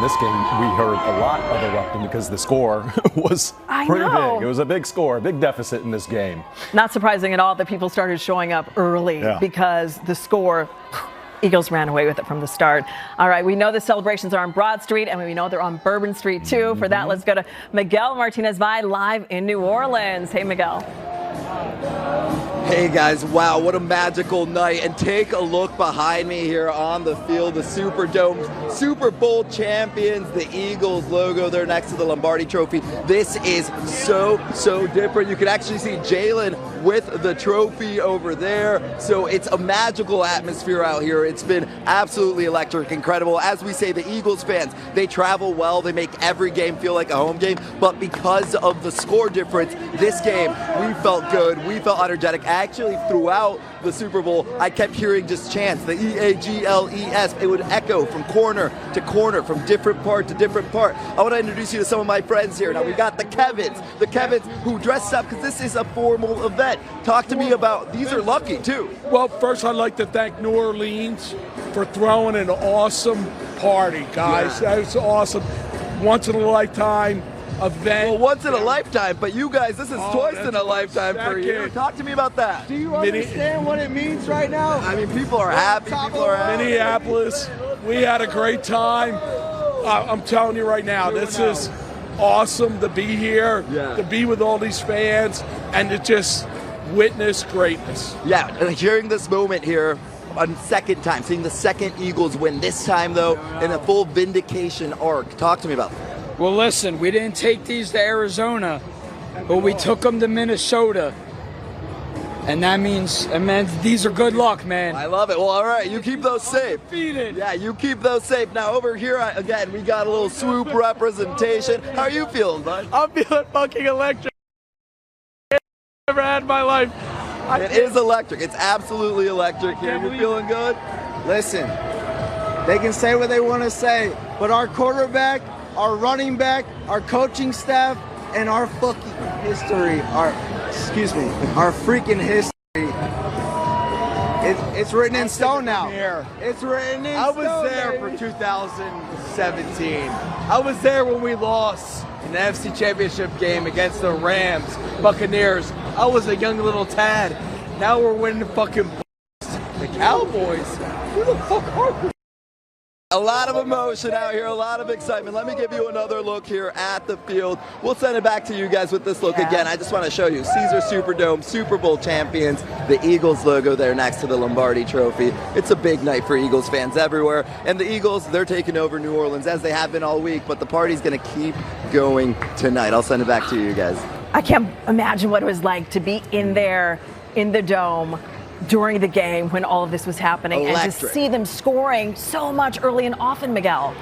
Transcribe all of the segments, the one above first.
in this game, we heard a lot of erupting because the score was pretty big. It was a big score, a big deficit in this game. Not surprising at all that people started showing up early because the score, Eagles ran away with it from the start. All right, we know the celebrations are on Broad Street, and we know they're on Bourbon Street, too. For that, let's go to Miguel Martinez-Vai live in New Orleans. Hey, Miguel. Hey guys, wow, what a magical night. And take a look behind me here on the field, the Superdome, Super Bowl champions, the Eagles logo there next to the Lombardi Trophy. This is so different. You can actually see Jalen with the trophy over there. So it's a magical atmosphere out here. It's been absolutely electric, incredible. As we say, the Eagles fans, they travel well. They make every game feel like a home game. But because of the score difference, this game, we felt good. We felt energetic. Actually, throughout the Super Bowl, I kept hearing just chants, the E-A-G-L-E-S. It would echo from corner to corner, from different part to different part. I want to introduce you to some of my friends here. Now, we got the Kevins who dressed up because this is a formal event. Talk to me about, these are lucky too. Well, first I'd like to thank New Orleans for throwing an awesome party, guys. That was awesome. Once in a lifetime event. Well, once in a lifetime, but you guys, this is twice in a lifetime for you. Talk to me about that. Do you understand what it means right now? I mean, people are happy. People are happy. Minneapolis, we had a great time. I'm telling you right now, this is awesome to be here, to be with all these fans, and to just witness greatness. Yeah, and hearing this moment here, on second time, seeing the second Eagles win, this time though, in a full vindication arc. Talk to me about that. Well, listen, we didn't take these to Arizona, but we took them to Minnesota. And that means these are good luck, man. I love it. Well, all right, you keep those safe. Yeah, you keep those safe. Now, over here, again, we got a little swoop representation. How are you feeling, bud? I'm feeling fucking electric. I've never had in my life. It is electric. It's absolutely electric here. You feeling good? Listen, they can say what they want to say, but our quarterback, our running back, our coaching staff, and our fucking history, our freaking history, it's written in stone now. It's written in stone. I was there for 2017. I was there when we lost in the NFC Championship game against the Rams, Buccaneers. I was a young little tad. Now we're winning fucking the Cowboys. Who the fuck are we? A lot of emotion out here, a lot of excitement. Let me give you another look here at the field. We'll send it back to you guys with this look again. I just want to show you Caesar Superdome, Super Bowl champions, the Eagles logo there next to the Lombardi Trophy. It's a big night for Eagles fans everywhere. And the Eagles, they're taking over New Orleans as they have been all week, but the party's going to keep going tonight. I'll send it back to you guys. I can't imagine what it was like to be in there in the dome during the game when all of this was happening and to see them scoring so much early and often, Miguel.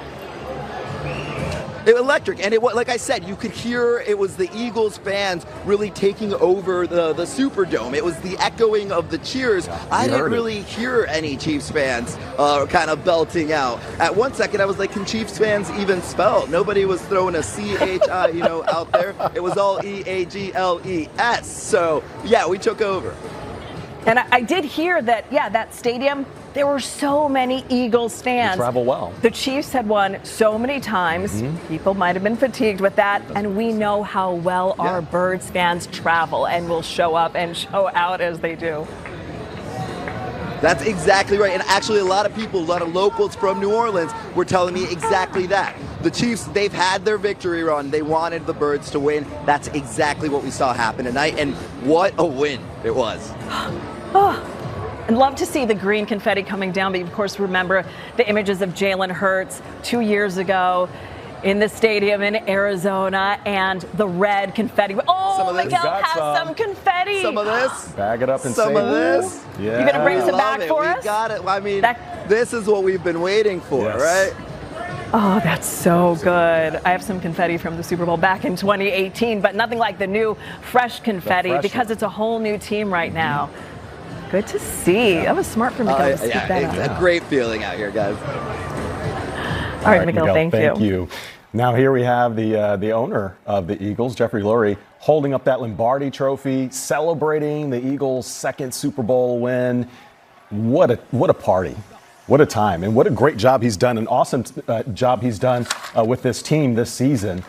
Electric, and like I said, you could hear it was the Eagles fans really taking over the Superdome. It was the echoing of the cheers. I didn't really hear any Chiefs fans kind of belting out. At one second, I was like, can Chiefs fans even spell? Nobody was throwing a C-H-I, out there. It was all E-A-G-L-E-S. So, yeah, we took over. And I did hear that, that stadium, there were so many Eagles fans. They travel well. The Chiefs had won so many times. People might have been fatigued with that. And we know how well our Birds fans travel and will show up and show out as they do. That's exactly right. And actually, a lot of people, a lot of locals from New Orleans were telling me exactly that. The Chiefs, they've had their victory run. They wanted the Birds to win. That's exactly what we saw happen tonight. And what a win it was. I'd love to see the green confetti coming down, but of course remember the images of Jalen Hurts 2 years ago in the stadium in Arizona and the red confetti. Oh, Miguel has some confetti. Some of this. Bag it up and some of this. Yeah. You gonna bring some back for us? We got it. I mean, this is what we've been waiting for, right? Oh, that's so good. I have some confetti from the Super Bowl back in 2018, but nothing like the new fresh confetti because it's a whole new team right now. Good to see. That was smart for Miguel to speak that up. It's a great feeling out here, guys. All right, Miguel, thank you. Now here we have the owner of the Eagles, Jeffrey Lurie, holding up that Lombardi Trophy, celebrating the Eagles' second Super Bowl win. What a party. What a time, and what a great job he's done, an awesome job he's done with this team this season,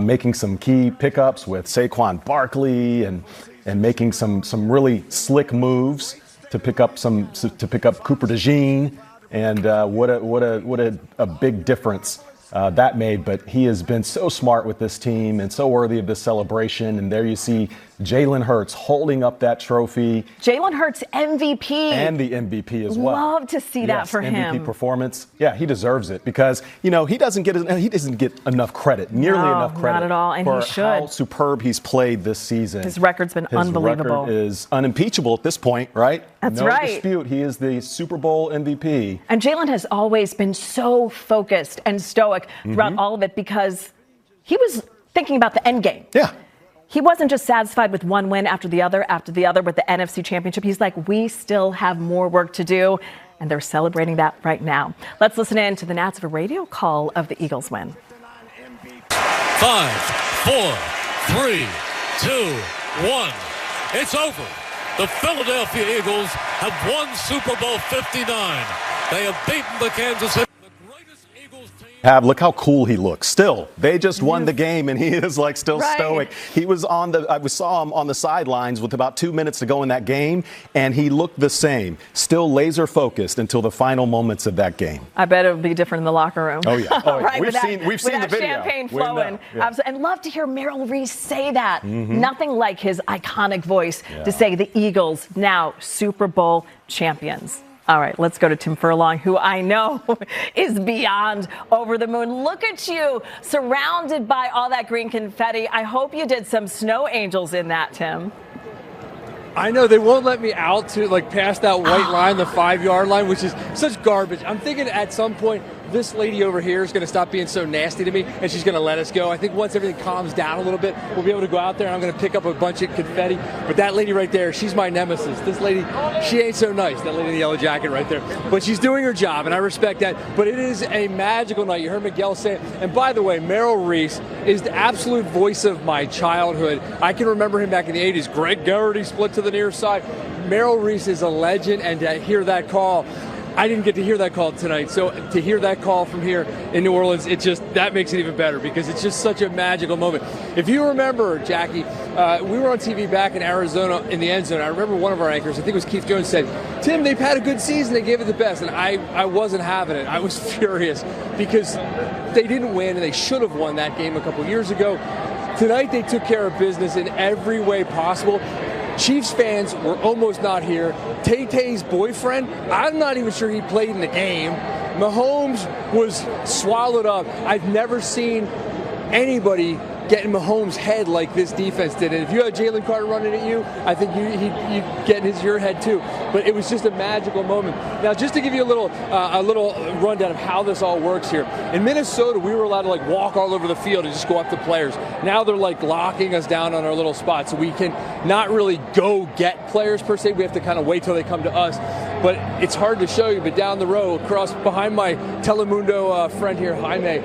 making some key pickups with Saquon Barkley and making some really slick moves to pick up Cooper DeJean, and what a big difference that made. But he has been so smart with this team and so worthy of this celebration. And there you see Jalen Hurts holding up that trophy. Jalen Hurts MVP. And the MVP as well. Love to see that for him. MVP performance. Yeah, he deserves it because, he doesn't get enough credit, nearly enough credit. Not at all, and for he should. how superb he's played this season. His record's been unbelievable. His record is unimpeachable at this point, right? That's right. No dispute. He is the Super Bowl MVP. And Jalen has always been so focused and stoic throughout all of it because he was thinking about the end game. Yeah. He wasn't just satisfied with one win after the other with the NFC Championship. He's like, we still have more work to do, and they're celebrating that right now. Let's listen in to the Nats of a radio call of the Eagles win. 5, 4, 3, 2, 1. It's over. The Philadelphia Eagles have won Super Bowl 59. They have beaten the Kansas City. Look how cool he looks. Still, they just won the game, and he is still stoic. He was I saw him on the sidelines with about 2 minutes to go in that game, and he looked the same. Still laser focused until the final moments of that game. I bet it would be different in the locker room. Oh yeah, right, we've seen the video. Champagne flowing, yeah. And love to hear Merrill Reese say that. Nothing like his iconic voice to say the Eagles now Super Bowl champions. All right, let's go to Tim Furlong, who I know is beyond over the moon. Look at you, surrounded by all that green confetti. I hope you did some snow angels in that, Tim. I know they won't let me out to past that white line, the 5-yard line, which is such garbage. I'm thinking at some point this lady over here is going to stop being so nasty to me, and she's going to let us go. I think once everything calms down a little bit, we'll be able to go out there, and I'm going to pick up a bunch of confetti. But that lady right there, she's my nemesis. This lady, she ain't so nice, that lady in the yellow jacket right there. But she's doing her job, and I respect that. But it is a magical night. You heard Miguel say it. And by the way, Merrill Reese is the absolute voice of my childhood. I can remember him back in the 80s. Greg Garrity split to the near side. Merrill Reese is a legend, and to hear that call, I didn't get to hear that call tonight, so to hear that call from here in New Orleans, that makes it even better because it's just such a magical moment. If you remember, Jackie, we were on TV back in Arizona in the end zone. I remember one of our anchors, I think it was Keith Jones, said, "Tim, they've had a good season. They gave it the best." And I wasn't having it. I was furious because they didn't win, and they should have won that game a couple years ago. Tonight, they took care of business in every way possible. Chiefs fans were almost not here. Tay-Tay's boyfriend, I'm not even sure he played in the game. Mahomes was swallowed up. I've never seen anybody get in Mahomes' head like this defense did. And if you had Jalen Carter running at you, I think he'd get in your head too. But it was just a magical moment. Now, just to give you a little rundown of how this all works here. In Minnesota, we were allowed to walk all over the field and just go up to players. Now they're locking us down on our little spot, so we can not really go get players per se. We have to kind of wait till they come to us. But it's hard to show you, but down the road, across behind my Telemundo friend here, Jaime,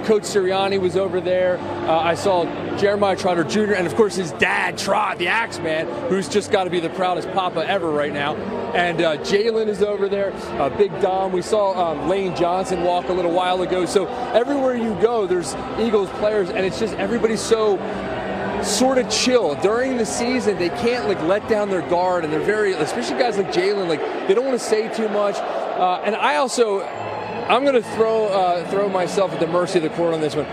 Coach Sirianni was over there. I saw Jeremiah Trotter Jr. and, of course, his dad, Trot, the Axeman, who's just got to be the proudest papa ever right now. And Jalen is over there, Big Dom. We saw Lane Johnson walk a little while ago. So everywhere you go, there's Eagles players, and it's just everybody's so sort of chill. During the season, they can't let down their guard, and they're very, especially guys like Jalen, they don't want to say too much. And I'm going to throw myself at the mercy of the court on this one.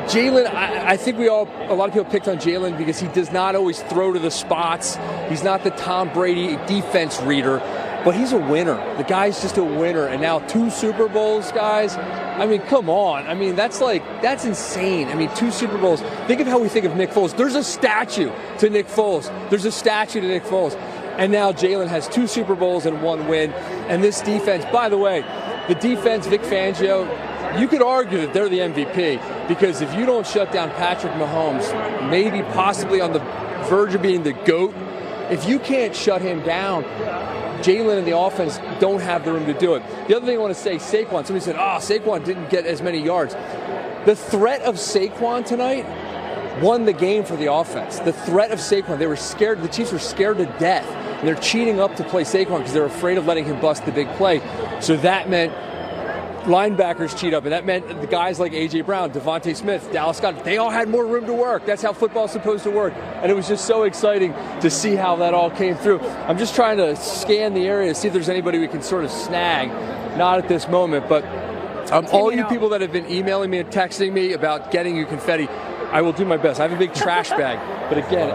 Jalen, I think a lot of people picked on Jalen because he does not always throw to the spots. He's not the Tom Brady defense reader, but he's a winner. The guy's just a winner. And now 2 Super Bowls, guys. I mean, come on. I mean, that's insane. I mean, 2 Super Bowls. Think of how we think of Nick Foles. There's a statue to Nick Foles. And now Jalen has 2 Super Bowls and 1 win. And this defense, by the way, the defense, Vic Fangio, you could argue that they're the MVP because if you don't shut down Patrick Mahomes, maybe possibly on the verge of being the GOAT, if you can't shut him down, Jalen and the offense don't have the room to do it. The other thing I want to say, Saquon. Somebody said, Saquon didn't get as many yards. The threat of Saquon tonight won the game for the offense. The threat of Saquon, they were scared. The Chiefs were scared to death and they're cheating up to play Saquon because they're afraid of letting him bust the big play. So that meant linebackers cheat up, and that meant the guys like A.J. Brown, Devonte Smith, Dallas Scott, they all had more room to work. That's how football's supposed to work, and it was just so exciting to see how that all came through. I'm just trying to scan the area to see if there's anybody we can sort of snag. Not at this moment, but all you people that have been emailing me and texting me about getting you confetti, I will do my best. I have a big trash bag, but again,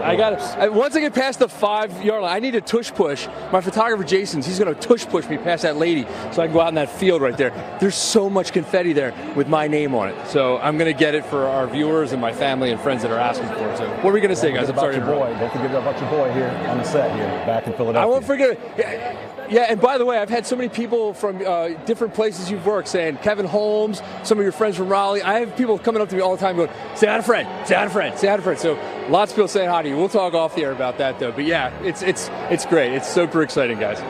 once I get past the 5-yard line, I need a tush push. My photographer, he's going to tush push me past that lady so I can go out in that field right there. There's so much confetti there with my name on it. So I'm going to get it for our viewers and my family and friends that are asking for it. So what are we going to say, guys? I'm sorry. Don't forget about your boy here on the set here, back in Philadelphia. I won't forget it. Yeah, and by the way, I've had so many people from different places you've worked saying, Kevin Holmes, some of your friends from Raleigh. I have people coming up to me all the time going, say hi to Fred, say hi to Fred, say hi to Fred. So lots of people saying hi to you. We'll talk off the air about that, though. But yeah, it's great. It's super exciting, guys.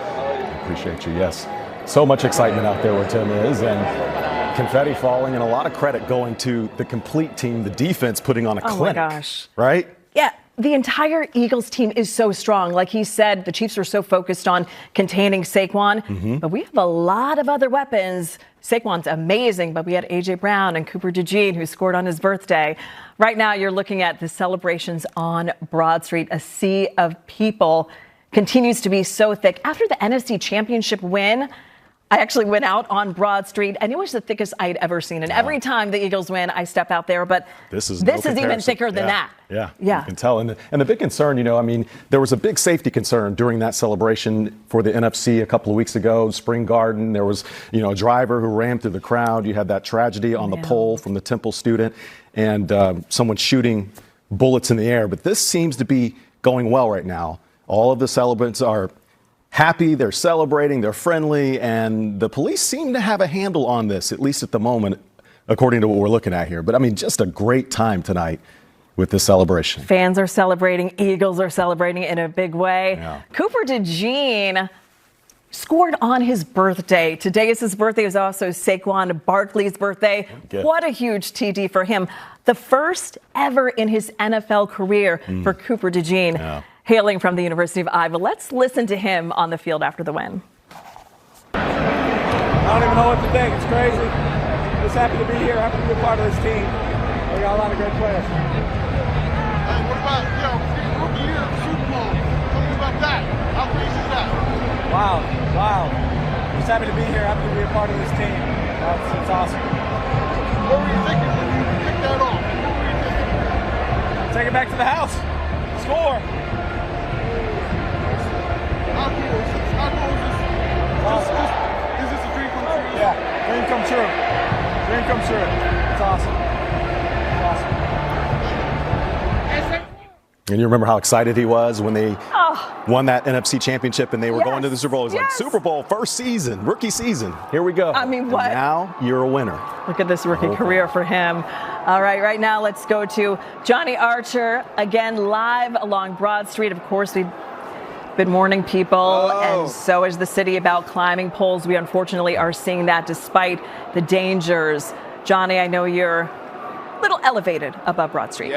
Appreciate you, yes. So much excitement out there where Tim is, and confetti falling, and a lot of credit going to the complete team, the defense putting on a clinic. Oh, my gosh. Right? Yeah. The entire Eagles team is so strong. Like he said, the Chiefs were so focused on containing Saquon, but we have a lot of other weapons. Saquon's amazing, but we had A.J. Brown and Cooper DeJean, who scored on his birthday. Right now, you're looking at the celebrations on Broad Street. A sea of people continues to be so thick. After the NFC Championship win, I actually went out on Broad Street, and it was the thickest I'd ever seen. And every time the Eagles win, I step out there. But this is even thicker than that. Yeah, you can tell. And the big concern, there was a big safety concern during that celebration for the NFC a couple of weeks ago, Spring Garden. There was, a driver who ran through the crowd. You had that tragedy on the pole from the Temple student, and someone shooting bullets in the air. But this seems to be going well right now. All of the celebrants are happy, they're celebrating, they're friendly, and the police seem to have a handle on this, at least at the moment, according to what we're looking at here. But, just a great time tonight with this celebration. Fans are celebrating. Eagles are celebrating in a big way. Yeah. Cooper DeJean scored on his birthday. Today is his birthday. It was also Saquon Barkley's birthday. What a huge TD for him. The first ever in his NFL career for Cooper DeJean. Yeah. Hailing from the University of Iowa. Let's listen to him on the field after the win. I don't even know what to think. It's crazy. Just happy to be here. Happy to be a part of this team. We got a lot of great players. Hey, what about, rookie year, Super Bowl? Tell me about that. How crazy is that? Wow. Just happy to be here. Happy to be a part of this team. It's awesome. What were you thinking when you kicked that off? What were you thinking? Take it back to the house. Score. How cool is this? How cool is this? Awesome. Is this a dream come true? Yeah, dream come true. Dream come true. It's awesome. And you remember how excited he was when they won that NFC Championship and they were going to the Super Bowl. It was like, Super Bowl, first season, rookie season. Here we go. What? And now you're a winner. Look at this rookie career for him. All right now let's go to Johnny Archer, again, live along Broad Street. Of course, we've been warning people, and so is the city, about climbing poles. We unfortunately are seeing that despite the dangers. Johnny, I know you're a little elevated above Broad Street.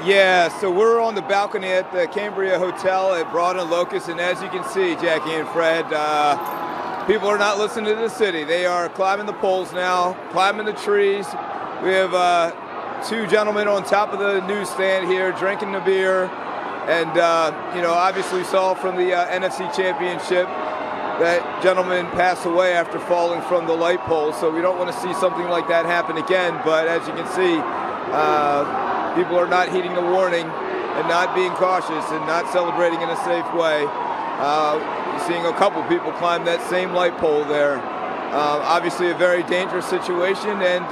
Yeah, so we're on the balcony at the Cambria Hotel at Broad and Locust, and as you can see, Jackie and Fred, people are not listening to the city. They are climbing the poles now, climbing the trees. We have two gentlemen on top of the newsstand here drinking the beer, and obviously saw from the NFC Championship that gentleman passed away after falling from the light pole, so we don't want to see something like that happen again. But as you can see, people are not heeding the warning and not being cautious and not celebrating in a safe way. You're seeing a couple people climb that same light pole there. Obviously a very dangerous situation, and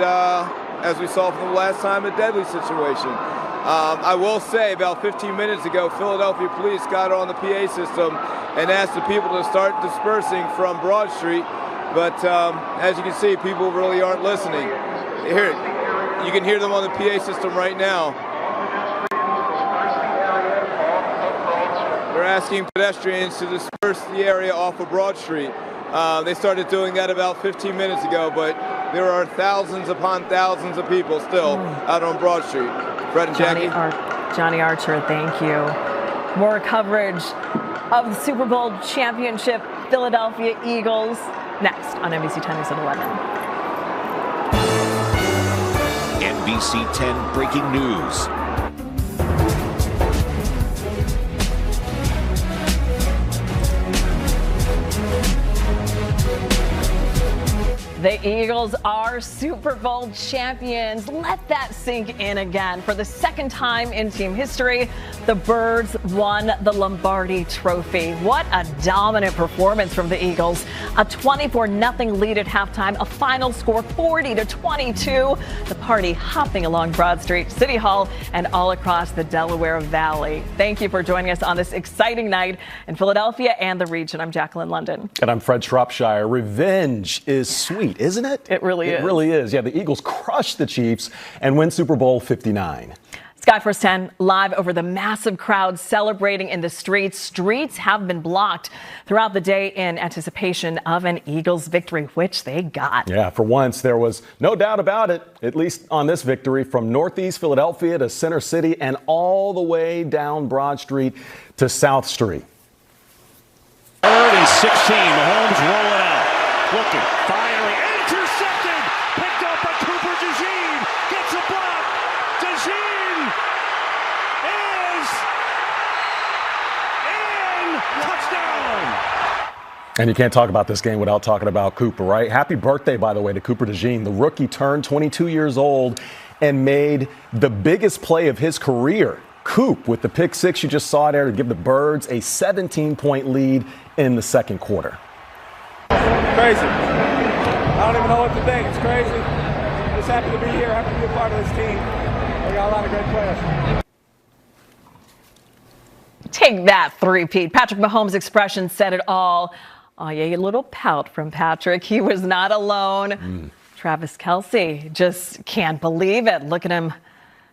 as we saw from the last time, a deadly situation. I will say about 15 minutes ago, Philadelphia police got on the PA system and asked the people to start dispersing from Broad Street. But as you can see, people really aren't listening. Here, you can hear them on the PA system right now. They're asking pedestrians to disperse the area off of Broad Street. They started doing that about 15 minutes ago, but there are thousands upon thousands of people still out on Broad Street. Fred and Jackie. Johnny Archer, thank you. More coverage of the Super Bowl championship Philadelphia Eagles next on NBC 10 News at 11. NBC 10 breaking news. The Eagles are Super Bowl champions. Let that sink in again. For the second time in team history, the Birds won the Lombardi Trophy. What a dominant performance from the Eagles. A 24-0 lead at halftime, a final score 40-22. The party hopping along Broad Street, City Hall, and all across the Delaware Valley. Thank you for joining us on this exciting night in Philadelphia and the region. I'm Jacqueline London. And I'm Fred Shropshire. Revenge is sweet, isn't it? It really is. It really is. Yeah, the Eagles crushed the Chiefs and win Super Bowl 59. Sky First 10 live over the massive crowd celebrating in the streets. Streets have been blocked throughout the day in anticipation of an Eagles victory, which they got. Yeah, for once, there was no doubt about it, at least on this victory, from Northeast Philadelphia to Center City and all the way down Broad Street to South Street. 3rd and 16, Mahomes rolling out, looking, firing, intercepted, picked up by Cooper DeJean, gets a block, DeJean is in, touchdown. And you can't talk about this game without talking about Cooper, right? Happy birthday, by the way, to Cooper DeJean. The rookie turned 22 years old and made the biggest play of his career. Coop with the pick six you just saw there to give the Birds a 17-point lead in the second quarter. Crazy. I don't even know what to think. It's crazy. Just happy to be here. Happy to be a part of this team. We got a lot of great players. Take that, three-peat. Patrick Mahomes' expression said it all. Oh, yeah, a little pout from Patrick. He was not alone. Travis Kelce just can't believe it. Look at him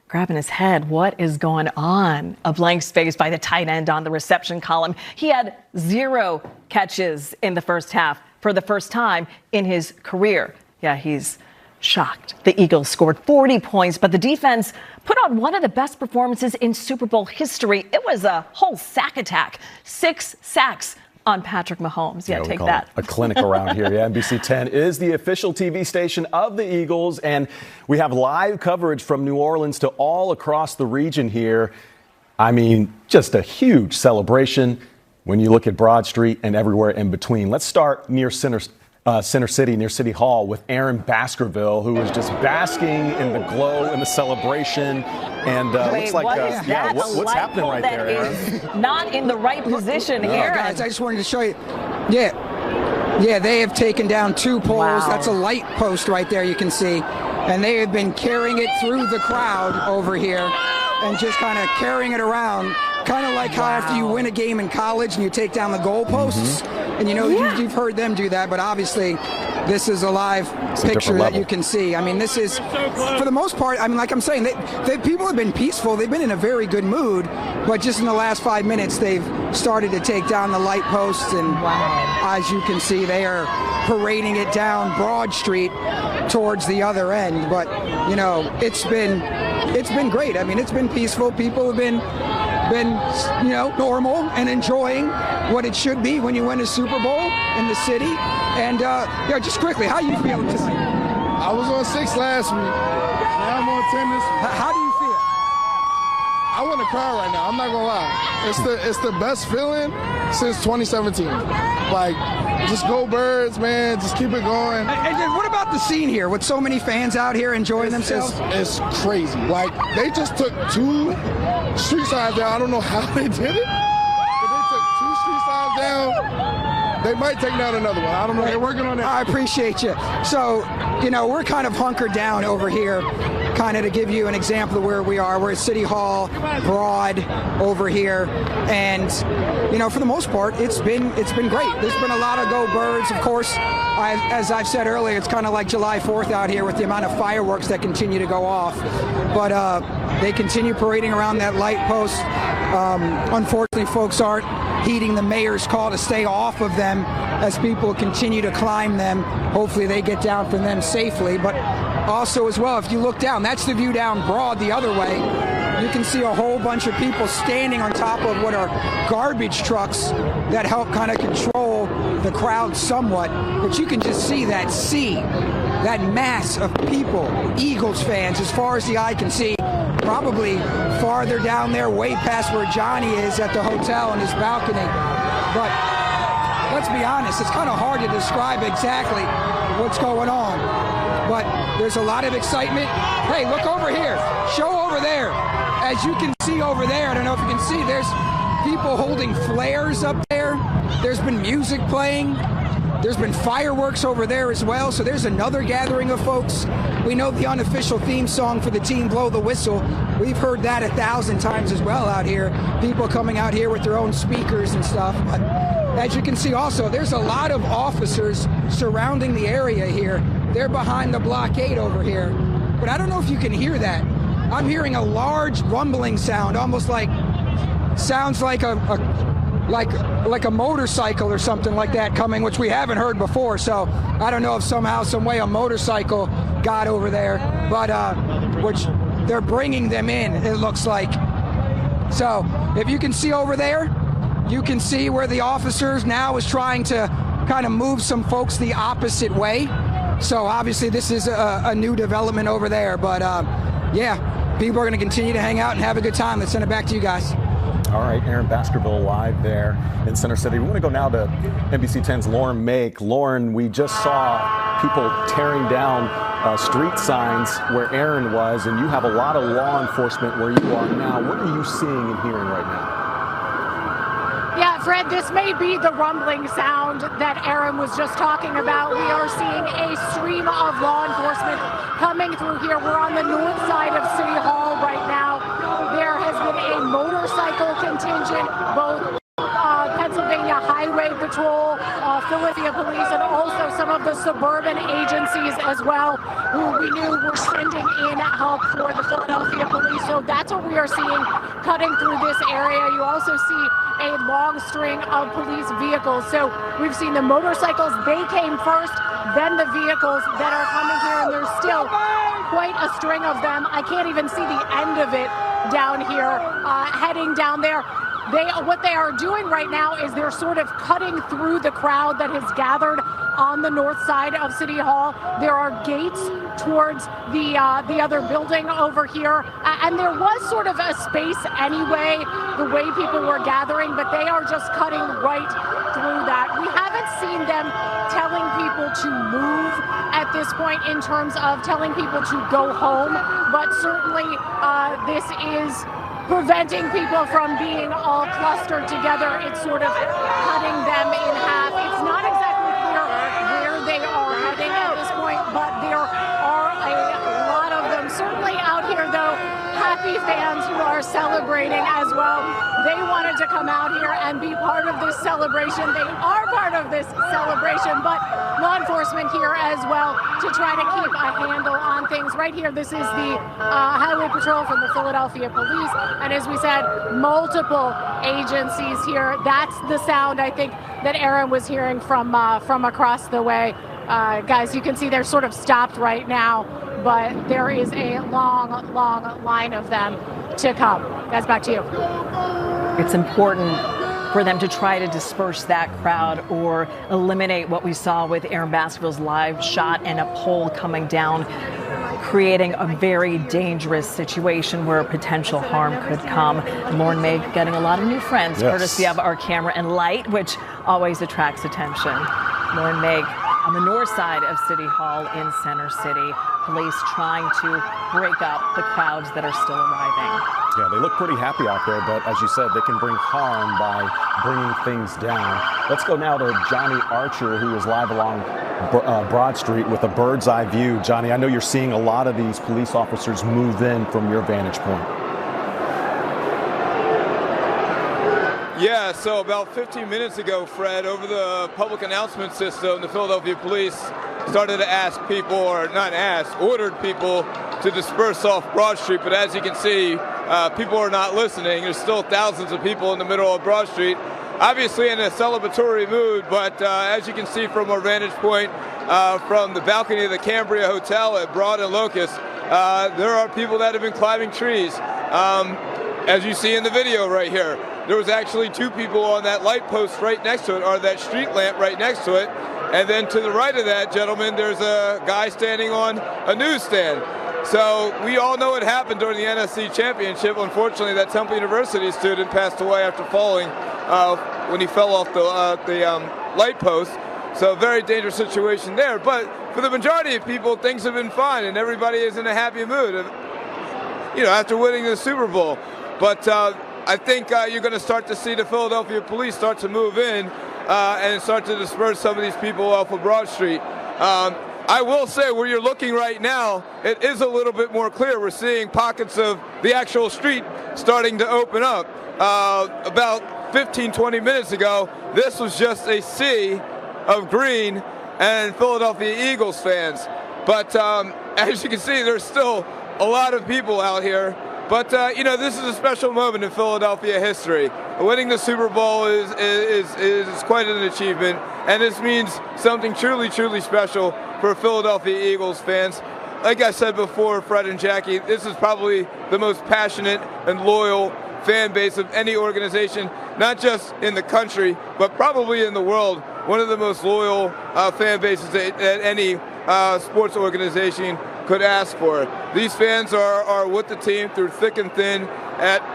grabbing his head. What is going on? A blank space by the tight end on the reception column. He had 0 catches in the first half for the first time in his career. Yeah, he's shocked. The Eagles scored 40 points, but the defense put on one of the best performances in Super Bowl history. It was a whole sack attack. 6 sacks on Patrick Mahomes. Yeah, take that. A clinic around here. Yeah, NBC 10 is the official TV station of the Eagles, and we have live coverage from New Orleans to all across the region here. I mean, just a huge celebration when you look at Broad Street and everywhere in between. Let's start near Center City, near City Hall, with Aaron Baskerville, who was just basking in the glow and the celebration. And looks like, what's happening right there, Aaron? Not in the right position, Aaron. Guys, I just wanted to show you. Yeah, they have taken down 2 poles. Wow. That's a light post right there, you can see. And they have been carrying it through the crowd over here and just kind of carrying it around. Kind of like how after you win a game in college and you take down the goalposts. And, you know, you've heard them do that, but obviously this is a live picture that you can see. I mean, this is, for the most part, I mean, like I'm saying, people have been peaceful. They've been in a very good mood, but just in the last 5 minutes, they've started to take down the light posts. And as you can see, they are parading it down Broad Street towards the other end. But, you know, it's been great. I mean, it's been peaceful. People have been you know, normal and enjoying what it should be when you win a Super Bowl in the city. And yeah, just quickly, how you feeling tonight? I was on 6 last week. Now I'm on 10 this week. How do you feel? I want to cry right now. I'm not gonna lie. It's the best feeling since 2017. Like, just go Birds, man. Just keep it going. And what about the scene here with so many fans out here enjoying themselves? It's crazy. Like, they just took 2 street signs down. I don't know how they did it, but they took 2 street signs down. They might take down another one. I don't know. They're working on that. I appreciate you. So, you know, we're kind of hunkered down over here, kind of to give you an example of where we are. We're at City Hall, Broad, over here. And, you know, for the most part, it's been great. There's been a lot of Go Birds, of course. As I've said earlier, it's kind of like July 4th out here with the amount of fireworks that continue to go off. But they continue parading around that light post. Unfortunately, folks aren't heeding the mayor's call to stay off of them as people continue to climb them. Hopefully they get down from them safely. But also as well, if you look down, that's the view down Broad the other way. You can see a whole bunch of people standing on top of what are garbage trucks that help kind of control the crowd somewhat. But you can just see that that mass of people, Eagles fans, as far as the eye can see, probably farther down there, way past where Johnny is at the hotel in his balcony. But let's be honest, it's kind of hard to describe exactly what's going on. But there's a lot of excitement. Hey, look over here. Show over there. As you can see over there, I don't know if you can see, there's people holding flares up there. There's been music playing. There's been fireworks over there as well. So there's another gathering of folks. We know the unofficial theme song for the team, Blow the Whistle. We've heard that 1,000 times as well out here. People coming out here with their own speakers and stuff. But as you can see also, there's a lot of officers surrounding the area here. They're behind the blockade over here. But I don't know if you can hear that. I'm hearing a large rumbling sound, almost like, sounds like like a motorcycle or something like that coming, which we haven't heard before. So I don't know if somehow, some way a motorcycle got over there, but which they're bringing them in, it looks like. So if you can see over there, you can see where the officers now is trying to kind of move some folks the opposite way. So obviously this is a new development over there, but yeah, people are going to continue to hang out and have a good time. Let's send it back to you guys. All right, Aaron, Baskerville live there in Center City. We want to go now to NBC 10's Lauren Mayk. Lauren, we just saw people tearing down street signs where Aaron was, and you have a lot of law enforcement where you are now. What are you seeing and hearing right now? Yeah, Fred, this may be the rumbling sound that Aaron was just talking about. We are seeing a stream of law enforcement coming through here. We're on the north side of City Hall right now. There has been a motorcycle contingent, both Pennsylvania Highway Patrol, Philadelphia Police, and also some of the suburban agencies as well, who we knew were sending in help for the Philadelphia Police. So that's what we are seeing cutting through this area. You also see a long string of police vehicles. So we've seen the motorcycles, they came first, then the vehicles that are coming here, and there's still quite a string of them. I can't even see the end of it down here, heading down there. What they are doing right now is they're sort of cutting through the crowd that has gathered on the north side of City Hall. There are gates towards the other building over here, and there was sort of a space anyway, the way people were gathering, but they are just cutting right through that. We haven't seen them telling people to move at this point in terms of telling people to go home, but certainly this is preventing people from being all clustered together. It's sort of cutting them in half. It's not exactly clear where they are heading at this point, but there are a lot of them. Certainly out here, though, happy fans who are celebrating as well. They wanted to come out here and be part of this celebration. They are part of this celebration, but law enforcement here as well to try to keep a handle on things. Right here, this is the Highway Patrol from the Philadelphia Police. And as we said, multiple agencies here. That's the sound, I think, that Aaron was hearing from across the way. Guys, you can see they're sort of stopped right now, but there is a long, long line of them to come. Guys, back to you. It's important for them to try to disperse that crowd or eliminate what we saw with Aaron Baskerville's live shot and a pole coming down, creating a very dangerous situation where potential harm could come. Lauren Mayk getting a lot of new friends, courtesy of our camera and light, which always attracts attention. Lauren Mayk on the north side of City Hall in Center City. Police trying to break up the crowds that are still arriving. Yeah, they look pretty happy out there, but as you said, they can bring harm by bringing things down. Let's go now to Johnny Archer, who is live along Broad Street with a bird's eye view. Johnny, I know you're seeing a lot of these police officers move in from your vantage point. Yeah, so about 15 minutes ago, Fred, over the public announcement system, the Philadelphia Police started to ask people, or not ask, ordered people to disperse off Broad Street. But as you can see, people are not listening. There's still thousands of people in the middle of Broad Street. obviously in a celebratory mood, but as you can see from our vantage point from the balcony of the Cambria Hotel at Broad and Locust, there are people that have been climbing trees. As you see in the video right here, there was actually 2 people on that light post right next to it, or that street lamp right next to it. And then to the right of that gentleman, there's a guy standing on a newsstand. So we all know what happened during the NFC Championship. Unfortunately, that Temple University student passed away after falling when he fell off the light post. So very dangerous situation there. But for the majority of people, things have been fine, and everybody is in a happy mood, after winning the Super Bowl. But I think you're going to start to see the Philadelphia police start to move in and start to disperse some of these people off of Broad Street. I will say, where you're looking right now, it is a little bit more clear. We're seeing pockets of the actual street starting to open up. About 15, 20 minutes ago, this was just a sea of green and Philadelphia Eagles fans. But as you can see, there's still a lot of people out here. But, this is a special moment in Philadelphia history. Winning the Super Bowl is quite an achievement, and this means something truly, truly special for Philadelphia Eagles fans. Like I said before, Fred and Jackie, this is probably the most passionate and loyal fan base of any organization, not just in the country, but probably in the world. One of the most loyal fan bases that any sports organization could ask for. These fans are with the team through thick and thin,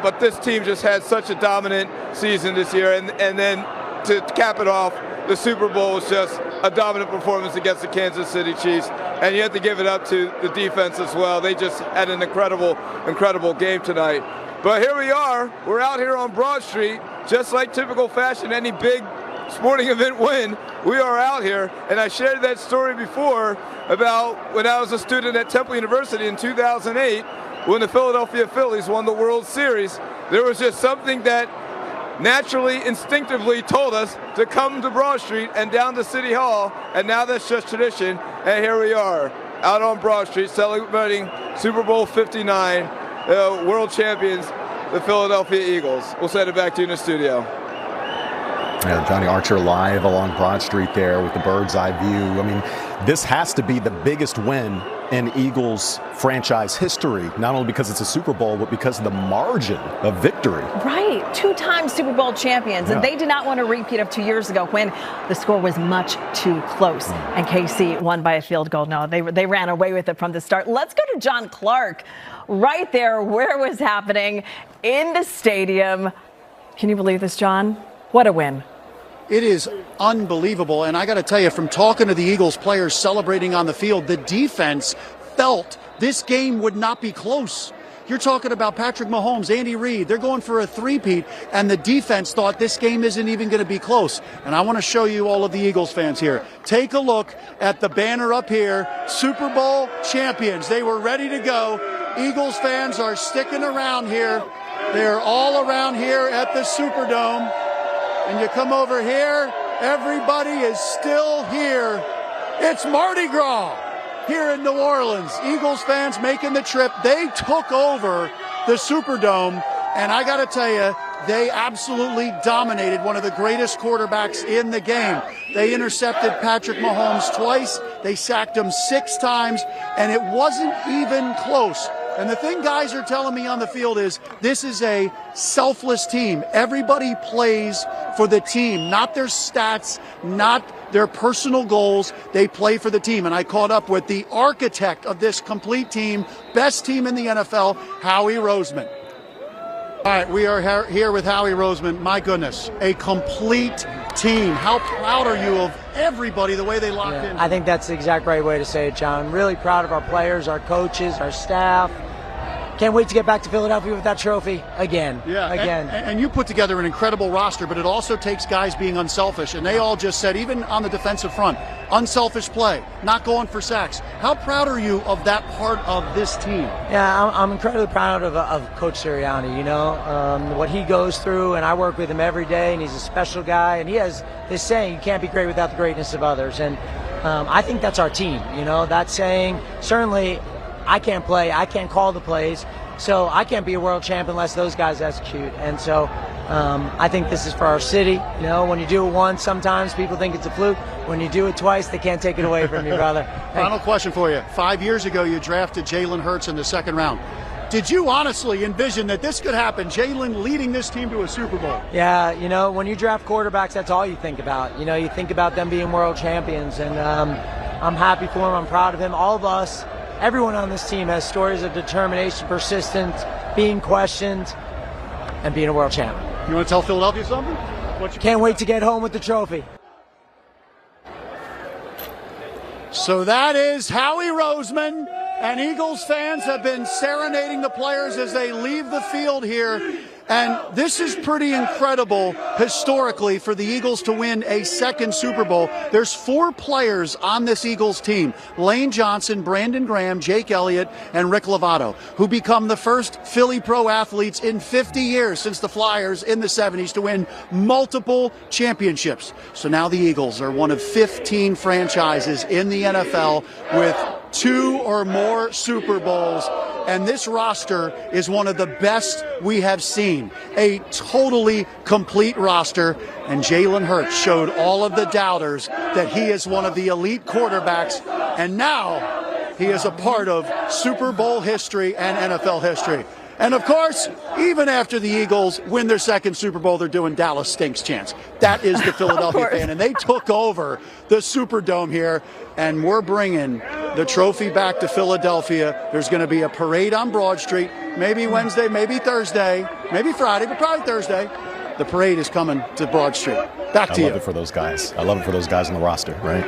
but this team just had such a dominant season this year, and then to cap it off, the Super Bowl was just a dominant performance against the Kansas City Chiefs, and you have to give it up to the defense as well. They just had an incredible, incredible game tonight. But here we are, we're out here on Broad Street, just like typical fashion, any big sporting event win, we are out here. And I shared that story before about when I was a student at Temple University in 2008 when the Philadelphia Phillies won the World Series. There was just something that naturally, instinctively told us to come to Broad Street and down to City Hall, and now that's just tradition. And here we are out on Broad Street celebrating Super Bowl 59, world champions, the Philadelphia Eagles. We'll send it back to you in the studio. Yeah, Johnny Archer live along Broad Street there with the bird's eye view. I mean, this has to be the biggest win in Eagles franchise history, not only because it's a Super Bowl, but because of the margin of victory. Right, 2-time Super Bowl champions, and they did not want a repeat of 2 years ago when the score was much too close, and KC won by a field goal. No, they ran away with it from the start. Let's go to John Clark, right there where it was happening in the stadium. Can you believe this, John? What a win. It is unbelievable, and I got to tell you, from talking to the Eagles players celebrating on the field, the defense felt this game would not be close. You're talking about Patrick Mahomes, Andy Reid, they're going for a three-peat, and the defense thought this game isn't even going to be close. And I want to show you all of the Eagles fans here. Take a look at the banner up here, Super Bowl champions. They were ready to go. Eagles fans are sticking around here. They're all around here at the Superdome. And you come over here, everybody is still here. It's Mardi Gras here in New Orleans. Eagles fans making the trip. They took over the Superdome, and I got to tell you, they absolutely dominated one of the greatest quarterbacks in the game. They intercepted Patrick Mahomes twice. They sacked him 6 times, and it wasn't even close. And the thing guys are telling me on the field is this is a selfless team. Everybody plays for the team, not their stats, not their personal goals. They play for the team. And I caught up with the architect of this complete team, best team in the NFL, Howie Roseman. All right, we are here with Howie Roseman. My goodness, a complete team. How proud are you of everybody, the way they locked in? I think that's the exact right way to say it, John. I'm really proud of our players, our coaches, our staff. Can't wait to get back to Philadelphia with that trophy again. Yeah, again. And you put together an incredible roster, but it also takes guys being unselfish. And they all just said, even on the defensive front, unselfish play, not going for sacks. How proud are you of that part of this team? Yeah, I'm incredibly proud of Coach Sirianni. You know, what he goes through, and I work with him every day, and he's a special guy. And he has this saying, you can't be great without the greatness of others. And I think that's our team. You know, that saying, certainly I can't play, I can't call the plays, so I can't be a world champion unless those guys execute. And so I think this is for our city. You know, when you do it once, sometimes people think it's a fluke. When you do it twice, they can't take it away from you, brother. Final question for you. 5 years ago, you drafted Jalen Hurts in the second round. Did you honestly envision that this could happen, Jalen leading this team to a Super Bowl? Yeah, you know, when you draft quarterbacks, that's all you think about. You know, you think about them being world champions, and I'm happy for him. I'm proud of him. All of us, everyone on this team has stories of determination, persistence, being questioned, and being a world champion. You want to tell Philadelphia something? Can't wait to get home with the trophy. So that is Howie Roseman, and Eagles fans have been serenading the players as they leave the field here. And this is pretty incredible historically for the Eagles to win a second Super Bowl. There's 4 players on this Eagles team, Lane Johnson, Brandon Graham, Jake Elliott, and Rick Lovato, who become the first Philly pro athletes in 50 years since the Flyers in the 70s to win multiple championships. So now the Eagles are one of 15 franchises in the NFL with 2 or more Super Bowls. And this roster is one of the best we have seen. A totally complete roster. And Jalen Hurts showed all of the doubters that he is one of the elite quarterbacks. And now he is a part of Super Bowl history and NFL history. And of course, even after the Eagles win their second Super Bowl, they're doing Dallas stinks chants. That is the Philadelphia fan. And they took over the Superdome here. And we're bringing the trophy back to Philadelphia. There's going to be a parade on Broad Street, maybe Wednesday, maybe Thursday, maybe Friday, but probably Thursday. The parade is coming to Broad Street. Back to you. I love it for those guys. I love it for those guys on the roster, right?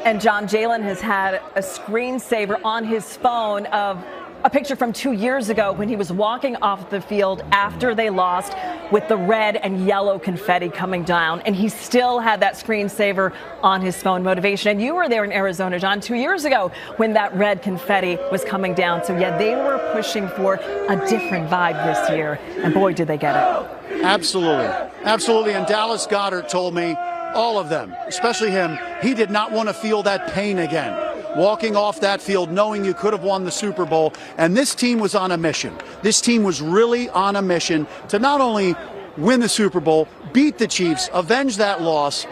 And John, Jalen has had a screensaver on his phone of a picture from 2 years ago when he was walking off the field after they lost with the red and yellow confetti coming down. And he still had that screensaver on his phone. Motivation. And you were there in Arizona, John, 2 years ago when that red confetti was coming down. So, yeah, they were pushing for a different vibe this year. And, boy, did they get it. Absolutely. Absolutely. And Dallas Goedert told me, all of them, especially him, he did not want to feel that pain again. Walking off that field knowing you could have won the Super Bowl. And this team was on a mission. This team was really on a mission to not only win the Super Bowl, beat the Chiefs, avenge that loss,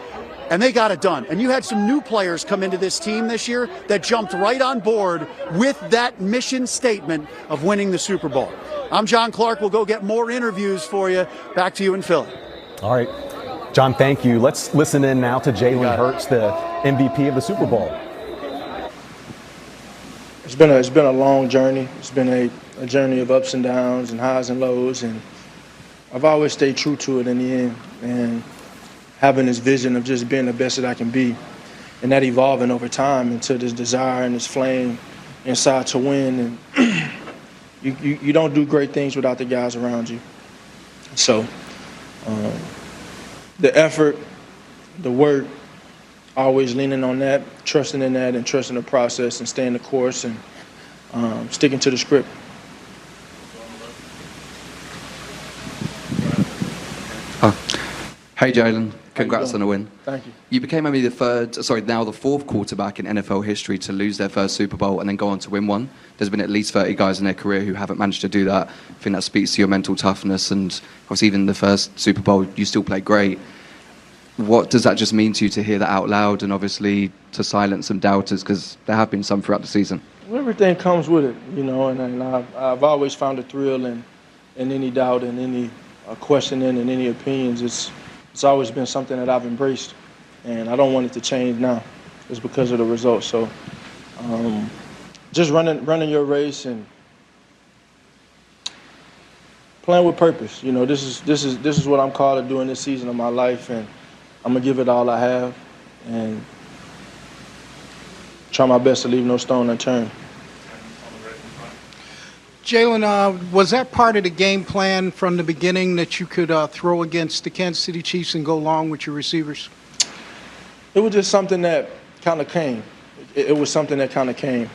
and they got it done. And you had some new players come into this team this year that jumped right on board with that mission statement of winning the Super Bowl. I'm John Clark. We'll go get more interviews for you. Back to you in Philly. All right. John, thank you. Let's listen in now to Jalen Hurts, the MVP of the Super Bowl. It's been a long journey. It's been a journey of ups and downs and highs and lows, and I've always stayed true to it in the end, and having this vision of just being the best that I can be, and that evolving over time into this desire and this flame inside to win. And you don't do great things without the guys around you. So the effort, the work, always leaning on that, trusting in that, and trusting the process, and staying the course, and sticking to the script. Hey Jalen, congrats on the win. Thank you. You became only the fourth quarterback in NFL history to lose their first Super Bowl and then go on to win one. There's been at least 30 guys in their career who haven't managed to do that. I think that speaks to your mental toughness, and obviously even the first Super Bowl, you still played great. What does that just mean to you to hear that out loud, and obviously to silence some doubters, because there have been some throughout the season? Everything comes with it, you know, and I've always found a thrill in any doubt and any questioning and any opinions. It's always been something that I've embraced, and I don't want it to change now. It's because of the results. So just running your race and playing with purpose. You know, this is what I'm called to do in this season of my life, and I'm gonna give it all I have and try my best to leave no stone unturned. Jalen, was that part of the game plan from the beginning that you could throw against the Kansas City Chiefs and go along with your receivers? It was just something that kind of came. It was something that kind of came.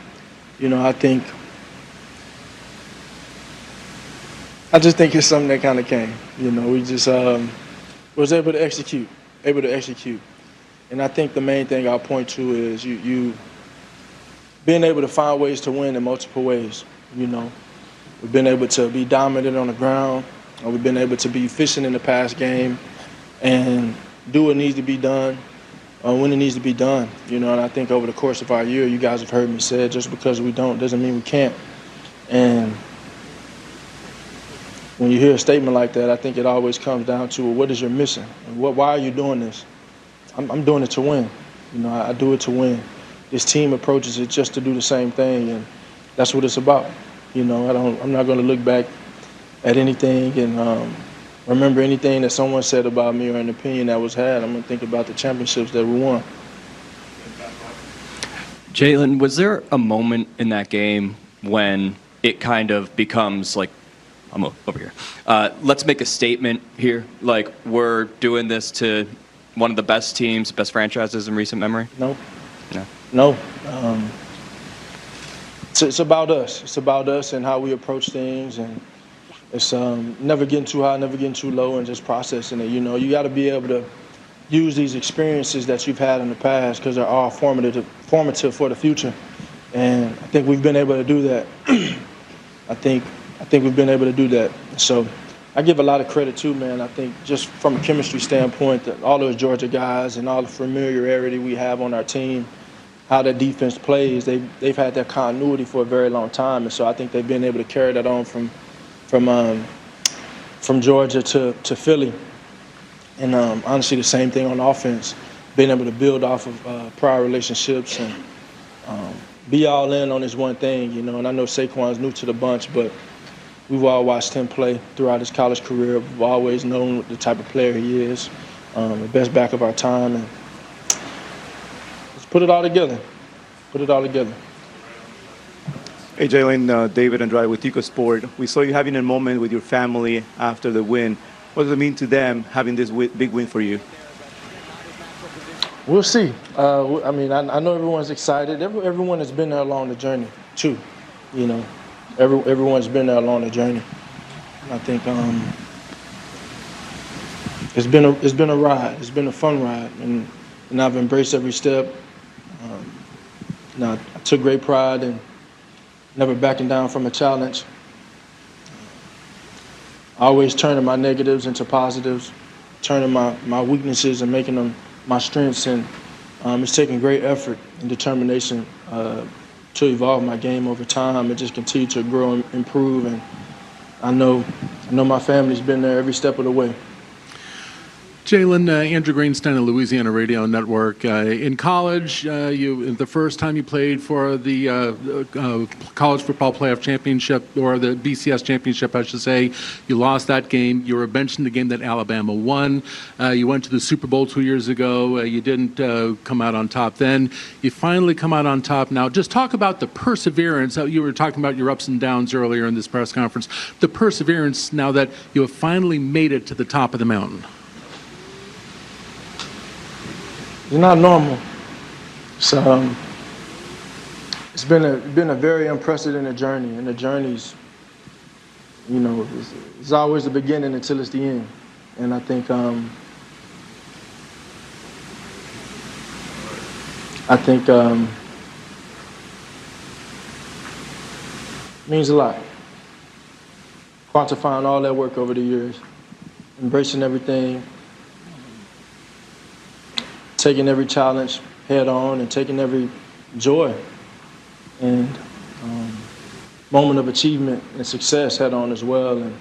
You know, I just think it's something that kind of came. You know, we just was able to execute. And I think the main thing I'll point to is you being able to find ways to win in multiple ways, you know. We've been able to be dominant on the ground, We've been able to be efficient in the pass game and do what needs to be done when it needs to be done. And I think over the course of our year, you guys have heard me say, just because we don't doesn't mean we can't. And when you hear a statement like that, I think it always comes down to, well, what is your mission? And why are you doing this? I'm doing it to win. I do it to win. This team approaches it just to do the same thing, and that's what it's about. I'm not going to look back at anything and remember anything that someone said about me or an opinion that was had. I'm going to think about the championships that we won. Jalen, was there a moment in that game when it kind of becomes like, I'm over here. Let's make a statement here. Like, we're doing this to one of the best teams, best franchises in recent memory? No. It's about us. It's about us and how we approach things, and it's never getting too high, never getting too low, and just processing it. You got to be able to use these experiences that you've had in the past because they're all formative for the future, and I think we've been able to do that. I think we've been able to do that. So I give a lot of credit too, man. I think just from a chemistry standpoint, that all those Georgia guys and all the familiarity we have on our team, how that defense plays, they've had that continuity for a very long time, and so I think they've been able to carry that on from Georgia to Philly. And honestly, the same thing on offense, being able to build off of prior relationships and be all in on this one thing, And I know Saquon's new to the bunch, but we've all watched him play throughout his college career. We've always known the type of player he is, the best back of our time. And let's put it all together. Hey, Jalen, David Andrade with Tico Sport. We saw you having a moment with your family after the win. What does it mean to them having this big win for you? We'll see. I know everyone's excited. Everyone has been there along the journey, too. Everyone's been there along the journey. I think it's been a ride. It's been a fun ride, and I've embraced every step. I took great pride in never backing down from a challenge. Always turning my negatives into positives, turning my weaknesses and making them my strengths, and it's taking great effort and determination to evolve my game over time and just continue to grow and improve. And I know my family's been there every step of the way. Jalen, Andrew Greenstein of Louisiana Radio Network. In college, the first time you played for the College Football Playoff Championship, or the BCS Championship, I should say, you lost that game. You were benched in the game that Alabama won. You went to the Super Bowl 2 years ago. You didn't come out on top then. You finally come out on top now. Just talk about the perseverance. You were talking about your ups and downs earlier in this press conference. The perseverance now that you have finally made it to the top of the mountain. It's not normal. So it's been a very unprecedented journey, and the journey's, it's always the beginning until it's the end. And I think it means a lot. Quantifying all that work over the years, embracing everything, taking every challenge head on, and taking every joy and moment of achievement and success head on as well, and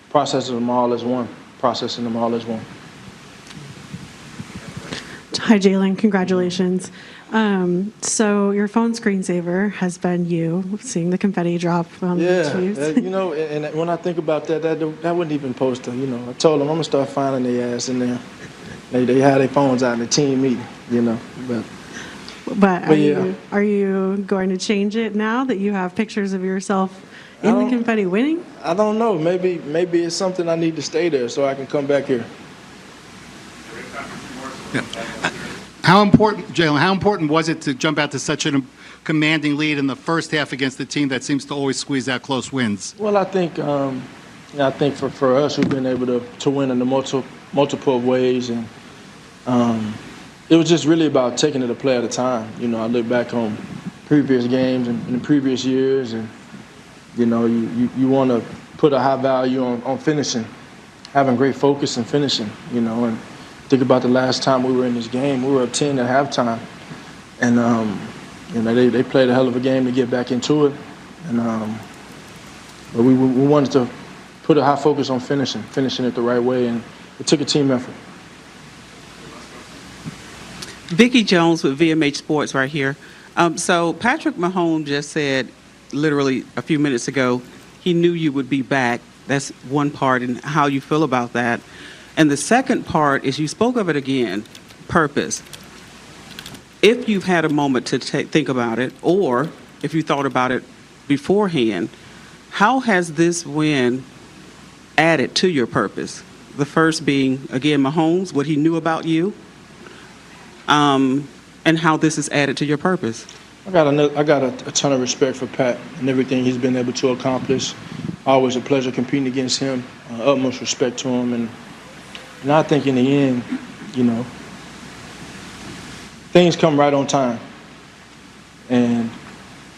processing them all as one. Hi, Jalen. Congratulations. So your phone screensaver has been you seeing the confetti drop on the tweets. And when I think about that wasn't even supposed to. I told them I'm gonna start finding their ass in there. They had their phones out in the team meeting, But are you going to change it now that you have pictures of yourself in the confetti winning? I don't know. Maybe it's something I need to stay there so I can come back here. Yeah. How important was it to jump out to such a commanding lead in the first half against a team that seems to always squeeze out close wins? Well, I think for us, we've been able to win in the multiple ways, and it was just really about taking it a play at a time. I look back on previous games and in the previous years, and you want to put a high value on finishing, having great focus and finishing, you know. And think about the last time we were in this game. We were up 10 at halftime. And, you know, they played a hell of a game to get back into it. And but we wanted to put a high focus on finishing it the right way. And it took a team effort. Vicki Jones with VMH Sports right here. So Patrick Mahomes just said literally a few minutes ago he knew you would be back. That's one part, and how you feel about that. And the second part is you spoke of it again, purpose. If you've had a moment to think about it, or if you thought about it beforehand, how has this win added to your purpose? The first being, again, Mahomes, what he knew about you, and how this is added to your purpose. I got a ton of respect for Pat and everything he's been able to accomplish. Always a pleasure competing against him. Utmost respect to him, and I think in the end, you know, things come right on time. And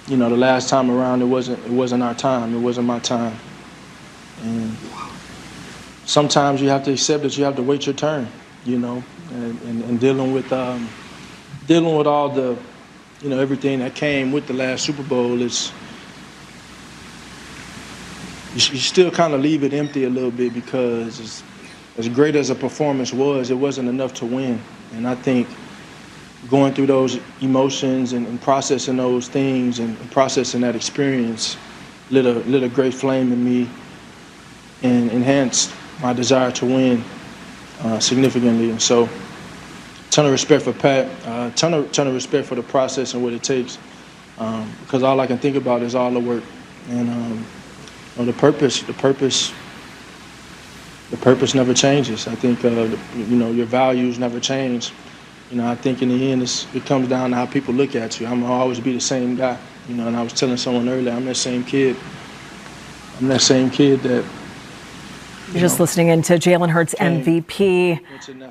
you know, the last time around, it wasn't our time. It wasn't my time. And sometimes you have to accept that you have to wait your turn. You know, and dealing with all the, you know, everything that came with the last Super Bowl is, you still kind of leave it empty a little bit, because as great as a performance was, it wasn't enough to win. And I think going through those emotions and processing those things and processing that experience lit a great flame in me and enhanced my desire to win significantly. And so, ton of respect for Pat, ton of respect for the process and what it takes, because all I can think about is all the work and the purpose never changes. I think you know, your values never change. You know, I think in the end it comes down to how people look at you. I'm gonna always be the same guy. You know, and I was telling someone earlier, I'm that same kid that. You're just listening into Jalen Hurts MVP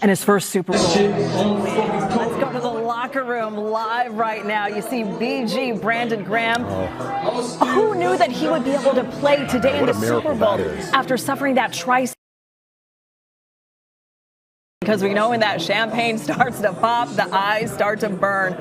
and his first Super Bowl. Let's go to the locker room live right now. You see BG, Brandon Graham. Who knew that he would be able to play today in the Super Bowl after suffering that tricep? Because we know when that champagne starts to pop, the eyes start to burn.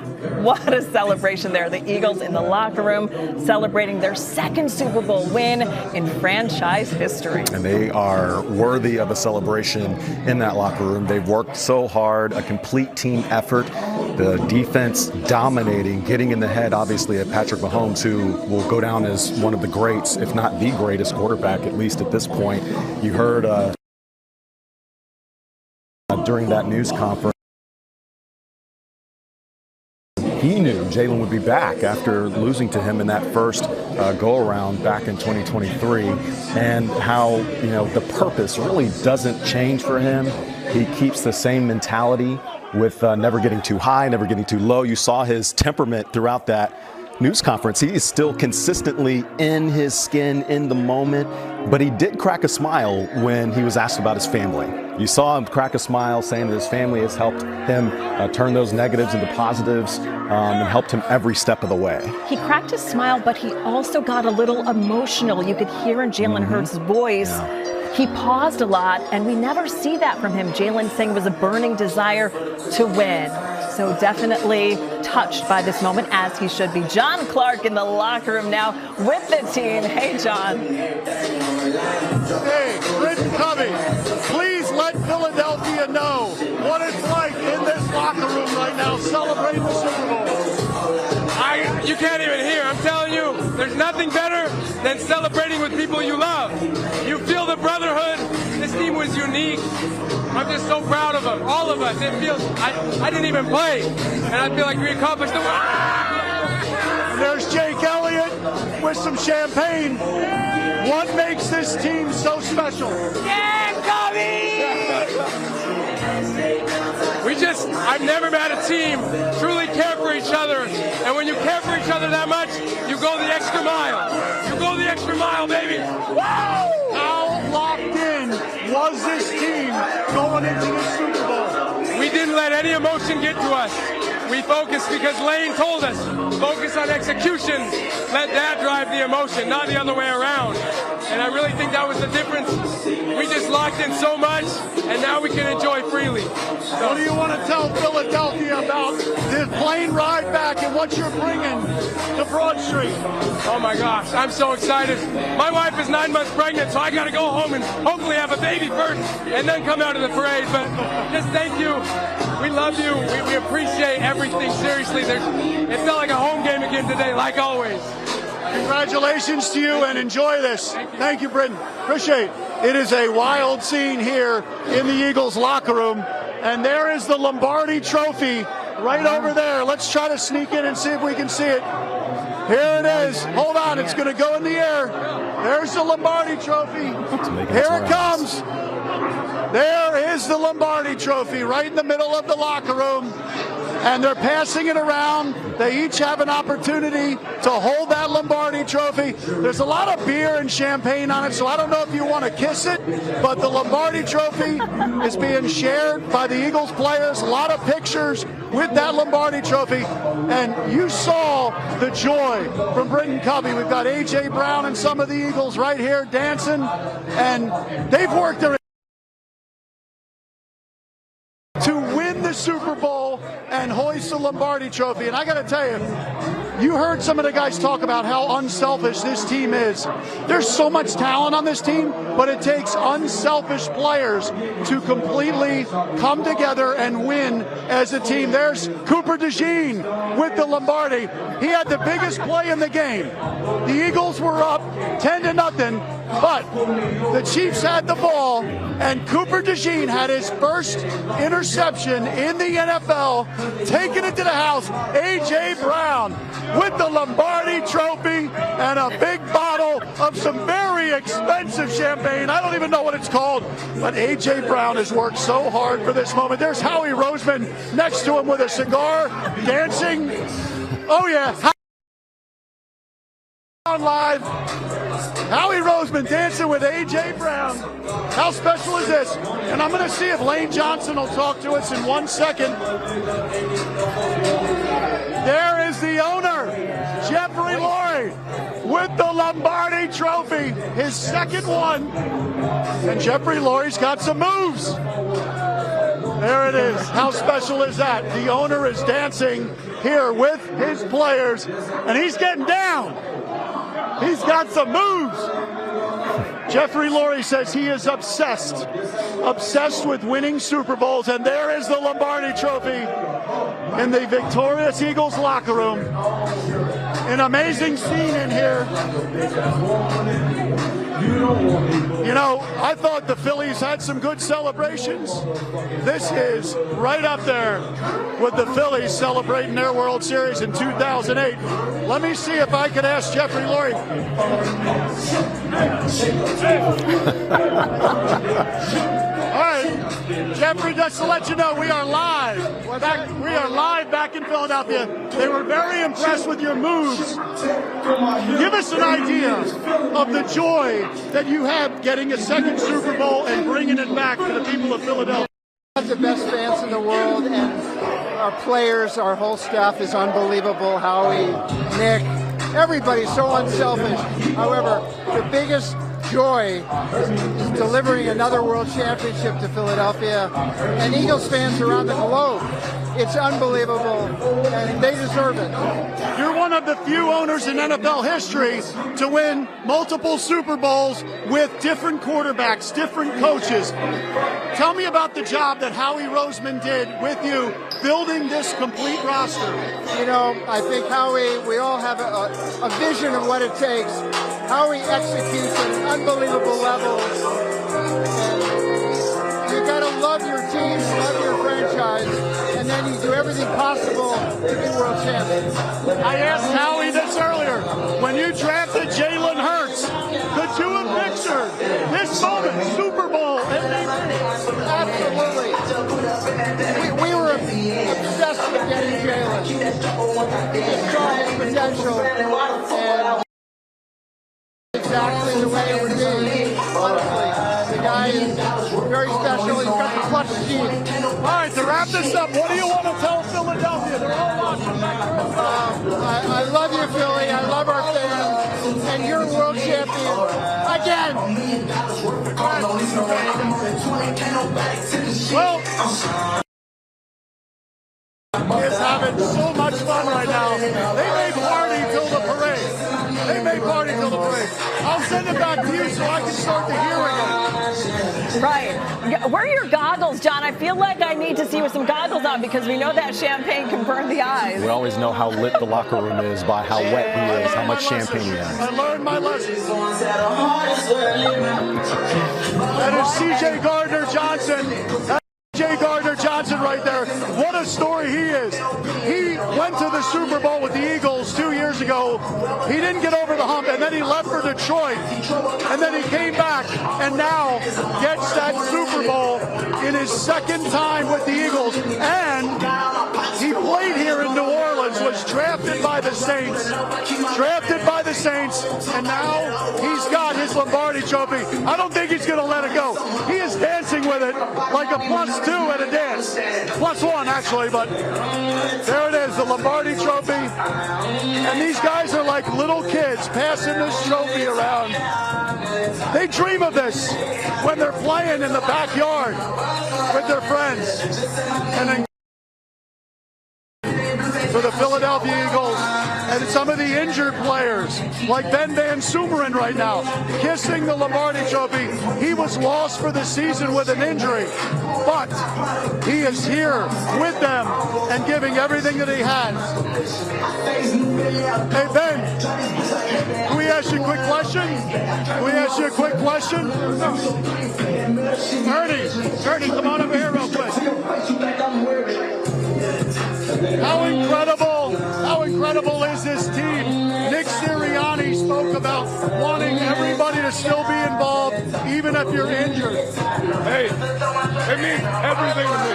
What a celebration there. The Eagles in the locker room celebrating their second Super Bowl win in franchise history. And they are worthy of a celebration in that locker room. They've worked so hard, a complete team effort. The defense dominating, getting in the head, obviously, of Patrick Mahomes, who will go down as one of the greats, if not the greatest quarterback, at least at this point. You heard during that news conference, he knew Jalen would be back after losing to him in that first go-around back in 2023, and how, you know, the purpose really doesn't change for him. He keeps the same mentality with never getting too high, never getting too low. You saw his temperament throughout that news conference. He is still consistently in his skin in the moment, but he did crack a smile when he was asked about his family. You saw him crack a smile, saying that his family has helped him turn those negatives into positives and helped him every step of the way. He cracked a smile, but he also got a little emotional. You could hear in Jalen Hurts' voice. Yeah. He paused a lot, and we never see that from him. Jalen saying it was a burning desire to win. So definitely touched by this moment, as he should be. John Clark in the locker room now with the team. Hey, John. Hey, Britton Covey, please let Philadelphia know what it's like in this locker room right now, celebrating the Super Bowl. You can't even hear. I'm telling you, there's nothing better than celebrating with people you love. You feel the brotherhood. This team was unique. I'm just so proud of them, all of us. It feels, I didn't even play, and I feel like we accomplished the And there's Jake Elliott with some champagne. What makes this team so special? Yeah, I've never met a team truly care for each other. And when you care for each other that much, you go the extra mile. You go the extra mile, baby. Wow! How locked in was this team going into the Super Bowl? We didn't let any emotion get to us. we focused because Lane told us, focus on execution, let that drive the emotion, not the other way around. And I really think that was the difference. We just locked in so much, and now we can enjoy freely. So, what do you want to tell Philadelphia about this plane ride back and what you're bringing to Broad Street? Oh my gosh, I'm so excited. My wife is 9 months pregnant, so I got to go home and hopefully have a baby first and then come out to the parade. But just thank you. We love you. We appreciate everything. Seriously, it felt like a home game again today, like always. Congratulations to you and enjoy this. Thank you, Britton. Appreciate it. It is a wild scene here in the Eagles locker room. And there is the Lombardi Trophy right over there. Let's try to sneak in and see if we can see it. Here it is. Hold on, it's going to go in the air. There's the Lombardi Trophy. Here it comes. There is the Lombardi Trophy right in the middle of the locker room. And they're passing it around. They each have an opportunity to hold that Lombardi Trophy. There's a lot of beer and champagne on it, so I don't know if you want to kiss it, but the Lombardi Trophy is being shared by the Eagles players. A lot of pictures with that Lombardi Trophy. And you saw the joy from Britton Covey. We've got A.J. Brown and some of the Eagles right here dancing, and they've worked their to win the Super Bowl and hoist the Lombardi Trophy. And I got to tell you, you heard some of the guys talk about how unselfish this team is. There's so much talent on this team, but it takes unselfish players to completely come together and win as a team. There's Cooper DeJean with the Lombardi. He had the biggest play in the game. The Eagles were up 10-0. But the Chiefs had the ball, and Cooper DeJean had his first interception in the NFL, taking it to the house. A.J. Brown with the Lombardi Trophy and a big bottle of some very expensive champagne. I don't even know what it's called, but A.J. Brown has worked so hard for this moment. There's Howie Roseman next to him with a cigar, dancing. Oh, yeah. On live. Howie Roseman dancing with A.J. Brown. How special is this? And I'm going to see if Lane Johnson will talk to us in 1 second. There is the owner, Jeffrey Lurie, with the Lombardi Trophy, his second one. And Jeffrey Lurie's got some moves. There it is. How special is that? The owner is dancing here with his players, and he's getting down. He's got some moves. Jeffrey Lurie says he is obsessed with winning Super Bowls, and there is the Lombardi Trophy in the victorious Eagles locker room. An amazing scene in here. You know, I thought the Phillies had some good celebrations. This is right up there with the Phillies celebrating their World Series in 2008. Let me see if I could ask Jeffrey Lurie. All right, Jeffrey, just to let you know, we are live. We are live back in Philadelphia. They were very impressed with your moves. Give us an idea of the joy that you have getting a second Super Bowl and bringing it back to the people of Philadelphia. We have the best fans in the world, and our players, our whole staff is unbelievable. Howie, Nick, everybody's so unselfish. However, the biggest joy is delivering another world championship to Philadelphia and Eagles fans around the globe. It's unbelievable, and they deserve it. You're one of the few owners in NFL history to win multiple Super Bowls with different quarterbacks, different coaches. Tell me about the job that Howie Roseman did with you building this complete roster. You know, I think Howie, we all have a vision of what it takes. Howie executes at an unbelievable level. And you got to love your team, love your franchise, and then you do everything possible to be world champions. I asked Howie this earlier. When you drafted Jalen Hurts, could you have pictured this moment, Super Bowl MVP? Absolutely. We were obsessed with getting Jalen. We saw his potential, and exactly the way it would be. Honestly, the guy is very special. He's got the clutch gene. All right, to wrap this up, what do you want to tell Philadelphia Philadelphia. They're all watching. I love you, Philly. I love our fans. And you're world champion again. Well, he is having so much fun right now. They may party till the parade. I'll send it back to you so I can start the hearing. Right. Where are your goggles, John? I feel like I need to see with some goggles on because we know that champagne can burn the eyes. We always know how lit the locker room is by how wet he is, how much champagne he has. I learned my lesson. That is C.J. Gardner-Johnson. J. Gardner-Johnson right there. What a story he is. He went to the Super Bowl with the Eagles 2 years ago. He didn't get over the hump, and then he left for Detroit. And then he came back and now gets that Super Bowl in his second time with the Eagles. And he played here in New Orleans, was drafted by the Saints. And now he's got his Lombardi trophy. I don't think he's going to let it go. He is dancing with it like a +2 at a dance. +1, actually, but there it is, the Lombardi trophy. And these guys are like little kids passing this trophy around. They dream of this when they're playing in the backyard with their friends. And then for the Philadelphia Eagles and some of the injured players like Ben Van Sumeren right now kissing the Lombardi trophy. He was lost for the season with an injury, but he is here with them and giving everything that he has. Hey Ben, can we ask you a quick question? Ernie, come on over here real quick. How incredible is this team? Nick Sirianni spoke about wanting everybody to still be involved, even if you're injured. Hey, it means everything to me.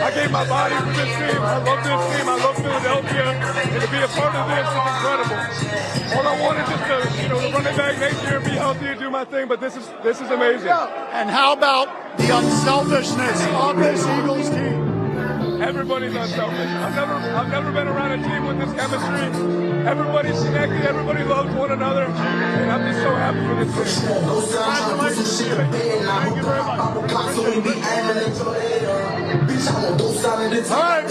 I gave my body for this team. I love this team. I love Philadelphia. And to be a part of this is incredible. All I wanted just to, run it back next year and be healthy and do my thing, but this is amazing. And how about the unselfishness of this Eagles team? Everybody's unselfish. I've never been around a team with this chemistry. Everybody's connected. Everybody loves one another, and I'm just so happy for this team. Congratulations. Thank you very much. All right.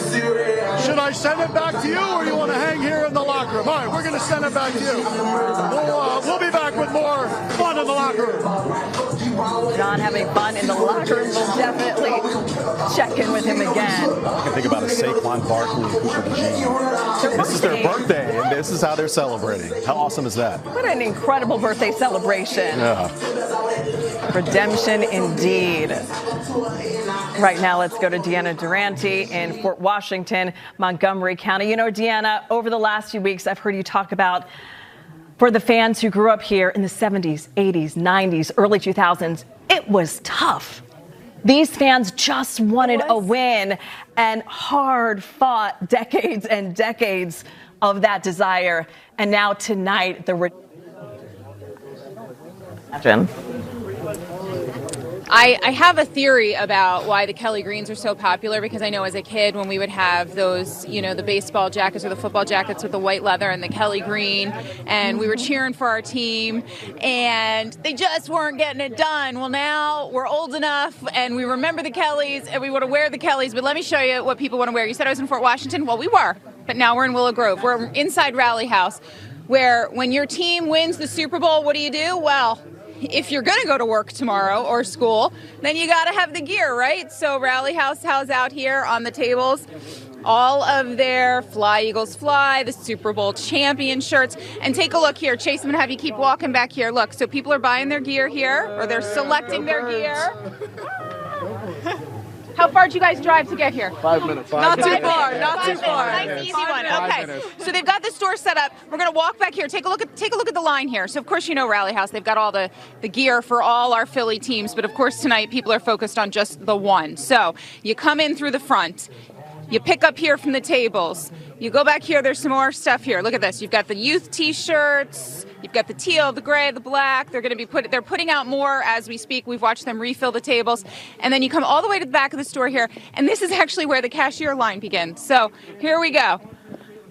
Should I send it back to you, or you want to hang here in the locker room? All right, we're going to send it back to you. We'll be back with more fun in the locker room. John having fun in the locker room. We'll definitely check in with him again. All I can think about is Saquon Barkley and DeJean. This is their birthday, and this is how they're celebrating. How awesome is that? What an incredible birthday celebration. Yeah. Redemption indeed. Right now, let's go to Deanna Durante in Fort Washington, Montgomery County. Deanna, over the last few weeks, I've heard you talk about for the fans who grew up here in the 70s, 80s, 90s, early 2000s, it was tough. These fans just wanted a win and hard fought decades and decades of that desire. And now tonight, I have a theory about why the Kelly Greens are so popular, because I know as a kid when we would have those, the baseball jackets or the football jackets with the white leather and the Kelly Green, and we were cheering for our team, and they just weren't getting it done. Well, now we're old enough, and we remember the Kellys, and we want to wear the Kellys, but let me show you what people want to wear. You said I was in Fort Washington? Well, we were, but now we're in Willow Grove. We're inside Rally House, where when your team wins the Super Bowl, what do? Well, if you're going to go to work tomorrow or school, then you got to have the gear, right? So Rally House has out here on the tables all of their Fly Eagles Fly, the Super Bowl champion shirts. And take a look here. Chase, I'm going to have you keep walking back here. Look, so people are buying their gear here, or they're selecting their gear. How far did you guys drive to get here? 5 minutes. Not too far. Nice, easy one. Okay. So they've got the store set up. We're going to walk back here. Take a look at the line here. So of course Rally House. They've got all the gear for all our Philly teams, but of course tonight people are focused on just the one. So you come in through the front. You pick up here from the tables. You go back here, there's some more stuff here. Look at this. You've got the youth t-shirts, you've got the teal, the gray, the black. They're putting out more as we speak. We've watched them refill the tables. And then you come all the way to the back of the store here, and this is actually where the cashier line begins. So here we go.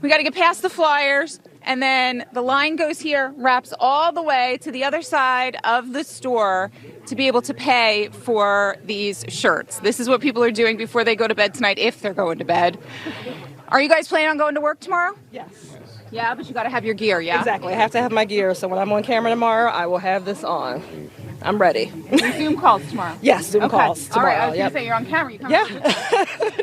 We got to get past the flyers, and then the line goes here, wraps all the way to the other side of the store to be able to pay for these shirts. This is what people are doing before they go to bed tonight, if they're going to bed. Are you guys planning on going to work tomorrow? Yes. Yeah, but you got to have your gear, yeah? Exactly. I have to have my gear, so when I'm on camera tomorrow, I will have this on. I'm ready. Zoom calls tomorrow? Yes, Zoom calls tomorrow. All right, I was going to say you're on camera.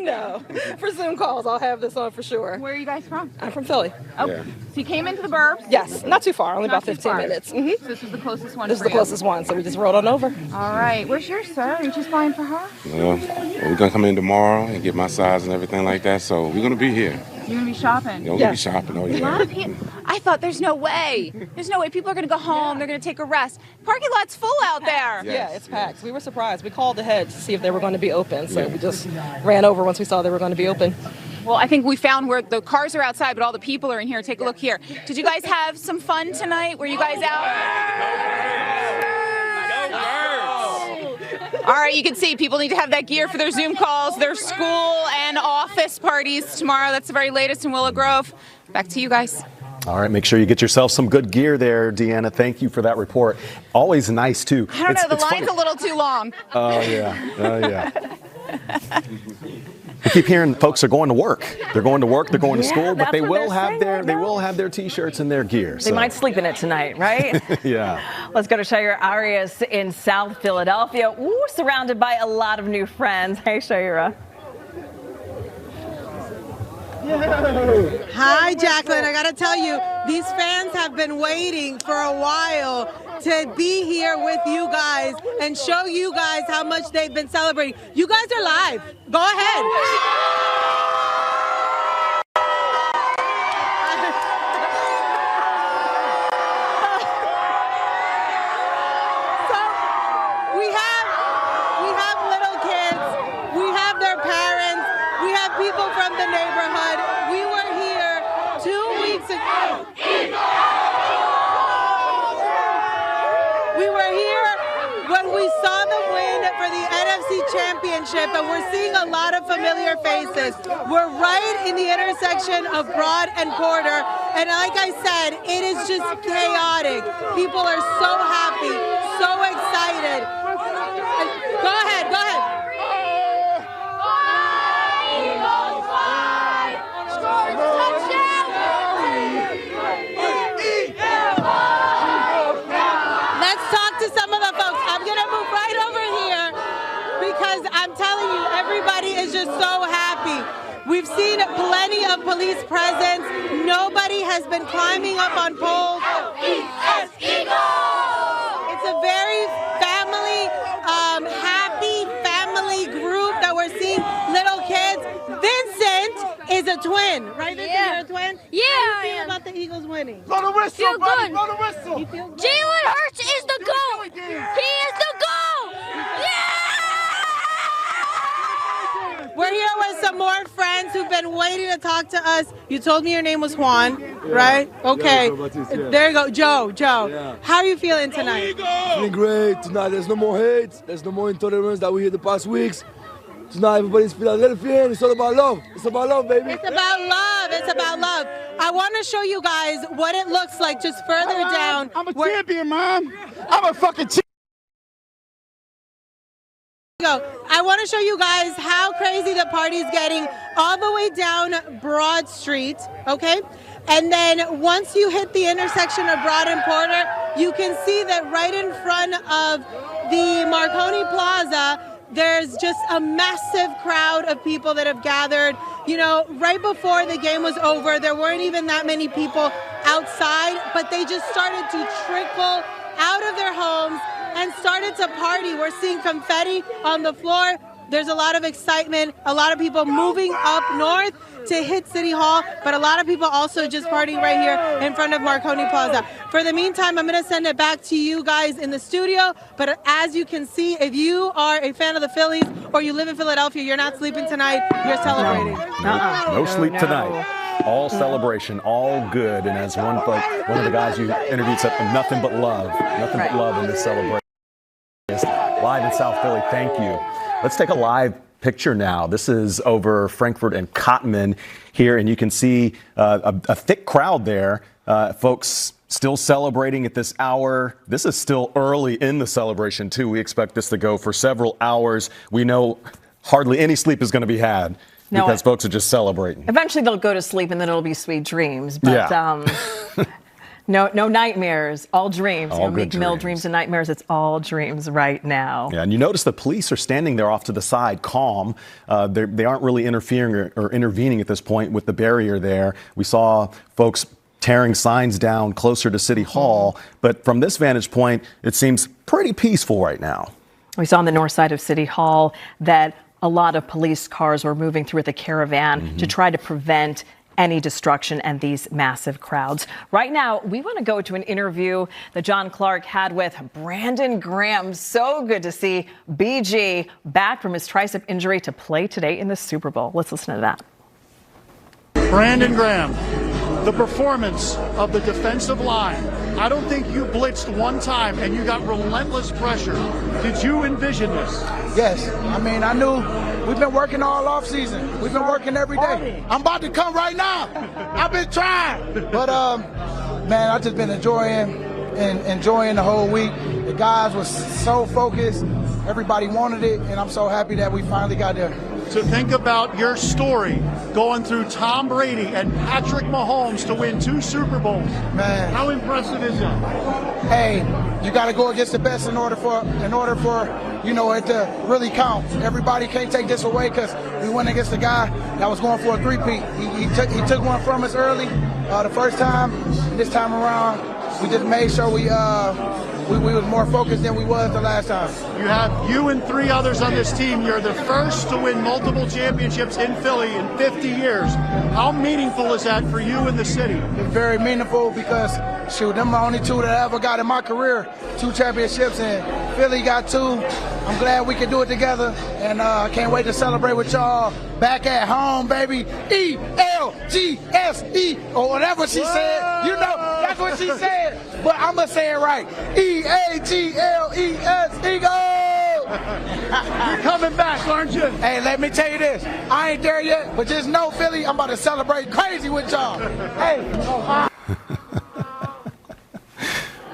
No, for Zoom calls, I'll have this on for sure. Where are you guys from? I'm from Philly. Oh, so you came into the Burbs? Yes, not too far, only Not about too 15 far. minutes. So this was the closest one This is for the you? closest one, so we just rode on over. All right. Where's yours, sir? Are you just buying for her? Well, we're going to come in tomorrow and get my size and everything like that, so we're going to be here. You're going to be shopping? We're going to be shopping. Oh, A lot yeah. of people. I thought there's no way. There's no way. People are going to go home. They're going to take a rest. Parking lot's full out there. Yeah, it's packed. We were surprised. We called ahead to see if they were going to be open, so we just ran over once we saw they were going to be open. Well, I think we found where the cars are outside, but all the people are in here. Take a look here. Did you guys have some fun tonight? Were you guys out? All right, you can see people need to have that gear for their Zoom calls, their school and office parties tomorrow. That's the very latest in Willow Grove. Back to you guys. All right, make sure you get yourself some good gear there, Deanna. Thank you for that report. Always nice, too. I don't know, the line's a little too long. Oh, yeah. Oh, yeah. We keep hearing folks are going to work. They're going to work, they're going to school, but they will have their T-shirts and their gear. They might sleep in it tonight, right? Yeah. Let's go to Shaira Arias in South Philadelphia. Ooh, surrounded by a lot of new friends. Hey, Shaira. Hi, Jacqueline. I got to tell you, these fans have been waiting for a while to be here with you guys and show you guys how much they've been celebrating. You guys are live. Go ahead. We have little kids. We have their parents. We have people from the neighborhood. We were here 2 weeks ago. We were here when we saw the win for the NFC Championship, and we're seeing a lot of familiar faces. We're right in the intersection of Broad and Porter, and like I said, it is just chaotic. People are so happy, so excited. Go ahead, go ahead. Let's talk to some of the folks. I'm going to move right over here because I'm telling you, everybody is just so happy. We've seen plenty of police presence. Nobody has been climbing up on poles. It's a very happy family group that we're seeing. Little kids. Vincent is a twin, right? Vincent, you're a twin? Yeah, How do you feel about the Eagles winning? Blow the whistle, Feel buddy, good. blow the whistle. You feel good? Jalen Hurts is the GOAT. He is the GOAT. We're here with some more friends who've been waiting to talk to us. You told me your name was Juan, right? Okay. There you go. Joe. Yeah. How are you feeling tonight? Feeling great tonight. There's no more hate. There's no more intolerance that we heard the past weeks. Tonight, everybody's Philadelphia. It's all about love. It's about love, baby. It's about love. It's about love. I want to show you guys what it looks like just further down. I'm a champion, Mom. I'm a fucking champion. I want to show you guys how crazy the party's getting all the way down Broad Street, okay? And then once you hit the intersection of Broad and Porter, you can see that right in front of the Marconi Plaza, there's just a massive crowd of people that have gathered. You know, right before the game was over, there weren't even that many people outside, but they just started to trickle out of their homes and started to party. We're seeing confetti on the floor. There's a lot of excitement, a lot of people moving up north to hit City Hall, but a lot of people also just partying right here in front of Marconi Plaza. For the meantime, I'm going to send it back to you guys in the studio. But as you can see, if you are a fan of the Phillies or you live in Philadelphia, you're not sleeping tonight, you're celebrating. No sleep tonight. All celebration, all good. And as one of the guys you interviewed said, nothing but love. Nothing but love in this celebration. Live in South Philly, thank you. Let's take a live picture now. This is over Frankfurt and Cottman here, and you can see a thick crowd there. Folks still celebrating at this hour. This is still early in the celebration, too. We expect this to go for several hours. We know hardly any sleep is going to be had because folks are just celebrating. Eventually they'll go to sleep, and then it'll be sweet dreams. But no nightmares, all dreams. All good Meek Mill dreams and nightmares. It's all dreams right now. Yeah, and you notice the police are standing there off to the side, calm. They aren't really interfering or intervening at this point with the barrier there. We saw folks tearing signs down closer to City Hall. But from this vantage point, it seems pretty peaceful right now. We saw on the north side of City Hall that a lot of police cars were moving through the caravan to try to prevent any destruction and these massive crowds. Right now, we want to go to an interview that John Clark had with Brandon Graham. So good to see BG back from his tricep injury to play today in the Super Bowl. Let's listen to that. Brandon Graham, the performance of the defensive line. I don't think you blitzed one time and you got relentless pressure. Did you envision this? Yes. I mean, I knew we've been working all off season. We've been working every day. I'm about to come right now. I've been trying. But, man, I've just been enjoying the whole week. The guys were so focused. Everybody wanted it, and I'm so happy that we finally got there. To think about your story going through Tom Brady and Patrick Mahomes to win 2 Super Bowls. Man, how impressive is that? Hey, you got to go against the best in order for it to really count. Everybody can't take this away because we went against a guy that was going for a three-peat. He took one from us early the first time. This time around, we just made sure we was more focused than we was the last time. You and 3 others on this team. You're the first to win multiple championships in Philly in 50 years. How meaningful is that for you and the city? It's very meaningful because, shoot, them are the only 2 that I ever got in my career. 2 championships, and Philly got 2. I'm glad we can do it together, and I can't wait to celebrate with y'all back at home, baby. ELGSE, or whatever she said. You know, that's what she said. But I'm going to say it right. EAGLES, Eagles! You're coming back, aren't you? Hey, let me tell you this. I ain't there yet, but just know, Philly, I'm about to celebrate crazy with y'all. Hey.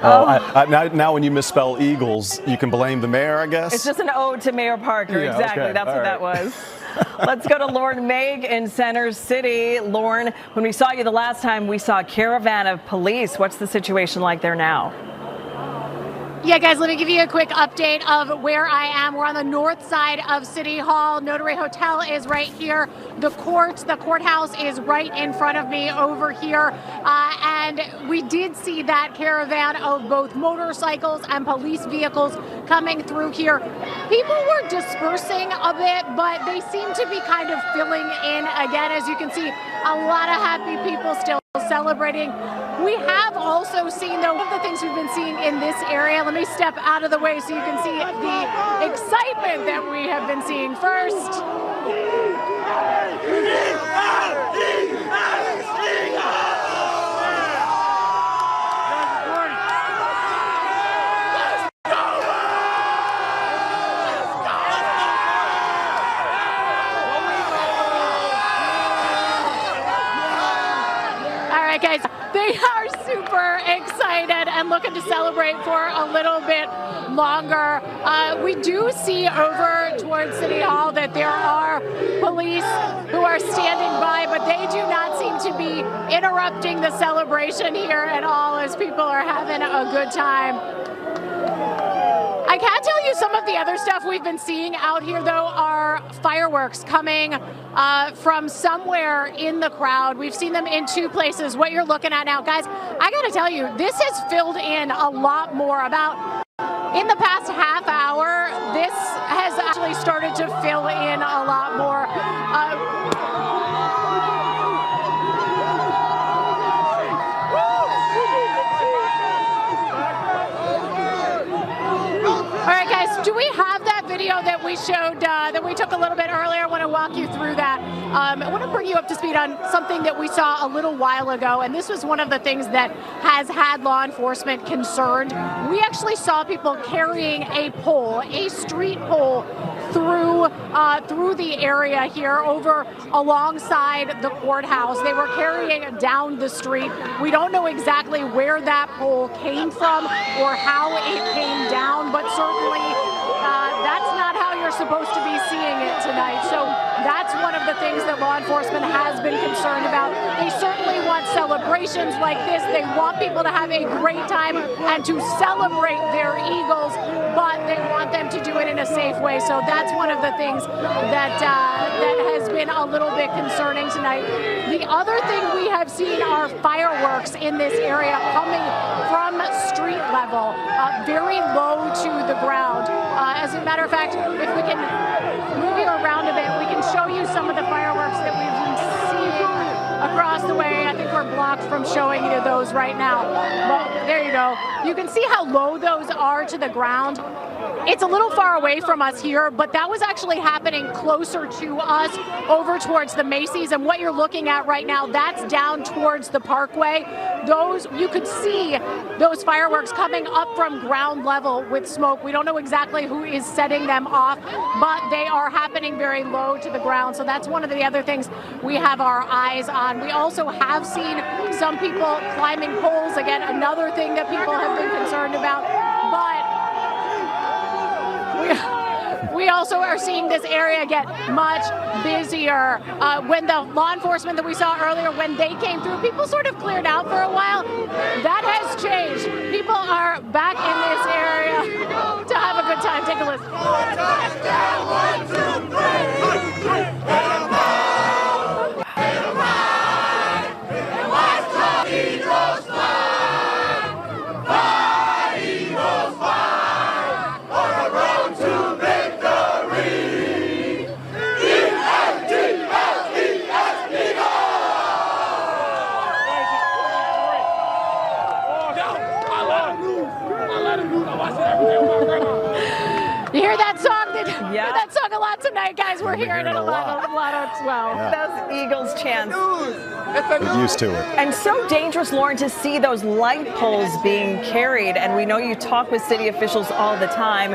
Now when you misspell Eagles, you can blame the mayor, I guess? It's just an ode to Mayor Parker. Yeah, exactly. okay. That's what that was. Let's go to Lauren Mayk in Center City. Lauren, when we saw you the last time, we saw a caravan of police. What's the situation like there now? Yeah, guys, let me give you a quick update of where I am. We're on the north side of City Hall. Notary Hotel is right here. The courthouse is right in front of me over here. And we did see that caravan of both motorcycles and police vehicles coming through here. People were dispersing a bit, but they seem to be kind of filling in again. As you can see, a lot of happy people still celebrating. We have also seen, though, one of the things we've been seeing in this area. Let me step out of the way so you can see the excitement that we have been seeing first. All right, guys. They are super excited and looking to celebrate for a little bit longer. We do see over towards City Hall that there are police who are standing by, but they do not seem to be interrupting the celebration here at all as people are having a good time. I can tell you some of the other stuff we've been seeing out here, though, are fireworks coming from somewhere in the crowd. We've seen them in 2 places. What you're looking at now, guys, I got to tell you, this has filled in a lot more. About in the past half hour, this has actually started to fill in a lot more. Do we have that video that we showed, that we took a little bit earlier? I want to walk you through that. I want to bring you up to speed on something that we saw a little while ago, and this was one of the things that has had law enforcement concerned. We actually saw people carrying a pole, a street pole, through the area here over alongside the courthouse. They were carrying it down the street. We don't know exactly where that pole came from or how it came down, but certainly that's not how you're supposed to be seeing it tonight. So that's one of the things that law enforcement has been concerned about. They certainly want celebrations like this. They want people to have a great time and to celebrate their Eagles, but they want them to do it in a safe way. So that's one of the things that has been a little bit concerning tonight. The other thing we have seen are fireworks in this area coming from street level, very low to the ground. As a matter of fact, if we can move you around a bit, we can show you some of the fireworks that we've been seeing across the way. I think we're blocked from showing you those right now. But there you go. You can see how low those are to the ground. It's a little far away from us here, but that was actually happening closer to us over towards the Macy's. And what you're looking at right now, that's down towards the Parkway. Those, you could see those fireworks coming up from ground level with smoke. We don't know exactly who is setting them off, but they are happening very low to the ground. So that's one of the other things we have our eyes on. We also have seen some people climbing poles. Again, another thing that people have been concerned about. But we also are seeing this area get much busier. When the law enforcement that we saw earlier, when they came through, people sort of cleared out for a while. That has changed. People are back in this area to have a good time. Take a listen. You hear that song? You hear that song a lot tonight, guys. We're hearing it a lot as well. Yeah. Those Eagles chants. Get used to it. And so dangerous, Lauren, to see those light poles being carried. And we know you talk with city officials all the time,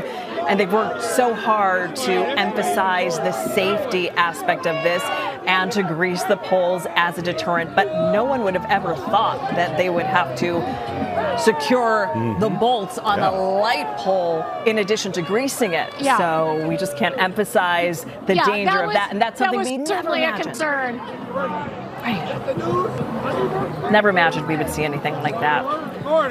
and they've worked so hard to emphasize the safety aspect of this and to grease the poles as a deterrent. But no one would have ever thought that they would have to secure the bolts on a light pole in addition to greasing it. Yeah. So we just can't emphasize the danger of that. And that's something we never imagined. Certainly a concern. Never imagined we would see anything like that.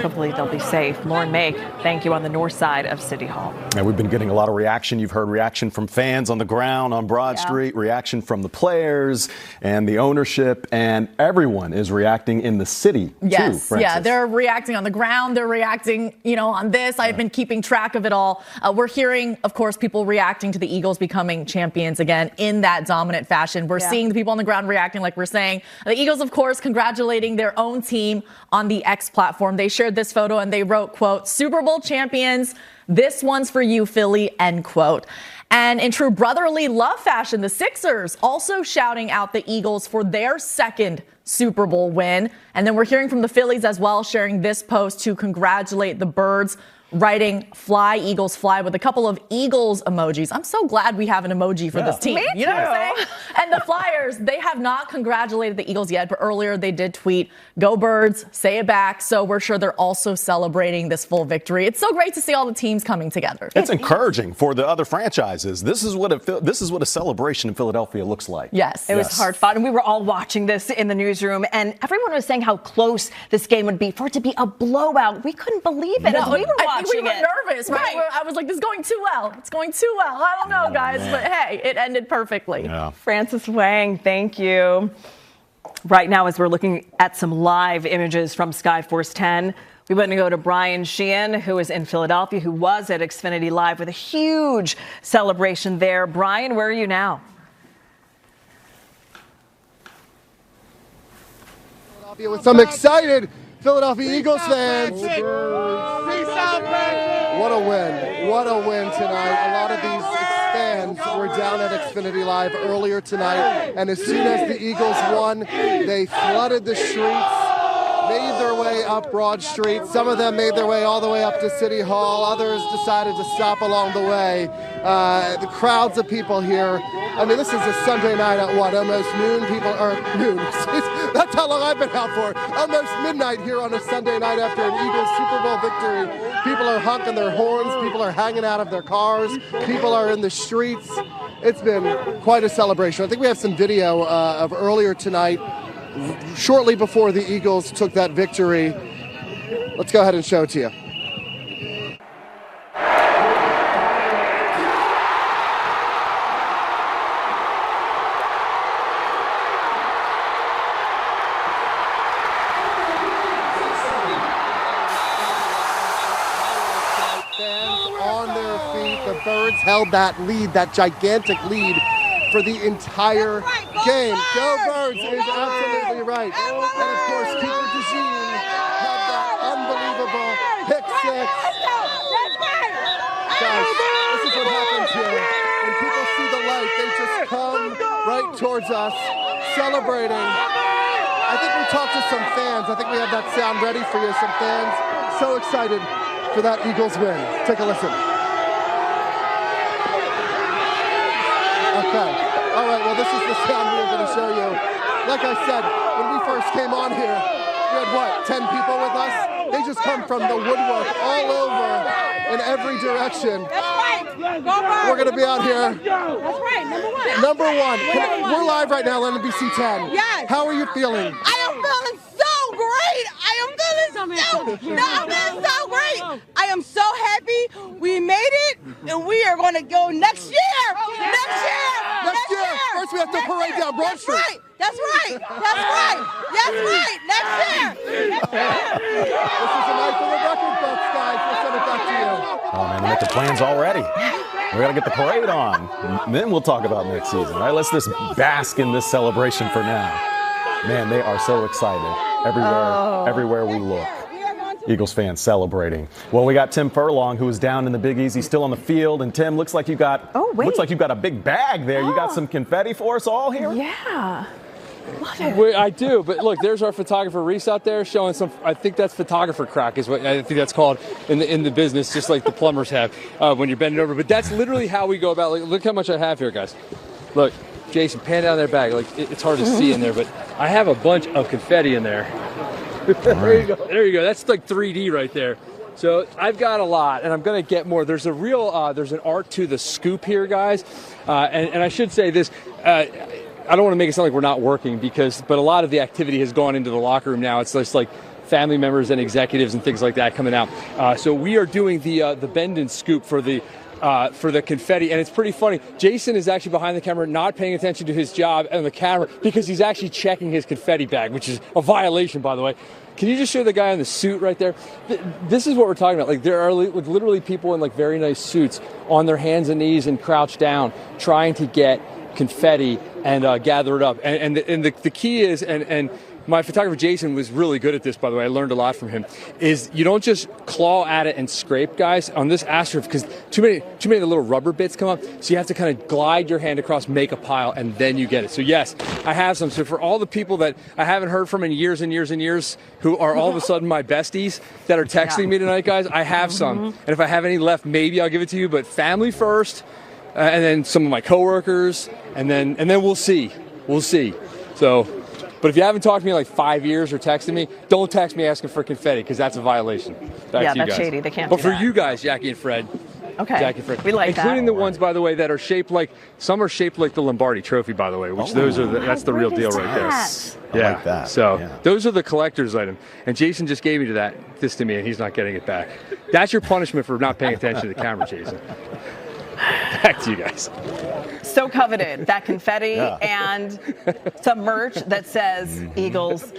Hopefully they'll be safe. Lauren Mayk, thank you, on the north side of City Hall. And we've been getting a lot of reaction. You've heard reaction from fans on the ground on Broad Street, reaction from the players and the ownership, and everyone is reacting in the city too, Frances. Yeah, they're reacting on the ground. They're reacting, on this. I've been keeping track of it all. We're hearing, of course, people reacting to the Eagles becoming champions again in that dominant fashion. We're seeing the people on the ground reacting like we're saying. The Eagles, of course, congratulating their own team on the X platform. They shared this photo and they wrote, quote, "Super Bowl champions, this one's for you, Philly," end quote. And in true brotherly love fashion, the Sixers also shouting out the Eagles for their second Super Bowl win. And then we're hearing from the Phillies as well, sharing this post to congratulate the Birds, writing "Fly, Eagles, fly" with a couple of Eagles emojis. I'm so glad we have an emoji for this team. Me you know what I'm too. saying? And the Flyers, they have not congratulated the Eagles yet, but earlier they did tweet, "Go Birds, say it back." So we're sure they're also celebrating this full victory. It's so great to see all the teams coming together. It's encouraging for the other franchises. This is what a celebration in Philadelphia looks like. Yes. It was hard fought, and we were all watching this in the newsroom, and everyone was saying how close this game would be. For it to be a blowout, we couldn't believe it as we were watching we were it. nervous, right? I was like, this is going too well. It's going too well. I don't know, guys, but hey, it ended perfectly. Yeah. Frances Wang, thank you. Right now, as we're looking at some live images from Skyforce 10, we want to go to Brian Sheehan, who is in Philadelphia, who was at XFINITY Live with a huge celebration there. Brian, where are you now? With some excited Philadelphia Eagles fans. Peace out, What a win. What a win tonight. A lot of these fans were down at XFINITY Live earlier tonight, and as soon as the Eagles won, they flooded the streets, made their way up Broad Street. Some of them made their way all the way up to City Hall. Others decided to stop along the way. The crowds of people here. I mean, this is a Sunday night at what, almost noon? Noon. That's how long I've been out for. Almost midnight here on a Sunday night after an Eagles Super Bowl victory. People are honking their horns. People are hanging out of their cars. People are in the streets. It's been quite a celebration. I think we have some video of earlier tonight, shortly before the Eagles took that victory. Let's go ahead and show it to you. Birds held that lead, that gigantic lead, for the entire game. Go Birds is absolutely right. And of course, keeper DeJean had that unbelievable pick six. Guys, this is what happens here. When people see the light, they just come right towards us, celebrating. I think we talked to some fans. I think we have that sound ready for you, some fans. So excited for that Eagles win. Take a listen. Okay. All right, well, this is the sound we were going to show you. Like I said, when we first came on here, we had, what, 10 people with us? They just come from the woodwork all over in every direction. That's right. We're going to be out here. That's right, number one. Number one. We're live right now on NBC 10. Yes. How are you feeling? I am feeling so great. I am feeling so great. I am so happy we made it, and we are going to go next year. Next year. First we have to parade down Broad Street. That's right. Next year. This is a night for the record books, guys. We'll send it back to you. Oh, man, they're making plans already. We got to get the parade on. And then we'll talk about next season, right? Let's just bask in this celebration for now. Man, they are so excited everywhere we look. Eagles fans celebrating. Well, we got Tim Furlong, who is down in the Big Easy, still on the field. And Tim, looks like you've got a big bag there. You got some confetti for us all here? Yeah. Love it. I do, but look, there's our photographer Reese out there showing some. I think that's photographer crack, is what I think that's called in the business, just like the plumbers have when you're bending over. But that's literally how we go about. Like, look how much I have here, guys. Look, Jason, pan down their bag. Like it's hard to see in there, but I have a bunch of confetti in there. There you go. There you go. That's like 3D right there. So I've got a lot, and I'm going to get more. There's a real, there's an art to the scoop here, guys. And I should say this. I don't want to make it sound like we're not working, but a lot of the activity has gone into the locker room now. It's just like family members and executives and things like that coming out. So we are doing the bend and scoop for the confetti, and it's pretty funny. Jason is actually behind the camera, not paying attention to his job and the camera because he's actually checking his confetti bag, which is a violation, by the way. Can you just show the guy in the suit right there? This is what we're talking about. Like, there are literally people in like very nice suits on their hands and knees and crouched down trying to get confetti and gather it up. And the key is, and my photographer Jason was really good at this, by the way. I learned a lot from him. Is you don't just claw at it and scrape, guys, on this Astro, because too many of the little rubber bits come up. So you have to kind of glide your hand across, make a pile, and then you get it. So yes, I have some. So for all the people that I haven't heard from in years and years and years, who are all of a sudden my besties that are texting me tonight, guys, I have some. And if I have any left, maybe I'll give it to you. But family first, and then some of my coworkers, and then we'll see. We'll see. So. But if you haven't talked to me in like 5 years or texted me, don't text me asking for confetti, because that's a violation. Back to you that's guys. shady. They can't But do for that. you guys, Jackie and Fred. Okay. Jackie and Fred. We like including that. the ones, by the way, that are shaped like, some are shaped like the Lombardi Trophy, by the way, which that's the real deal right there. I like that. So those are the collector's item. And Jason just gave this to me, and he's not getting it back. That's your punishment for not paying attention to the camera, Jason. Back to you guys. So coveted, that confetti and some merch that says Eagles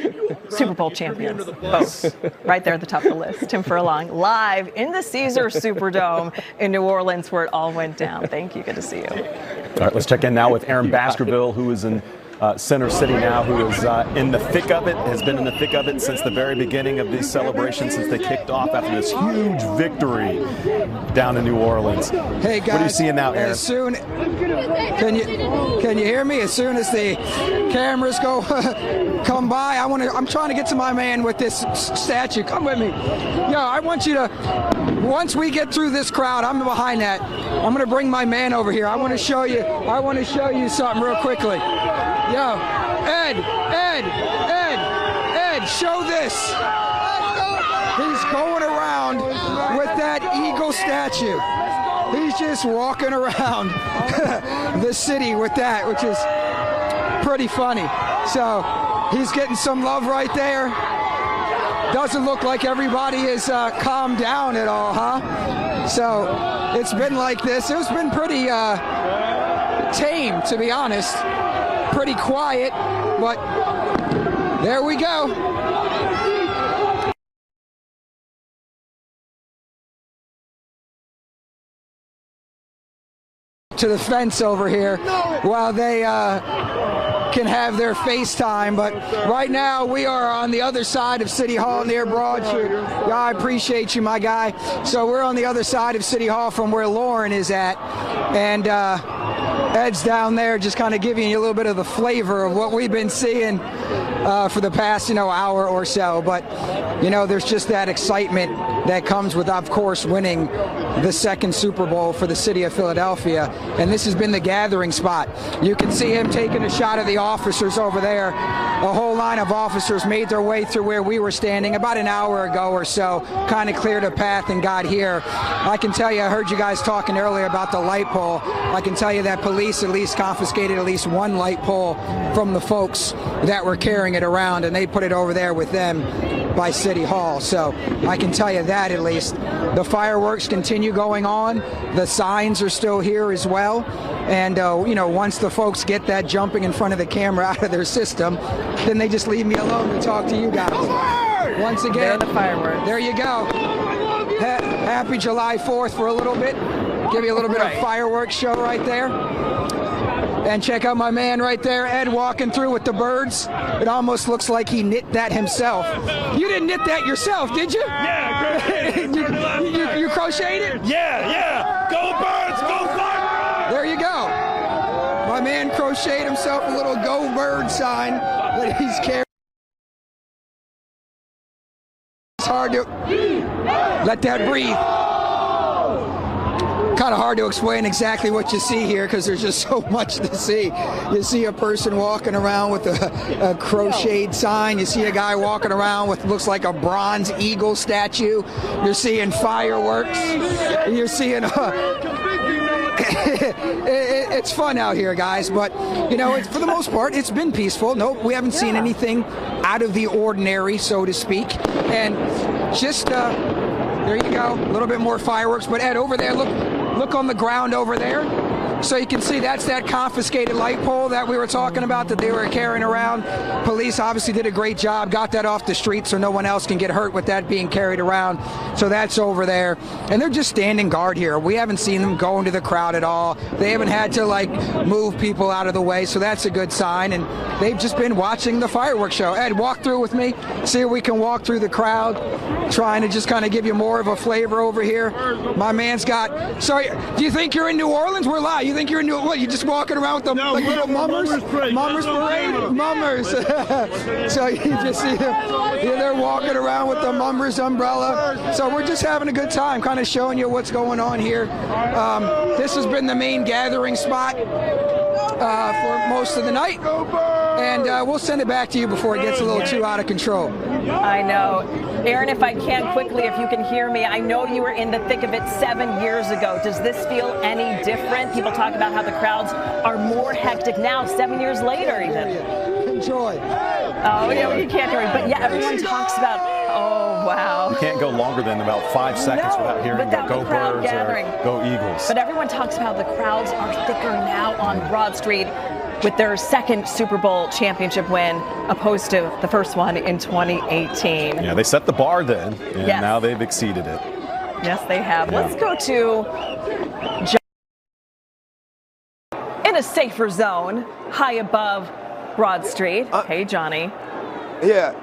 Super Bowl champions, both, right there at the top of the list. Tim Furlong, live in the Caesar Superdome in New Orleans, where it all went down. Thank you. Good to see you. All right, let's check in now with Aaron Baskerville, who is in Center City now, who is in the thick of it, has been in the thick of it since the very beginning of these celebrations, since they kicked off after this huge victory down in New Orleans. Hey guys, what are you seeing now, Aaron? As soon, can you hear me? As soon as the cameras go come by, I'm trying to get to my man with this statue. Come with me. Yo, I want you to, once we get through this crowd, I'm behind that. I'm gonna bring my man over here. I want to show you something real quickly. Yo, Ed, show this. He's going around with that eagle statue. He's just walking around the city with that, which is pretty funny. So he's getting some love right there. Doesn't look like everybody is calmed down at all, huh? So it's been like this. It's been pretty tame, to be honest. Pretty quiet, but there we go. To the fence over here while they can have their FaceTime, but right now we are on the other side of City Hall near Broad Street. Yeah, I appreciate you, my guy. So we're on the other side of City Hall from where Lauren is at, and Ed's down there just kind of giving you a little bit of the flavor of what we've been seeing for the past, hour or so. But, there's just that excitement that comes with, of course, winning the second Super Bowl for the city of Philadelphia. And this has been the gathering spot. You can see him taking a shot at the officers over there. A whole line of officers made their way through where we were standing about an hour ago or so, kind of cleared a path and got here. I can tell you, I heard you guys talking earlier about the light pole. I can tell you that police at least confiscated at least one light pole from the folks that were carrying it around, and they put it over there with them by City Hall. So I can tell you that at least. The fireworks continue going on. The signs are still here as well. And, once the folks get that jumping in front of the camera out of their system, then they just leave me alone to talk to you guys. Once again, the fireworks. There you go. Happy July 4th for a little bit. Give you a little bit of fireworks show right there. And check out my man right there, Ed, walking through with the birds. It almost looks like he knit that himself. You didn't knit that yourself, did you? Yeah, you crocheted it? Yeah. Go birds, go fire! There you go. My man crocheted himself a little Go Bird sign that he's carrying. It's hard to let that breathe. Kind of hard to explain exactly what you see here because there's just so much to see. You see a person walking around with a crocheted sign. You see a guy walking around with looks like a bronze eagle statue. You're seeing fireworks. You're seeing it's fun out here, guys, but it's, for the most part, it's been peaceful. Nope, we haven't seen anything out of the ordinary, so to speak. And just there you go, a little bit more fireworks. But Ed, over there, look on the ground over there. So you can see that's that confiscated light pole that we were talking about that they were carrying around. Police obviously did a great job, got that off the street so no one else can get hurt with that being carried around. So that's over there. And they're just standing guard here. We haven't seen them go into the crowd at all. They haven't had to move people out of the way, so that's a good sign. And they've just been watching the fireworks show. Ed, walk through with me. See if we can walk through the crowd, trying to just kind of give you more of a flavor over here. My man's got, sorry, do you think you're in New Orleans? We're live. You think you're in New Orleans? What, you just walking around with the little mummers? Mummers parade? Mummers. So you just see them. They're walking around with the mummers umbrella. So we're just having a good time, kind of showing you what's going on here. This has been the main gathering spot for most of the night. And we'll send it back to you before it gets a little too out of control. I know. Aaron, if I can quickly, if you can hear me, I know you were in the thick of it 7 years ago. Does this feel any different? People talk about how the crowds are more hectic now, 7 years later even. Enjoy. Oh, yeah, you can't hear me. But yeah, everyone talks about, oh, wow. You can't go longer than about 5 seconds without hearing the Go Birds gathering. Or Go Eagles. But everyone talks about the crowds are thicker now on Broad Street with their second Super Bowl championship win, opposed to the first one in 2018. Yeah, they set the bar then, and yes. Now they've exceeded it. Yes, they have. Yeah. Let's go to in a safer zone, high above Broad Street. Hey, Johnny. Yeah.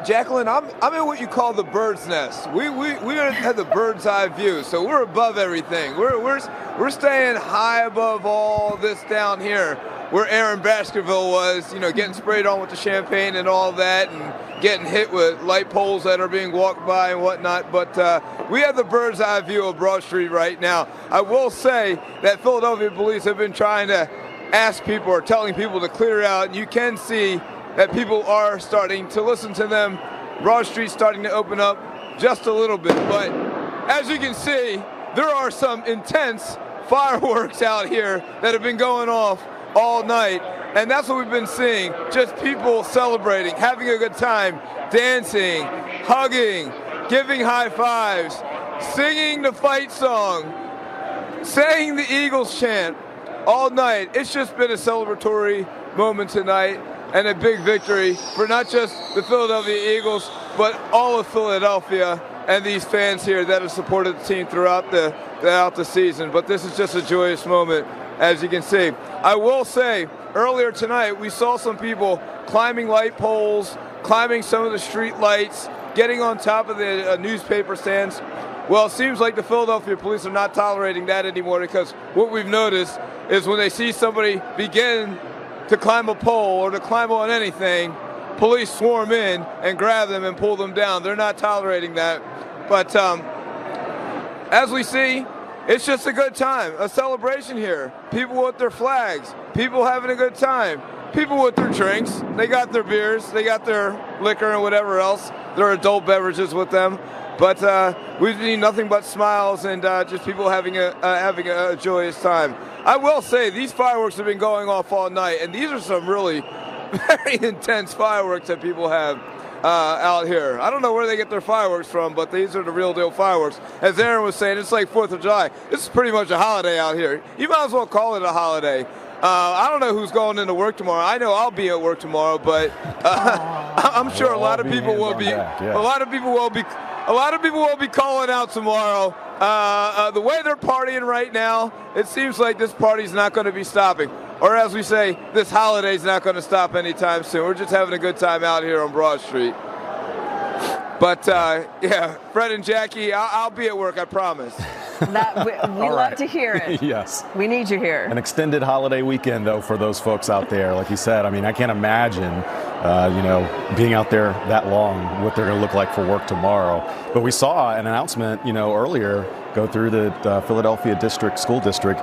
Jacqueline, I'm in what you call the bird's nest. We have the bird's eye view, so we're above everything. We're staying high above all this down here, where Aaron Baskerville was, getting sprayed on with the champagne and all that, and getting hit with light poles that are being walked by and whatnot. But we have the bird's eye view of Broad Street right now. I will say that Philadelphia police have been trying to ask people or telling people to clear out, and you can see that people are starting to listen to them. Broad Street's starting to open up just a little bit. But as you can see, there are some intense fireworks out here that have been going off all night. And that's what we've been seeing. Just people celebrating, having a good time, dancing, hugging, giving high fives, singing the fight song, saying the Eagles chant all night. It's just been a celebratory moment tonight, and a big victory for not just the Philadelphia Eagles, but all of Philadelphia and these fans here that have supported the team throughout the season. But this is just a joyous moment, as you can see. I will say, earlier tonight, we saw some people climbing light poles, climbing some of the street lights, getting on top of the newspaper stands. Well, it seems like the Philadelphia police are not tolerating that anymore, because what we've noticed is when they see somebody begin to climb a pole or to climb on anything, police swarm in and grab them and pull them down. They're not tolerating that. But as we see, it's just a good time, a celebration here. People with their flags, people having a good time, people with their drinks. They got their beers, they got their liquor and whatever else, their adult beverages with them. But we've seen nothing but smiles and just people having a joyous time. I will say, these fireworks have been going off all night, and these are some really very intense fireworks that people have out here. I don't know where they get their fireworks from, but these are the real deal fireworks. As Aaron was saying, it's like 4th of July. This is pretty much a holiday out here. You might as well call it a holiday. I don't know who's going into work tomorrow. I know I'll be at work tomorrow, but I'm sure a lot of people will be. A lot of people will be calling out tomorrow. The way they're partying right now, it seems like this party's not going to be stopping. Or as we say, this holiday's not going to stop anytime soon. We're just having a good time out here on Broad Street. But, yeah, Fred and Jackie, I'll be at work, I promise. We love to hear it. Yes. We need you here. An extended holiday weekend, though, for those folks out there. Like you said, I mean, I can't imagine, being out there that long, what they're going to look like for work tomorrow. But we saw an announcement, earlier go through the Philadelphia School District.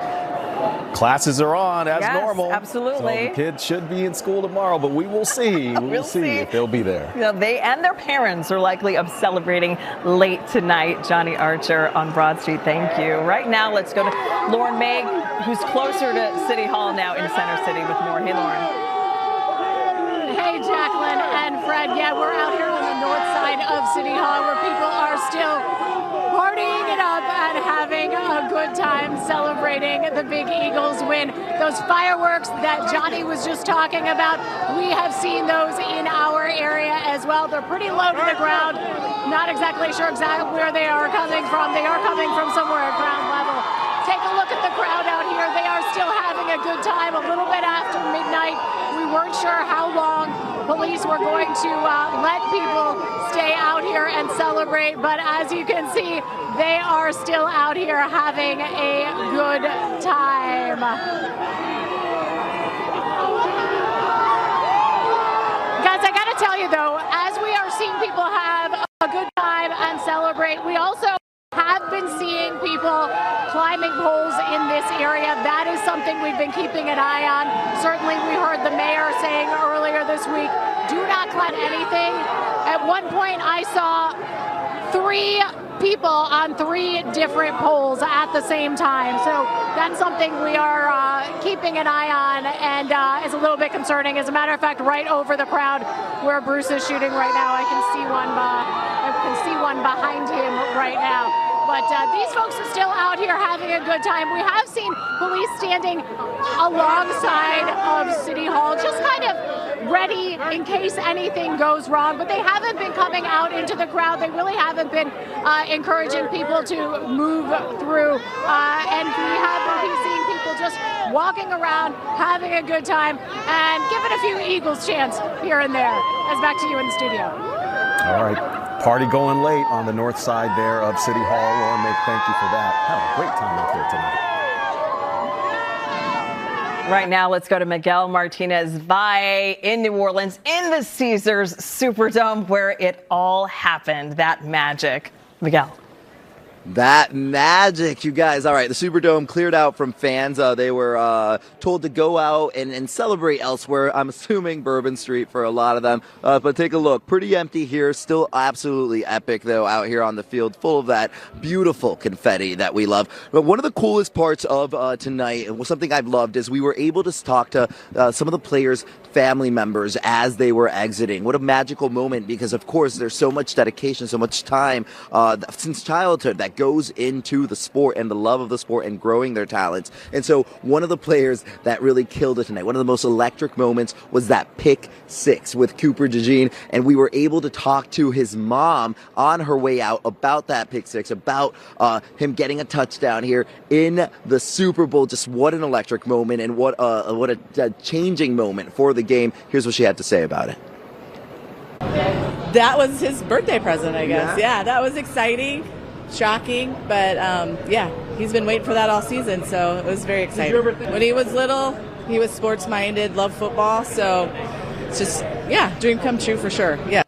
Classes are on as normal. Absolutely. So the kids should be in school tomorrow, but we will see. We'll see if they'll be there. They and their parents are likely of celebrating late tonight. Johnny Archer on Broad Street, thank you. Right now, let's go to Lauren Mayk, who's closer to City Hall now in Center City with more. Hey, Lauren. Hey, Jacqueline and Fred. Yeah, we're out here on the north side of City Hall where people are still partying it up and having a good time celebrating the big Eagles win. Those fireworks that Johnny was just talking about, we have seen those in our area as well. They're pretty low to the ground. Not exactly sure where they are coming from. They are coming from somewhere at ground level. Take a look at the crowd out here. They are still having a good time. A little bit after midnight, we weren't sure how long police were going to let people stay out here and celebrate, but as you can see, they are still out here having a good time. Guys, I gotta tell you though, as we are seeing people have a good time and celebrate, we also have been seeing people climbing poles in this area. That is something we've been keeping an eye on. Certainly we heard the mayor saying earlier this week, do not climb anything. At one point I saw 3 people on 3 different poles at the same time. So that's something we are keeping an eye on, and is a little bit concerning. As a matter of fact, right over the crowd where Bruce is shooting right now, I can see one behind him right now. But these folks are still out here having a good time. We have seen police standing alongside of City Hall, just kind of ready in case anything goes wrong. But they haven't been coming out into the crowd. They really haven't been encouraging people to move through. And we have been seeing people just walking around, having a good time, and giving a few Eagles chants here and there. As back to you in the studio. All right. Party going late on the north side there of City Hall. Lauren, Mayk, thank you for that. Had a great time out there tonight. Right now, let's go to Miguel Martinez Valle in New Orleans in the Caesars Superdome where it all happened. That magic. Miguel. That magic, you guys. All right, the Superdome cleared out from fans. They were told to go out and celebrate elsewhere. I'm assuming Bourbon Street for a lot of them. But take a look. Pretty empty here. Still absolutely epic, though, out here on the field, full of that beautiful confetti that we love. But one of the coolest parts of tonight, and something I've loved, is we were able to talk to some of the players' family members as they were exiting. What a magical moment, because, of course, there's so much dedication, so much time since childhood that goes into the sport and the love of the sport and growing their talents. And so one of the players that really killed it tonight, one of the most electric moments, was that pick six with Cooper DeJean. And we were able to talk to his mom on her way out about that pick six, about him getting a touchdown here in the Super Bowl. Just what an electric moment, and what a changing moment for the game. Here's what she had to say about it. That was his birthday present, I guess. Yeah, that was exciting. Shocking, but yeah, he's been waiting for that all season, so it was very exciting. When he was little, he was sports-minded, loved football, so it's just, yeah, dream come true for sure, yeah.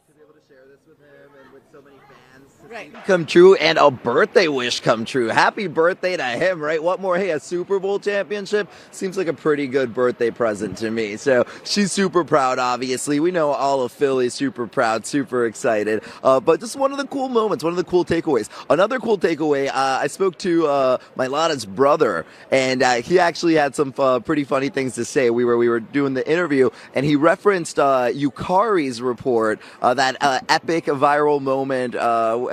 Right. Come true, and a birthday wish come true. Happy birthday to him, right? What more? Hey, a Super Bowl championship seems like a pretty good birthday present to me. So she's super proud, obviously. We know all of Philly's super proud, super excited. But just one of the cool moments, one of the cool takeaways. Another cool takeaway, I spoke to my Lana's brother, and he actually had some pretty funny things to say. We were doing the interview, and he referenced Yukari's report, that epic viral moment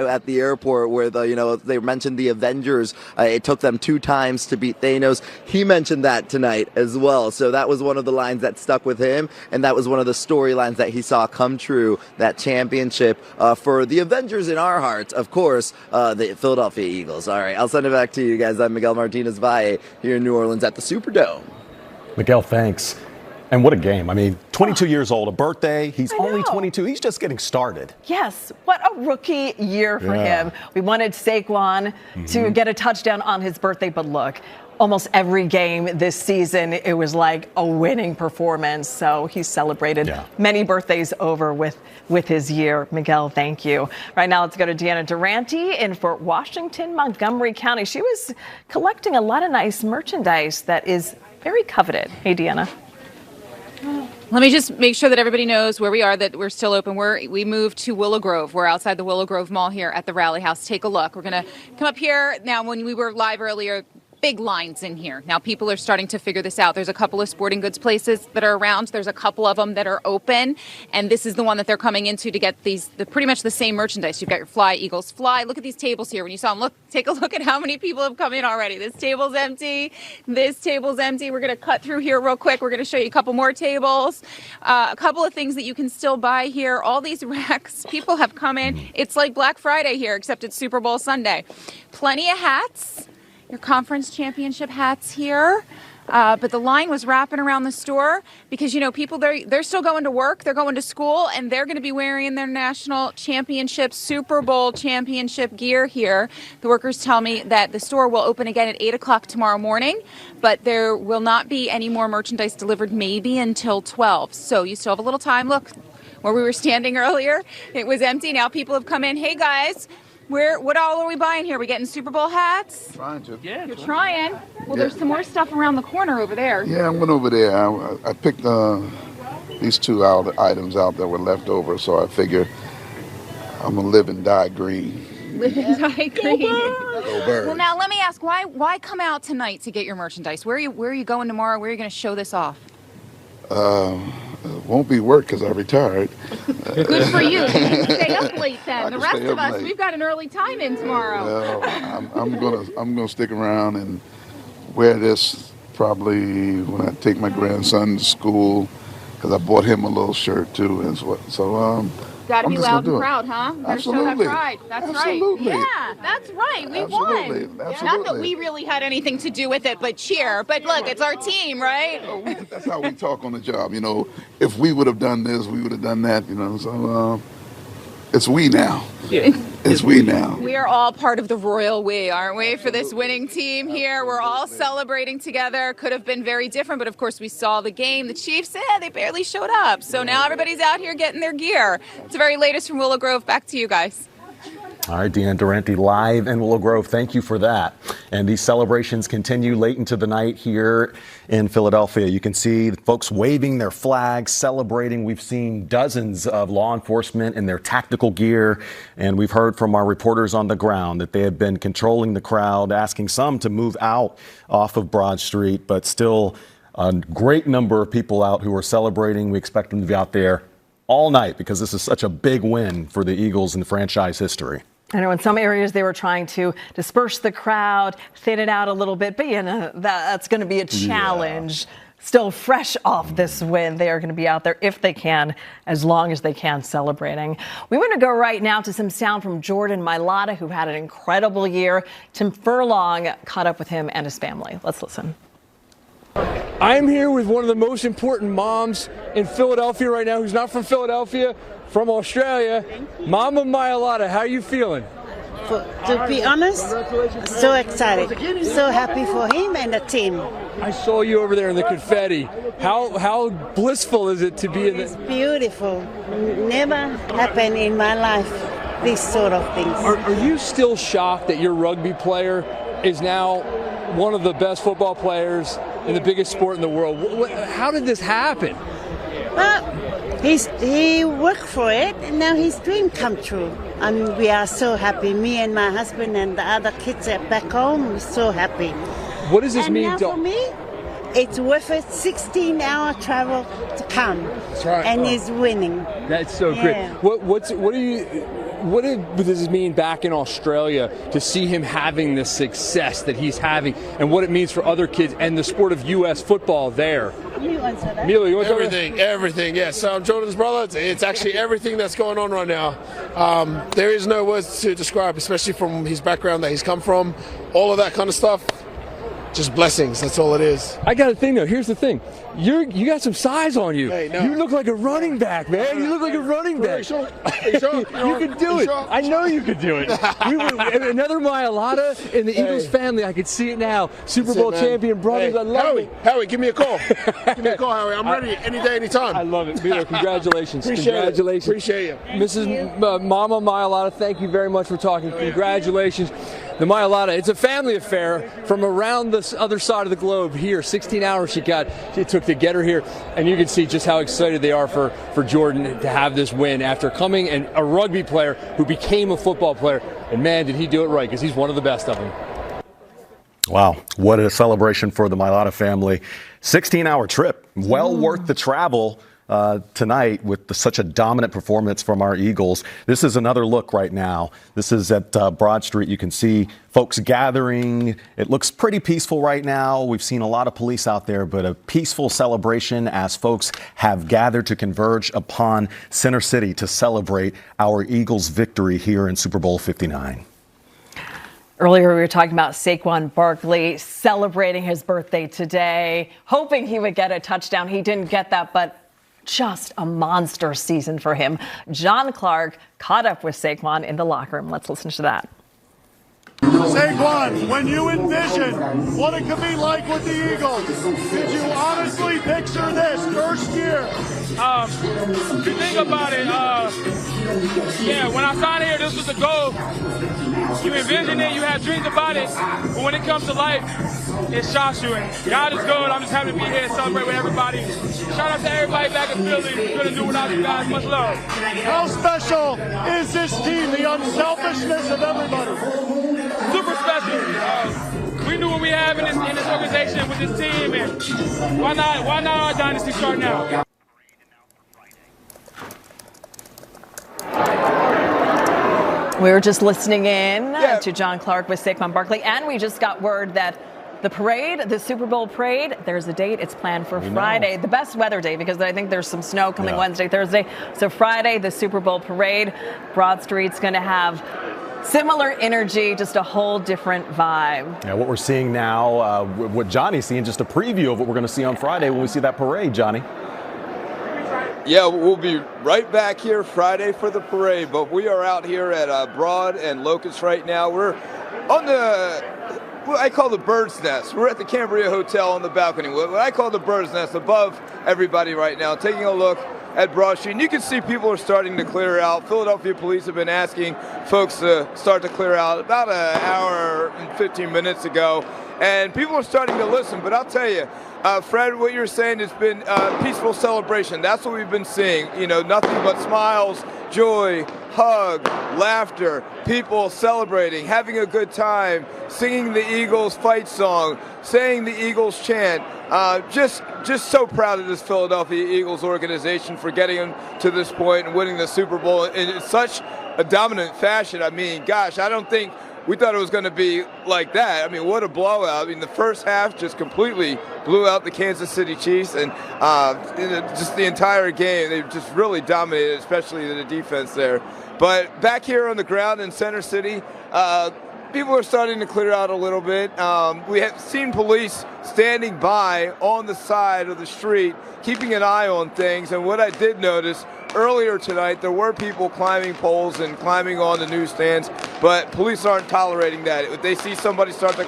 at the airport where they mentioned the Avengers. It took them 2 times to beat Thanos. He mentioned that tonight as well. So that was one of the lines that stuck with him, and that was one of the storylines that he saw come true. That championship for the Avengers in our hearts, of course, the Philadelphia Eagles. All right, I'll send it back to you guys. I'm Miguel Martinez Valle here in New Orleans at the Superdome. Miguel, thanks. And what a game. I mean, 22 years old, a birthday. He's only 22. He's just getting started. Yes. What a rookie year for him. We wanted Saquon to get a touchdown on his birthday, but look, almost every game this season, it was like a winning performance. So he celebrated many birthdays over with his year. Miguel, thank you. Right now, let's go to Deanna Durante in Fort Washington, Montgomery County. She was collecting a lot of nice merchandise that is very coveted. Hey, Deanna. Let me just make sure that everybody knows where we are, that we're still open. We moved to Willow Grove. We're outside the Willow Grove Mall here at the Rally House. Take a look. We're going to come up here. Now, when we were live earlier, big lines in here. Now, people are starting to figure this out. There's a couple of sporting goods places that are around. There's a couple of them that are open, and this is the one that they're coming into to get pretty much the same merchandise. You've got your Fly, Eagles Fly. Look at these tables here. When you saw them, take a look at how many people have come in already. This table's empty. This table's empty. We're going to cut through here real quick. We're going to show you a couple more tables, a couple of things that you can still buy here. All these racks, people have come in. It's like Black Friday here, except it's Super Bowl Sunday. Plenty of hats. Your conference championship hats here. But the line was wrapping around the store because, people, they're still going to work, they're going to school, and they're going to be wearing their national championship, Super Bowl championship gear here. The workers tell me that the store will open again at 8 o'clock tomorrow morning, but there will not be any more merchandise delivered maybe until 12. So you still have a little time. Look, where we were standing earlier, it was empty. Now people have come in. Hey, guys. What all are we buying here? We getting Super Bowl hats? Trying to. Yeah, you're trying. Well, there's some more stuff around the corner over there. Yeah, I went over there. I picked these 2 items out that were left over, so I figure I'm gonna live and die green. Live and die green. Go Birds. Well, now let me ask, why come out tonight to get your merchandise? Where are you going tomorrow? Where are you going to show this off? It won't be work because I retired. Good for you. You can stay up late then. The rest of us, we've got an early time in tomorrow. Well, I'm gonna stick around and wear this probably when I take my grandson to school because I bought him a little shirt too. So Got to I'm be just loud gonna and do it. proud, huh? Gotta Absolutely. Show that pride. That's Absolutely. right. Yeah, that's right. We Absolutely. won. Absolutely. Not that we really had anything to do with it, but cheer. But look, it's our team, right? That's how we talk on the job. You know, if we would have done this, we would have done that. You know, so it's we now. Yeah. It's we now. We are all part of the royal we, aren't we, for this winning team here? We're all celebrating together. Could have been very different, but of course we saw the game. The Chiefs, they barely showed up. So now everybody's out here getting their gear. It's the very latest from Willow Grove. Back to you guys. All right, DeJean Durante live in Willow Grove. Thank you for that. And these celebrations continue late into the night here in Philadelphia. You can see folks waving their flags, celebrating. We've seen dozens of law enforcement in their tactical gear. And we've heard from our reporters on the ground that they have been controlling the crowd, asking some to move out off of Broad Street, but still a great number of people out who are celebrating. We expect them to be out there all night because this is such a big win for the Eagles in franchise history. I know in some areas they were trying to disperse the crowd, thin it out a little bit, but that's going to be a challenge. Yeah. Still fresh off this win, they are going to be out there if they can, as long as they can, celebrating. We want to go right now to some sound from Jordan Mailata, who had an incredible year. Tim Furlong caught up with him and his family. Let's listen. I'm here with one of the most important moms in Philadelphia right now, who's not from Philadelphia, from Australia. Mama Mailata, how are you feeling? To be honest, so excited, so happy for him and the team. I saw you over there in the confetti. How blissful is it to be in this? It's beautiful. Never happened in my life, these sort of things. Are you still shocked that your rugby player is now one of the best football players in the biggest sport in the world? How did this happen? Well, he worked for it, and now his dream come true. And we are so happy. Me and my husband and the other kids are back home. We're so happy. What does this and mean? Now for me, it's worth it. 16-hour travel to come. That's right. And he's winning. That's so great. What does this mean back in Australia to see him having the success that he's having, and what it means for other kids and the sport of U.S. football there? You answer that. Milo, you want to Everything, yes. I'm Jordan's brother. It's actually everything that's going on right now. There is no words to describe, especially from his background that he's come from, all of that kind of stuff. Just blessings. That's all it is. I got a thing though. Here's the thing. You got some size on you. Hey, no. You look like a running back, man. You look like a running back. Sure? You could do it. Sure? I know you could do it. Another Mailata in the Eagles family. I could see it now. Super Bowl champion brothers. I love it. Howie, give me a call. Give me a call, Howie. I'm ready any day, anytime. I love it. Milo, congratulations. Congratulations. Appreciate you. Mrs. Mama Mailata, thank you very much for talking. Congratulations. The Mailata, it's a family affair from around the other side of the globe here. 16 hours it took to get her here. And you can see just how excited they are for Jordan to have this win after coming and a rugby player who became a football player. And man, did he do it right, because he's one of the best of them. Wow, what a celebration for the Mailata family. 16-hour trip, well worth the travel. Tonight with such a dominant performance from our Eagles. This is another look right now. This is at Broad Street. You can see folks gathering. It looks pretty peaceful right now. We've seen a lot of police out there, but a peaceful celebration as folks have gathered to converge upon Center City to celebrate our Eagles' victory here in Super Bowl 59. Earlier, we were talking about Saquon Barkley celebrating his birthday today, hoping he would get a touchdown. He didn't get that, but just a monster season for him. John Clark caught up with Saquon in the locker room. Let's listen to that. Saquon, when you envision what it could be like with the Eagles, did you honestly picture this first year? The thing about it, when I signed here, this was the goal. You envision it, you have dreams about it, but when it comes to life, it shocks you. And God is good. I'm just happy to be here and celebrate with everybody. Shout out to everybody back in Philly. We couldn't do without you guys. Much love. How special is this team, the unselfishness of everybody? Super special. We knew what we have in this organization with this team, and why not our dynasty start now? We were just listening in to John Clark with Saquon Barkley, and we just got word that the parade, the Super Bowl parade, there's a date. It's planned for Friday, the best weather day, because I think there's some snow coming Wednesday, Thursday. So Friday, the Super Bowl parade. Broad Street's going to have similar energy, just a whole different vibe. Yeah, what we're seeing now, what Johnny's seeing, just a preview of what we're going to see on Friday when we see that parade, Johnny. Yeah, we'll be right back here Friday for the parade, but we are out here at Broad and Locust right now. We're on what I call the bird's nest. We're at the Cambria Hotel on the balcony. What I call the bird's nest above everybody right now, taking a look at Broad Street. And you can see people are starting to clear out. Philadelphia police have been asking folks to start to clear out about an hour and 15 minutes ago. And people are starting to listen. But I'll tell you, Fred, what you're saying has been a peaceful celebration. That's what we've been seeing. You know, nothing but smiles, joy, hug, laughter, people celebrating, having a good time, singing the Eagles fight song, saying the Eagles chant. Just so proud of this Philadelphia Eagles organization for getting them to this point and winning the Super Bowl in such a dominant fashion. I mean, gosh, I don't think we thought it was going to be like that. I mean, what a blowout. I mean, the first half just completely blew out the Kansas City Chiefs, and just the entire game, they just really dominated, especially the defense there. But back here on the ground in Center City, people are starting to clear out a little bit. We have seen police standing by on the side of the street, keeping an eye on things. And what I did notice earlier tonight, there were people climbing poles and climbing on the newsstands, but police aren't tolerating that. If they see somebody start to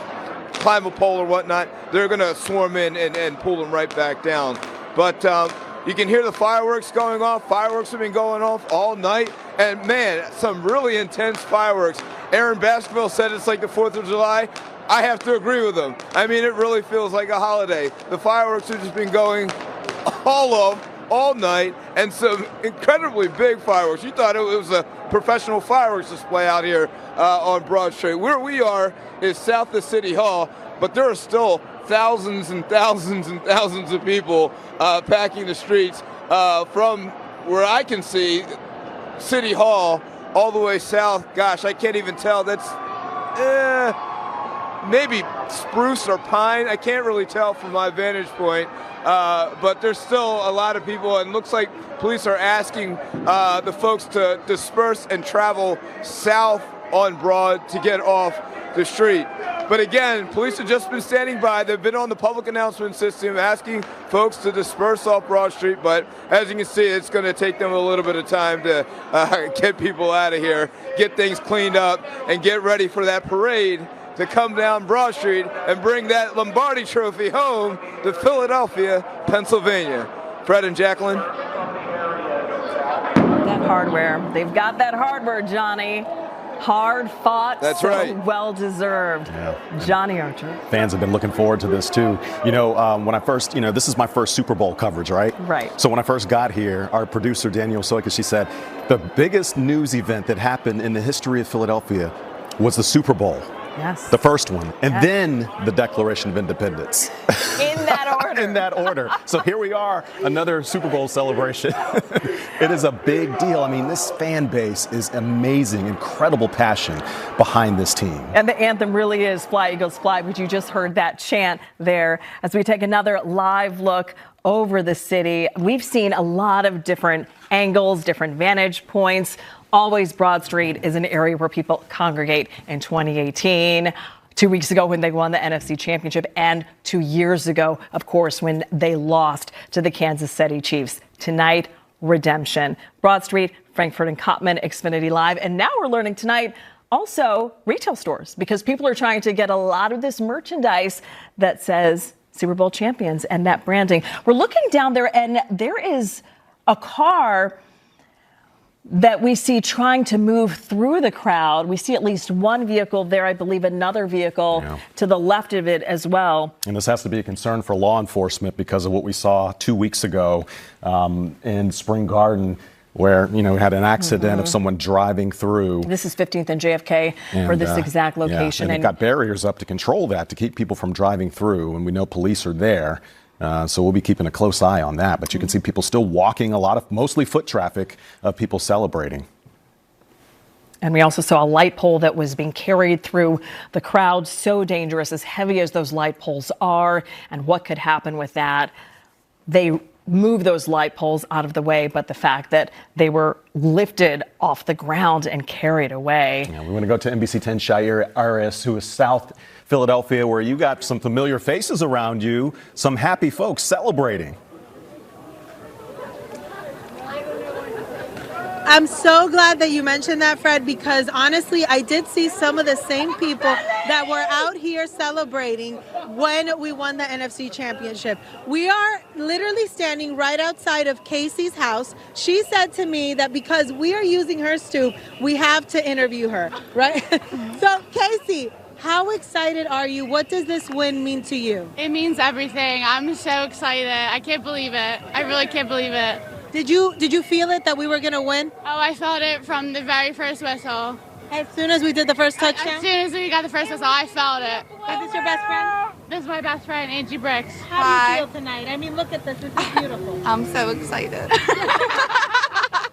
climb a pole or whatnot, they're going to swarm in and pull them right back down. But you can hear the fireworks going off. Fireworks have been going off all night. And, man, some really intense fireworks. Aaron Baskerville said it's like the 4th of July. I have to agree with him. I mean, it really feels like a holiday. The fireworks have just been going all night, and some incredibly big fireworks. You thought it was a professional fireworks display out here on Broad Street. Where we are is south of City Hall, but there are still thousands and thousands and thousands of people packing the streets from where I can see City Hall all the way south. Gosh, I can't even tell. That's maybe spruce or pine. I can't really tell from my vantage point. But there's still a lot of people, and it looks like police are asking the folks to disperse and travel south on Broad to get off the street. But again, police have just been standing by. They've been on the public announcement system asking folks to disperse off Broad Street. But as you can see, it's going to take them a little bit of time to get people out of here, get things cleaned up, and get ready for that parade to come down Broad Street and bring that Lombardi Trophy home to Philadelphia, Pennsylvania. Fred and Jacqueline. That hardware. They've got that hardware, Johnny. Hard fought. That's so right. Well deserved. Yeah. Johnny Archer. Fans have been looking forward to this too. You know, when I first, this is my first Super Bowl coverage, right? Right. So when I first got here, our producer, Danielle Soika, she said, the biggest news event that happened in the history of Philadelphia was the Super Bowl. Yes. The first one. And then the Declaration of Independence. In that order. In that order. So here we are, another Super Bowl celebration. It is a big deal. I mean, this fan base is amazing, incredible passion behind this team. And the anthem really is Fly, Eagles, Fly, but you just heard that chant there as we take another live look over the city. We've seen a lot of different angles, different vantage points. Always Broad Street is an area where people congregate. In 2018, 2 weeks ago when they won the NFC Championship, and 2 years ago, of course, when they lost to the Kansas City Chiefs. Tonight, redemption. Broad Street, Frankfurt and Kottman, XFINITY Live. And now we're learning tonight also retail stores, because people are trying to get a lot of this merchandise that says Super Bowl champions and that branding. We're looking down there, and there is a car that we see trying to move through the crowd. We see at least one vehicle there, I believe another vehicle to the left of it as well. And this has to be a concern for law enforcement because of what we saw 2 weeks ago in Spring Garden, where, we had an accident of someone driving through. This is 15th and JFK for this exact location. And they've got barriers up to control that, to keep people from driving through, and we know police are there. So we'll be keeping a close eye on that. But you can see people still walking, mostly foot traffic of people celebrating. And we also saw a light pole that was being carried through the crowd. So dangerous, as heavy as those light poles are, and what could happen with that. They move those light poles out of the way, but the fact that they were lifted off the ground and carried away. Yeah, we want to go to NBC 10 Shire Aris, who is South Philadelphia, where you got some familiar faces around you, some happy folks celebrating. I'm so glad that you mentioned that, Fred, because honestly, I did see some of the same people that were out here celebrating when we won the NFC Championship. We are literally standing right outside of Casey's house. She said to me that because we are using her stoop, we have to interview her, right? So, Casey, how excited are you? What does this win mean to you? It means everything. I'm so excited. I can't believe it. I really can't believe it. Did you feel it that we were going to win? Oh, I felt it from the very first whistle. As soon as we did the first touchdown? As soon as we got the first whistle, I felt it. Is this your best friend? This is my best friend, Angie Bricks. How do you feel tonight? I mean, look at this. This is beautiful. I'm so excited.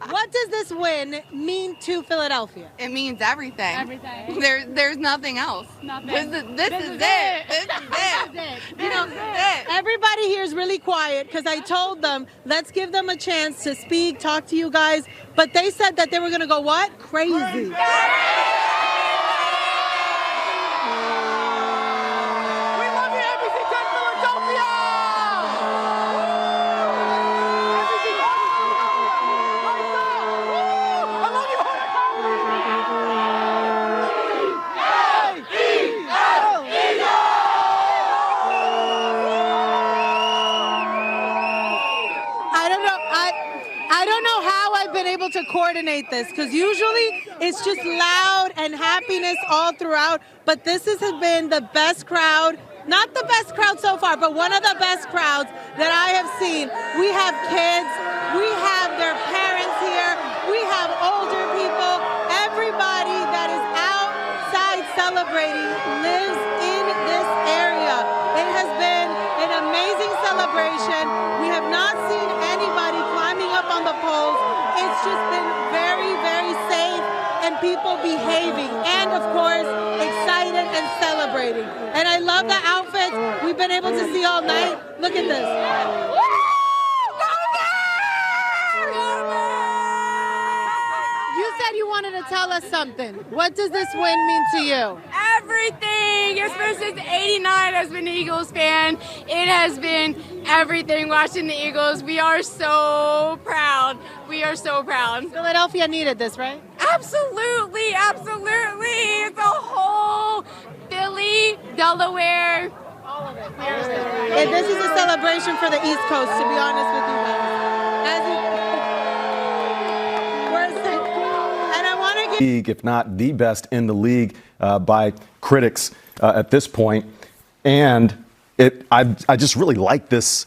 What does this win mean to Philadelphia? It means everything. Everything. There's nothing else. Nothing. This is it. This is it. You know, everybody here is really quiet because I told them, let's give them a chance to speak, talk to you guys. But they said that they were going to go what? Crazy. To coordinate this because usually it's just loud and happiness all throughout, but this has been the best crowd, not the best crowd so far, but one of the best crowds that I have seen. We have kids, we have their parents here, we have older people, everybody that is outside celebrating lives in this area. It has been an amazing celebration. We have not seen anybody climbing up on the poles. It's just been very, very safe and people behaving and, of course, excited and celebrating. And I love the outfits we've been able to see all night. Look at this. You said you wanted to tell us something. What does this win mean to you? Everything. Ever since '89, has been an Eagles fan. It has been everything watching the Eagles. We are so proud. We are so proud. Philadelphia needed this, right? Absolutely, absolutely. It's a whole Philly, Delaware. All of it. And this is a celebration for the East Coast, to be honest with you guys. League, if not the best in the league by critics at this point. And I just really like this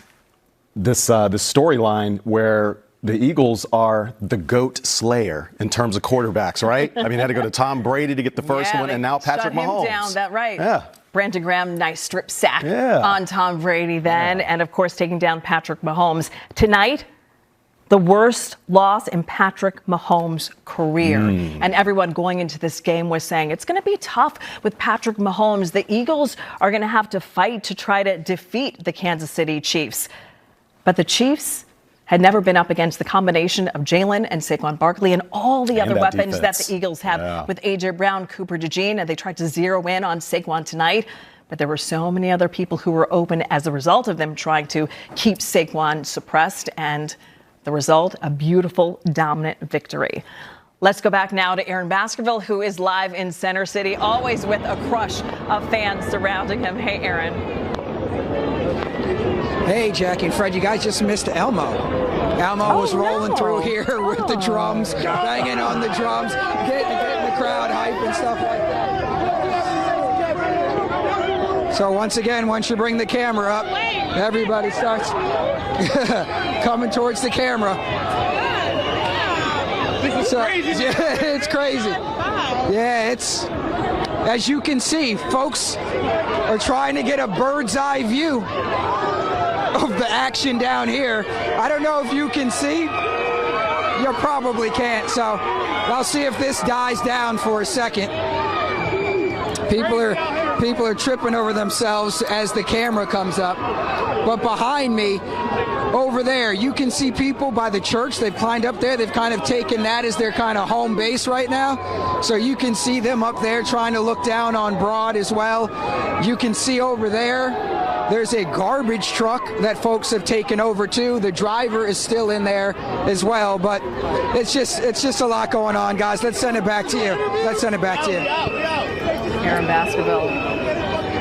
storyline where the Eagles are the GOAT slayer in terms of quarterbacks, right? I mean, had to go to Tom Brady to get the first one, and now Patrick Mahomes. Down, that right. Yeah. Brandon Graham, nice strip sack on Tom Brady then, and of course taking down Patrick Mahomes. Tonight, the worst loss in Patrick Mahomes' career. And everyone going into this game was saying it's going to be tough with Patrick Mahomes. The Eagles are going to have to fight to try to defeat the Kansas City Chiefs. But the Chiefs had never been up against the combination of Jalen and Saquon Barkley and all the other weapons that the Eagles have with A.J. Brown, Cooper DeJean, and they tried to zero in on Saquon tonight. But there were so many other people who were open as a result of them trying to keep Saquon suppressed, and the result, a beautiful, dominant victory. Let's go back now to Aaron Baskerville, who is live in Center City, always with a crush of fans surrounding him. Hey, Aaron. Hey, Jackie and Fred, you guys just missed Elmo. Elmo was rolling through here with the drums, banging on the drums, getting the crowd hype and stuff like that. So once again, once you bring the camera up, everybody starts coming towards the camera. This is crazy. Yeah, it's crazy. Yeah, it's, as you can see, folks are trying to get a bird's eye view of the action down here. I don't know if you can see, you probably can't. So I'll see if this dies down for a second. People are tripping over themselves as the camera comes up. But behind me, over there, you can see people by the church. They've climbed up there. They've kind of taken that as their kind of home base right now. So you can see them up there trying to look down on Broad as well. You can see over there, there's a garbage truck that folks have taken over too. The driver is still in there as well. But it's just a lot going on, guys. Let's send it back to you. Let's send it back to you. Here in Baskerville.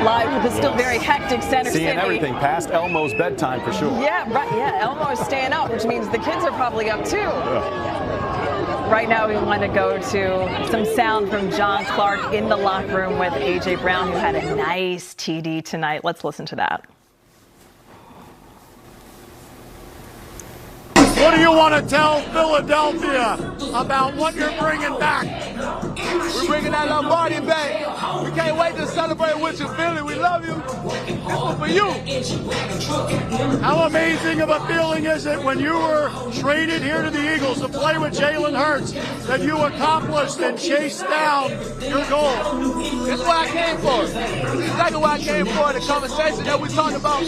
Live with the still very hectic Center City. Seeing everything past Elmo's bedtime for sure. Yeah, right. Yeah, Elmo's staying up, which means the kids are probably up too. Yeah. Right now, we want to go to some sound from John Clark in the locker room with A.J. Brown, who had a nice TD tonight. Let's listen to that. What do you want to tell Philadelphia about what you're bringing back? We're bringing that Lombardi back. We can't wait to celebrate with you, Philly. We love you. This was for you. How amazing of a feeling is it when you were traded here to the Eagles to play with Jalen Hurts that you accomplished and chased down your goal? That's what I came for. This is exactly what I came for, the conversation that we talked about.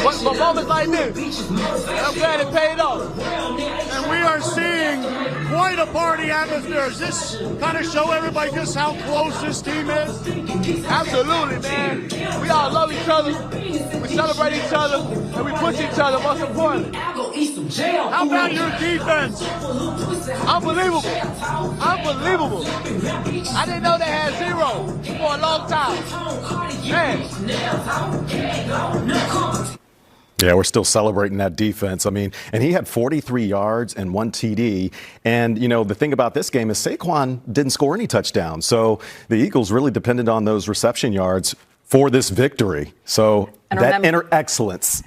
For moments like this. I'm glad it paid off. And we are seeing quite a party atmosphere. Does this kind of show everybody just how close this team is? Absolutely, man. We all love each other. We celebrate each other, and we push each other, most importantly. How about your defense? Unbelievable. Unbelievable. I didn't know they had zero for a long time. Man. Yeah, we're still celebrating that defense. I mean, and he had 43 yards and 1 TD. And, you know, the thing about this game is Saquon didn't score any touchdowns. So the Eagles really depended on those reception yards for this victory. So that inner excellence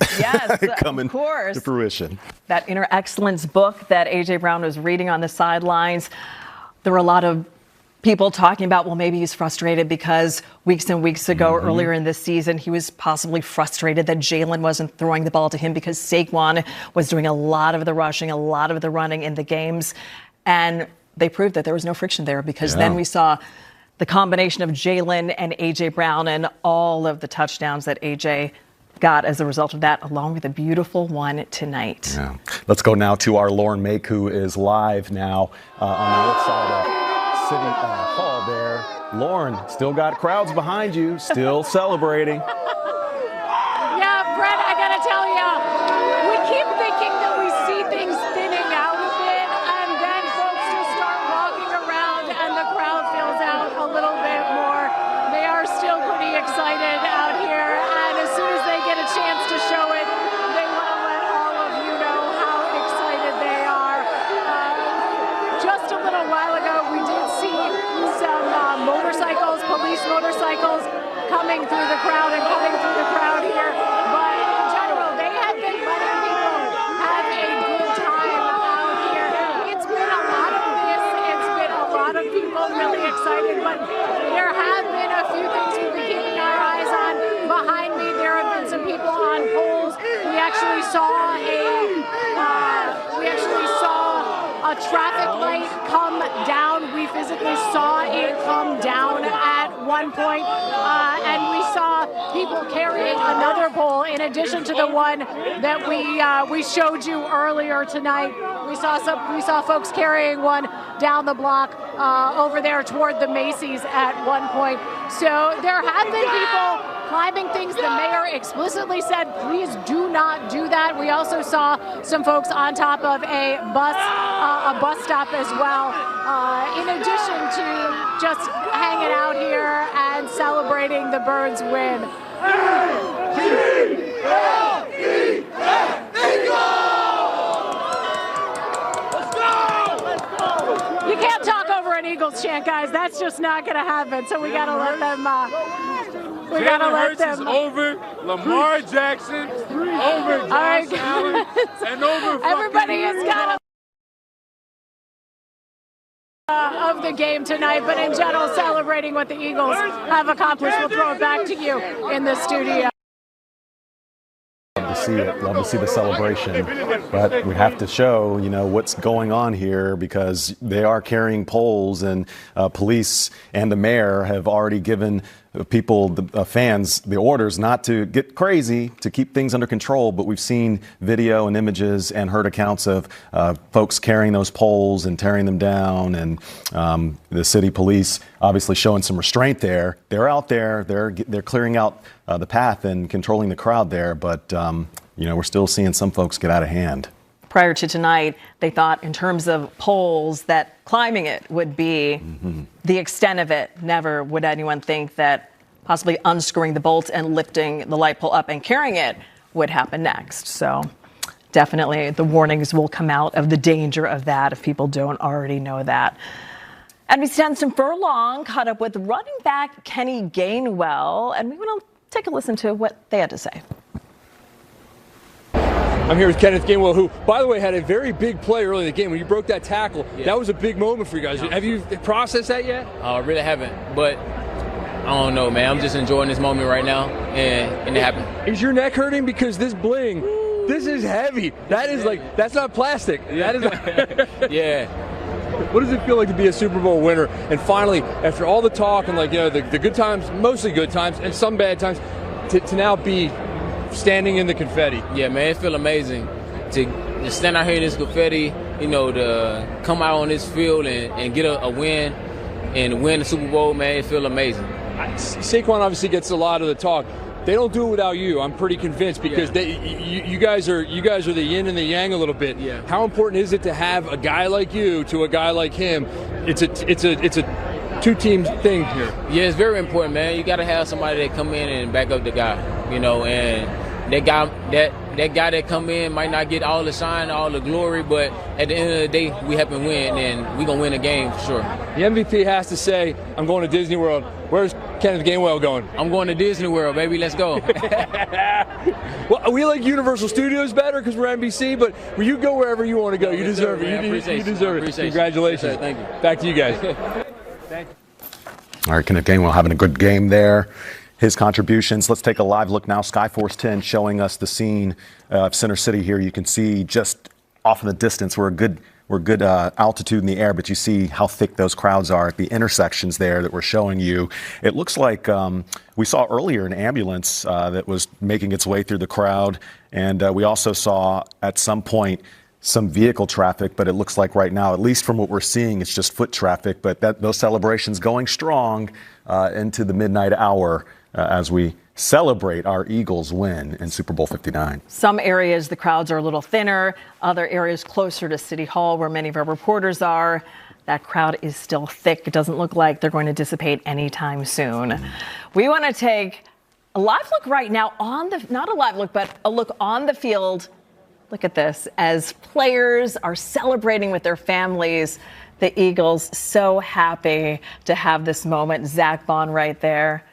coming to fruition. That inner excellence book that A.J. Brown was reading on the sidelines, there were a lot of people talking about, well, maybe he's frustrated because weeks and weeks ago, earlier in this season, he was possibly frustrated that Jalen wasn't throwing the ball to him because Saquon was doing a lot of the rushing, a lot of the running in the games. And they proved that there was no friction there because then we saw the combination of Jalen and A.J. Brown and all of the touchdowns that A.J. got as a result of that, along with a beautiful one tonight. Yeah. Let's go now to our Lauren Mayk, who is live now on the north side of City Hall there. Lauren, still got crowds behind you, still celebrating. Yeah, Brett, I gotta tell you, we keep thinking that we see things thinning out a bit, and then folks just start walking around and the crowd fills out a little bit more. They are still pretty excited out here, and as soon as they get a chance to show it, they want to let all of you know how excited they are. Just a little while ago, we did see some motorcycles, police motorcycles, coming through the crowd and coming through the crowd here. But in general, they have been letting people have a good time out here. It's been a lot of this. It's been a lot of people really excited. But there have been a few things we've been keeping our eyes on. Behind me, there have been some people on poles. We actually saw a traffic light come down. We physically saw it come down at one point, and we saw people carrying another pole in addition to the one that we showed you earlier tonight. We saw folks carrying one down the block over there toward the Macy's at one point. So there have been people climbing things. The mayor explicitly said, please do not do that. We also saw some folks on top of a bus stop as well, in addition to just hanging out here and celebrating the Birds' win. You can't talk over an Eagles chant, guys. That's just not going to happen. So we got to let them. We got to let them. Over Lamar Jackson, over Josh Allen, and over. Everybody has got of the game tonight, but in general, celebrating what the Eagles have accomplished. We'll throw it back to you in the studio. see it. Love to see the celebration. But we have to show, what's going on here, because they are carrying poles, and police and the mayor have already given people, the fans, the orders not to get crazy, to keep things under control. But we've seen video and images and heard accounts of folks carrying those poles and tearing them down, and the city police obviously showing some restraint there. They're out there, they're clearing out the path and controlling the crowd there, but we're still seeing some folks get out of hand. Prior to tonight, they thought in terms of poles that climbing it would be the extent of it. Never would anyone think that possibly unscrewing the bolts and lifting the light pole up and carrying it would happen next. So definitely the warnings will come out of the danger of that if people don't already know that. NBC 10's Tim Furlong caught up with running back Kenny Gainwell, and we want to take a listen to what they had to say. I'm here with Kenneth Gainwell, who, by the way, had a very big play early in the game. When you broke that tackle, that was a big moment for you guys. Have you processed that yet? I really haven't, but I don't know, man. I'm just enjoying this moment right now, and it happened. Is your neck hurting? Because this bling, this is heavy. That is that's not plastic. That is yeah. What does it feel like to be a Super Bowl winner? And finally, after all the talk and the good times, mostly good times, and some bad times, to now be standing in the confetti. Yeah, man, it feels amazing to stand out here in this confetti, to come out on this field and get a win and win the Super Bowl, man, it feels amazing. Saquon obviously gets a lot of the talk. They don't do it without you. I'm pretty convinced, because you guys are the yin and the yang a little bit. Yeah. How important is it to have a guy like you to a guy like him? It's a two-team thing here. Yeah, it's very important, man. You got to have somebody that come in and back up the guy, and that guy that come in might not get all the shine, all the glory, but at the end of the day, we help him win, and we're going to win the game for sure. The MVP has to say, I'm going to Disney World. Where's Kenneth Gainwell going? I'm going to Disney World, baby. Let's go. Well, we like Universal Studios better because we're NBC, but you go wherever you want to go. You deserve it. You deserve it. Congratulations. Thank you. Back to you guys. Thank you. All right, Kenneth Gainwell having a good game there. His contributions. Let's take a live look now. Skyforce 10 showing us the scene of Center City here. You can see just off in the distance, we're good altitude in the air, but you see how thick those crowds are at the intersections there that we're showing you. It looks like we saw earlier an ambulance that was making its way through the crowd, and we also saw at some point some vehicle traffic, but it looks like right now, at least from what we're seeing, it's just foot traffic. But those celebrations going strong into the midnight hour as we celebrate our Eagles win in Super Bowl 59. Some areas the crowds are a little thinner, other areas closer to City Hall where many of our reporters are. That crowd is still thick. It doesn't look like they're going to dissipate anytime soon. We want to take a live look right now not a live look, but a look on the field. Look at this as players are celebrating with their families. The Eagles so happy to have this moment. Zach Vaughn right there.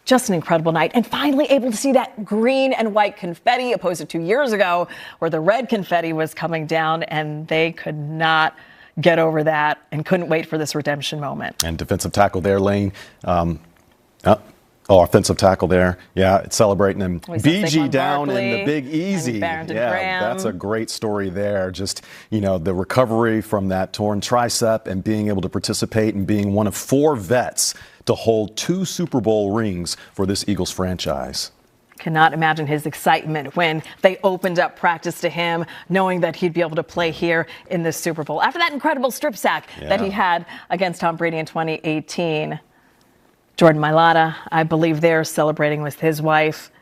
Just an incredible night, and finally able to see that green and white confetti opposed to 2 years ago where the red confetti was coming down, and they could not get over that and couldn't wait for this redemption moment. And defensive tackle there, Lane. Offensive tackle there. Yeah, it's celebrating him. BG down Barkley, in the Big Easy. Yeah, that's a great story there. Just, the recovery from that torn tricep and being able to participate and being one of 4 vets to hold 2 Super Bowl rings for this Eagles franchise. Cannot imagine his excitement when they opened up practice to him, knowing that he'd be able to play here in the Super Bowl. After that incredible strip sack that he had against Tom Brady in 2018. Jordan Mailata, I believe they're celebrating with his wife.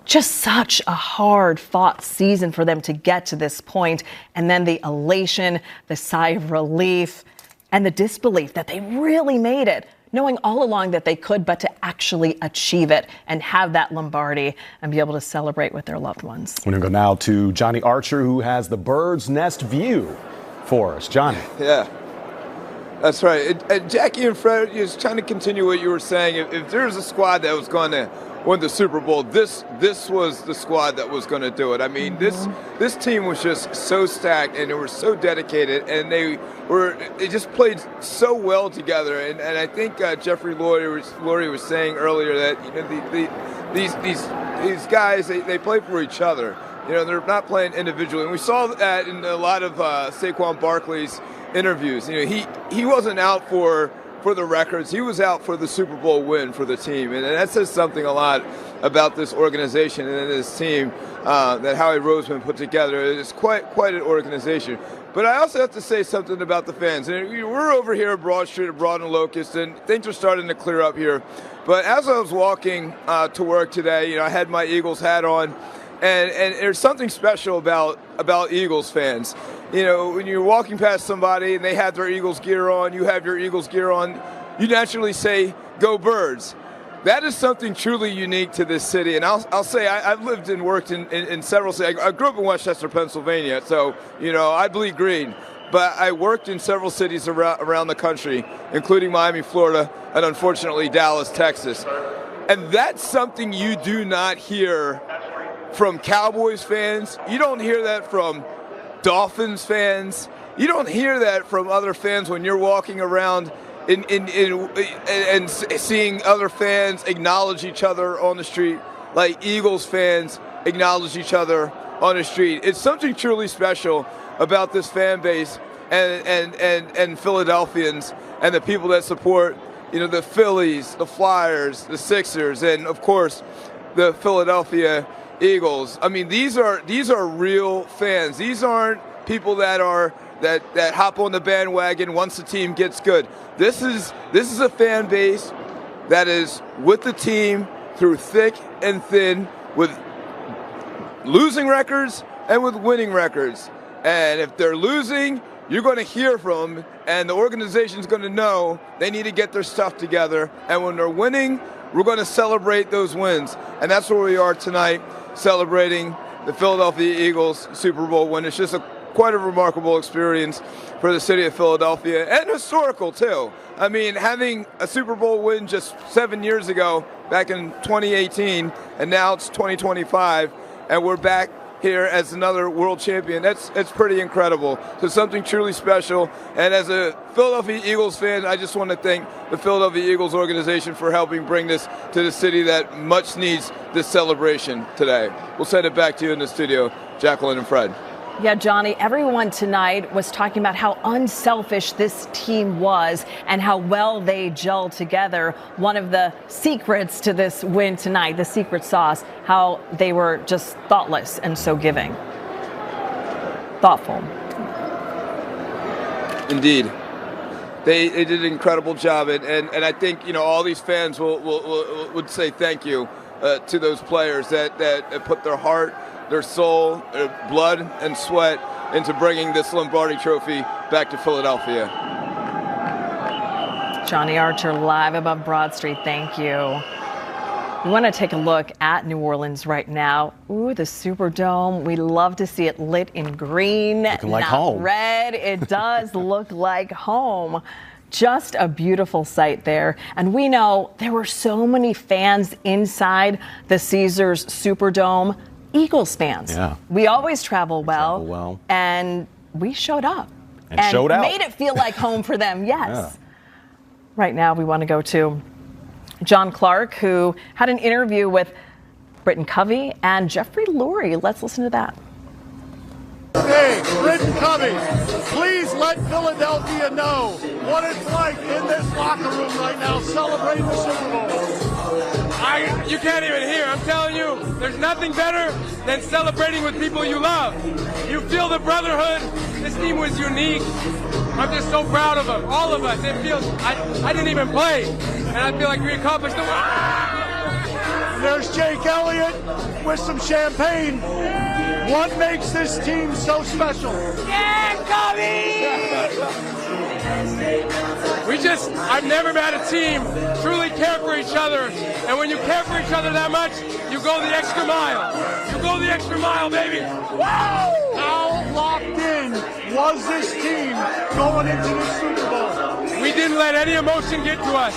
Just such a hard-fought season for them to get to this point. And then the elation, the sigh of relief, and the disbelief that they really made it, knowing all along that they could, but to actually achieve it and have that Lombardi and be able to celebrate with their loved ones. We're going to go now to Johnny Archer, who has the bird's nest view for us. Johnny. Yeah. That's right. And Jackie and Fred, just trying to continue what you were saying. If there's a squad that was going to win the Super Bowl, this was the squad that was going to do it. I mean, this team was just so stacked, and they were so dedicated, and they just played so well together. And I think Jeffrey Lurie was saying earlier that these guys they play for each other. They're not playing individually, and we saw that in a lot of Saquon Barkley's interviews. He wasn't out for the records. He was out for the Super Bowl win for the team, and that says something a lot about this organization and this team that Howie Roseman put together. It's quite an organization. But I also have to say something about the fans. And we're over here at Broad Street, at Broad and Locust, and things are starting to clear up here. But as I was walking to work today, I had my Eagles hat on, and there's something special about Eagles fans. When you're walking past somebody and they have their Eagles gear on, you have your Eagles gear on, you naturally say, "Go Birds." That is something truly unique to this city. And I'll say I've lived and worked in several cities. I grew up in Westchester, Pennsylvania, so, I bleed green. But I worked in several cities around the country, including Miami, Florida, and unfortunately Dallas, Texas. And that's something you do not hear from Cowboys fans. You don't hear that from Dolphins fans. You don't hear that from other fans when you're walking around and seeing other fans acknowledge each other on the street like Eagles fans acknowledge each other on the street. It's something truly special about this fan base and Philadelphians and the people that support, the Phillies, the Flyers, the Sixers, and of course the Philadelphia Eagles. I mean, these are real fans. These aren't people that hop on the bandwagon once the team gets good. This is a fan base that is with the team through thick and thin, with losing records and with winning records. And if they're losing, you're going to hear from them, and the organization's going to know they need to get their stuff together. And when they're winning, we're going to celebrate those wins. And that's where we are tonight, celebrating the Philadelphia Eagles Super Bowl win. It's just quite a remarkable experience for the city of Philadelphia, and historical too. I mean, having a Super Bowl win just 7 years ago, back in 2018, and now it's 2025, and we're back here as another world champion. It's pretty incredible. So something truly special. And as a Philadelphia Eagles fan, I just want to thank the Philadelphia Eagles organization for helping bring this to the city that much needs this celebration today. We'll send it back to you in the studio, Jacqueline and Fred. Yeah, Johnny, everyone tonight was talking about how unselfish this team was and how well they gelled together. One of the secrets to this win tonight, the secret sauce, how they were just thoughtless and so giving. Thoughtful. Indeed. They did an incredible job, and I think, all these fans would say thank you to those players that put their heart, their soul, their blood and sweat into bringing this Lombardi Trophy back to Philadelphia. Johnny Archer live above Broad Street. Thank you. We want to take a look at New Orleans right now. Ooh, the Superdome. We love to see it lit in green, looking like not home. red. It does look like home. Just a beautiful sight there. And we know there were so many fans inside the Caesars Superdome. Eagles fans. Yeah. We always travel well. And we showed up. And showed out. Made it feel like home for them, yes. Yeah. Right now we want to go to John Clark, who had an interview with Britton Covey and Jeffrey Lurie. Let's listen to that. Hey, Britton Covey, please let Philadelphia know what it's like in this locker room right now celebrating the Super Bowl. You can't even hear. I'm telling you, there's nothing better than celebrating with people you love. You feel the brotherhood. This team was unique. I'm just so proud of them, all of us. It feels, I didn't even play, and I feel like we accomplished the work. There's Jake Elliott with some champagne. What makes this team so special? Yeah, Covey! I've never met a team truly care for each other. And when you care for each other that much, you go the extra mile. You go the extra mile, baby. Woo! How locked in was this team going into the Super Bowl? We didn't let any emotion get to us.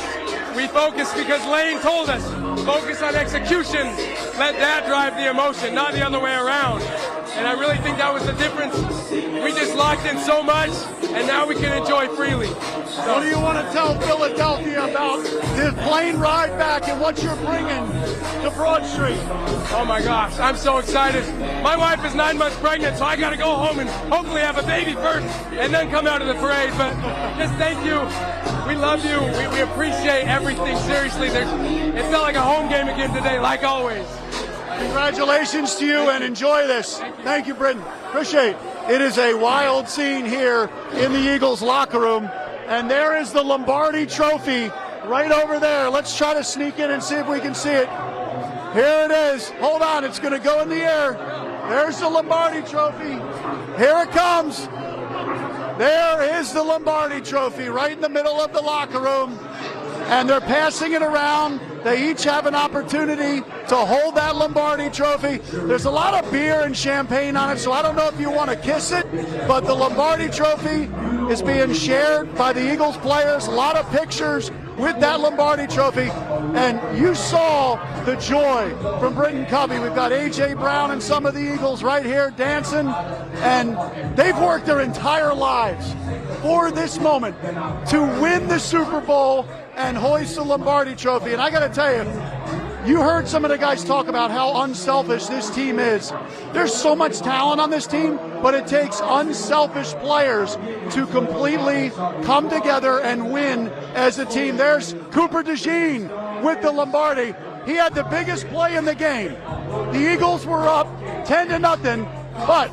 We focused because Lane told us, focus on execution, let that drive the emotion, not the other way around. And I really think that was the difference. We just locked in so much, and now we can enjoy freely. So, what do you want to tell Philadelphia about this plane ride back and what you're bringing to Broad Street? Oh my gosh, I'm so excited. My wife is 9 months pregnant, so I got to go home and hopefully have a baby first and then come out to the parade. But just thank you. We love you. We appreciate everything. Seriously, it felt like a home game again today, like always. Congratulations to you and enjoy this. Thank you, Britton. Appreciate it. It is a wild scene here in the Eagles locker room. And there is the Lombardi Trophy right over there. Let's try to sneak in and see if we can see it. Here it is. Hold on, it's going to go in the air. There's the Lombardi Trophy. Here it comes. There is the Lombardi Trophy right in the middle of the locker room. And they're passing it around. They each have an opportunity to hold that Lombardi Trophy. There's a lot of beer and champagne on it, so I don't know if you want to kiss it, but the Lombardi Trophy is being shared by the Eagles players. A lot of pictures with that Lombardi Trophy. And you saw the joy from Britton Covey. We've got A.J. Brown and some of the Eagles right here dancing, and they've worked their entire lives for this moment to win the Super Bowl and hoist the Lombardi Trophy. And I got to tell you, you heard some of the guys talk about how unselfish this team is. There's so much talent on this team, but it takes unselfish players to completely come together and win as a team. There's Cooper DeJean with the Lombardi. He had the biggest play in the game. The Eagles were up 10-0, but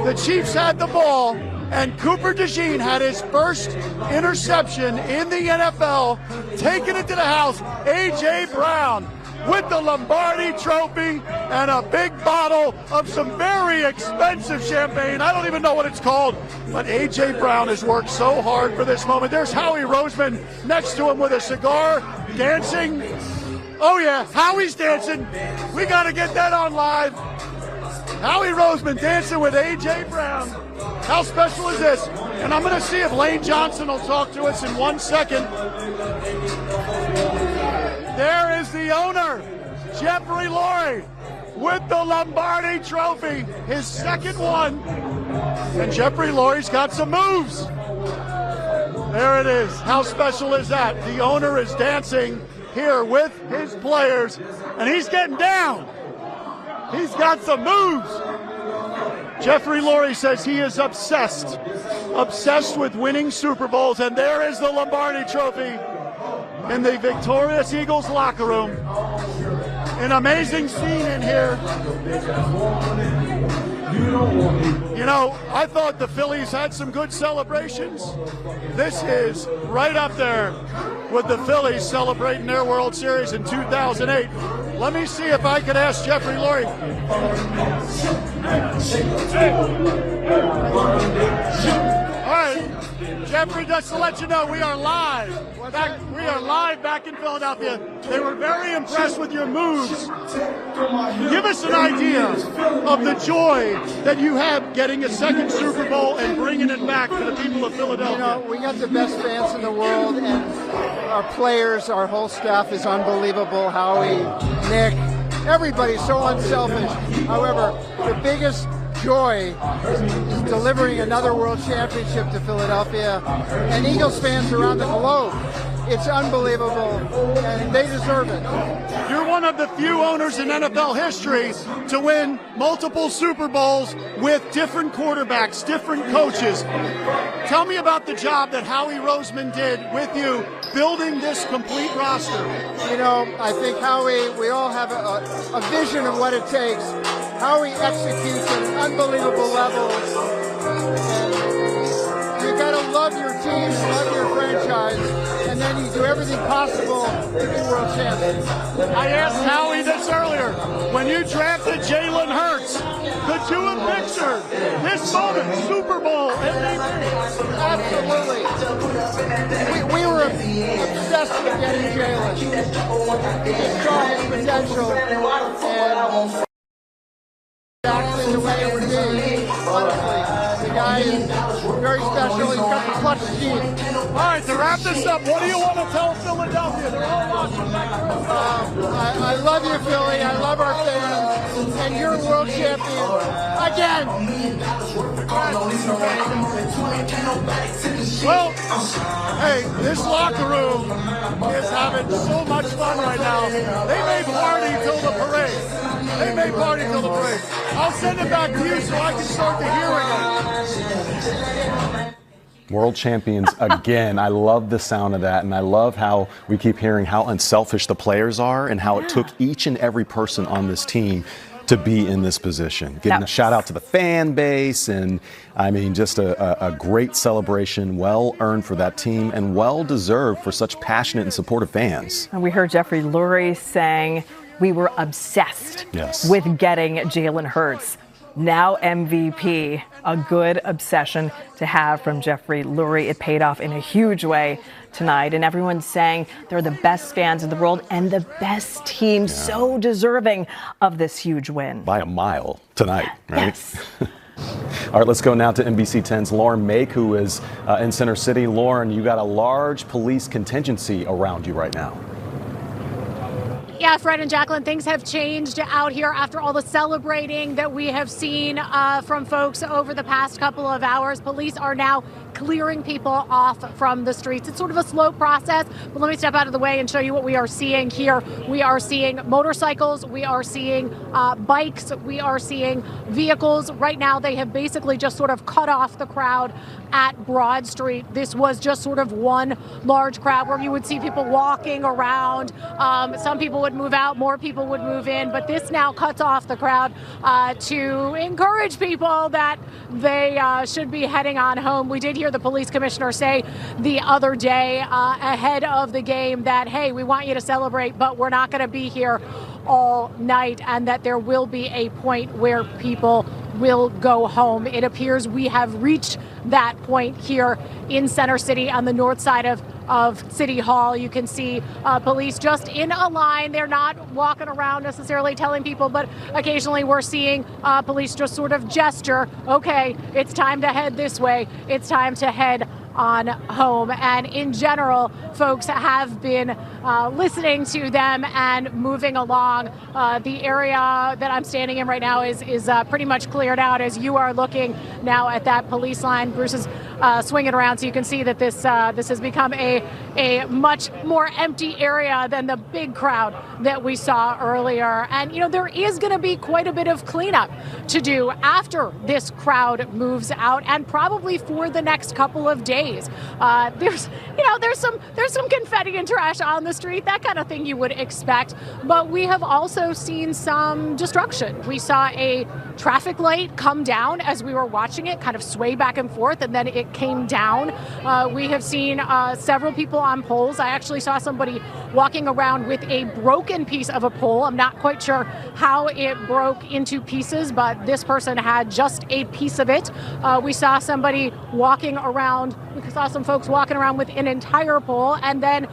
the Chiefs had the ball, and Cooper DeJean had his first interception in the NFL, taking it to the house. A.J. Brown with the Lombardi Trophy and a big bottle of some very expensive champagne. I don't even know what it's called, but A.J. Brown has worked so hard for this moment. There's Howie Roseman next to him with a cigar, dancing. Oh yeah, Howie's dancing. We got to get that on live. Howie Roseman dancing with A.J. Brown. How special is this? And I'm going to see if Lane Johnson will talk to us in 1 second. There is the owner, Jeffrey Lurie, with the Lombardi Trophy, his second one. And Jeffrey Lurie's got some moves. There it is. How special is that? The owner is dancing here with his players, and he's getting down. He's got some moves. Jeffrey Lurie says he is obsessed with winning Super Bowls, and there is the Lombardi Trophy in the victorious Eagles locker room. An amazing scene in here. You know, I thought the Phillies had some good celebrations. This is right up there with the Phillies celebrating their World Series in 2008. Let me see if I could ask Jeffrey Lurie. All right, Jeffrey, just to let you know, we are live. We are live back in Philadelphia. They were very impressed with your moves. Give us an idea of the joy that you have getting a second Super Bowl and bringing it back to the people of Philadelphia. You know, we got the best fans in the world, and our players, our whole staff is unbelievable. Howie, Nick, everybody's so unselfish. However, the biggest joy is delivering another world championship to Philadelphia and Eagles fans around the globe. It's unbelievable, and they deserve it. You're one of the few owners in NFL history to win multiple Super Bowls with different quarterbacks, different coaches. Tell me about the job that Howie Roseman did with you building this complete roster. You know, I think Howie, we all have a vision of what it takes. Howie executes at an unbelievable level. And you got to love your team, love your franchise, and then you do everything possible to be world champions. I asked Howie this earlier. When you drafted Jalen Hurts, could you have pictured this moment, Super Bowl MVP? Absolutely. We were obsessed with getting Jalen. We saw his potential, and exactly the way it would be. Honestly, the guy is Philly. He's got the clutch gene. All right, to wrap this up, what do you want to tell Philadelphia? They're all watching back there. I love you, Philly. I love our fans. And you're world champion again. Well, hey, this locker room is having so much fun right now. They may party till the parade. I'll send it back to you so I can start the hearing. World champions again. I love the sound of that, and I love how we keep hearing how unselfish the players are and how it took each and every person on this team to be in this position. Giving a shout out to the fan base, and I mean, just a great celebration, well earned for that team and well deserved for such passionate and supportive fans. And we heard Jeffrey Lurie saying we were obsessed with getting Jalen Hurts. Now MVP, a good obsession to have from Jeffrey Lurie. It paid off in a huge way tonight, and everyone's saying they're the best fans in the world and the best team, so deserving of this huge win. By a mile tonight, right? Yes. All right, let's go now to NBC 10's Lauren Mayk, who is in Center City. Lauren, you got a large police contingency around you right now. Yeah, Fred and Jacqueline, things have changed out here after all the celebrating that we have seen from folks over the past couple of hours. Police are now clearing people off from the streets. It's sort of a slow process, but let me step out of the way and show you what we are seeing here. We are seeing motorcycles, we are seeing bikes, we are seeing vehicles. Right now, they have basically just sort of cut off the crowd at Broad Street. This was just sort of one large crowd where you would see people walking around. Some people would move out, more people would move in, but this now cuts off the crowd to encourage people that they should be heading on home. We did hear the police commissioner say the other day ahead of the game that, hey, we want you to celebrate, but we're not going to be here all night, and that there will be a point where people will go home. It appears we have reached that point here in Center City on the north side of City Hall. You can see police just in a line. They're not walking around necessarily telling people, but occasionally we're seeing police just sort of gesture, okay, it's time to head this way. It's time to head on home. And in general, folks have been listening to them and moving along. The area that I'm standing in right now is pretty much cleared out as you are looking now at that police line. Bruce is swinging around so you can see that this has become a much more empty area than the big crowd that we saw earlier. And, you know, there is going to be quite a bit of cleanup to do after this crowd moves out, and probably for the next couple of days. There's some confetti and trash on the street, that kind of thing you would expect. But we have also seen some destruction. We saw a traffic light come down as we were watching it kind of sway back and forth, and then it came down. We have seen several people on poles. I actually saw somebody walking around with a broken piece of a pole. I'm not quite sure how it broke into pieces, but this person had just a piece of it. We saw somebody walking around. We saw some folks walking around with an entire pole, and then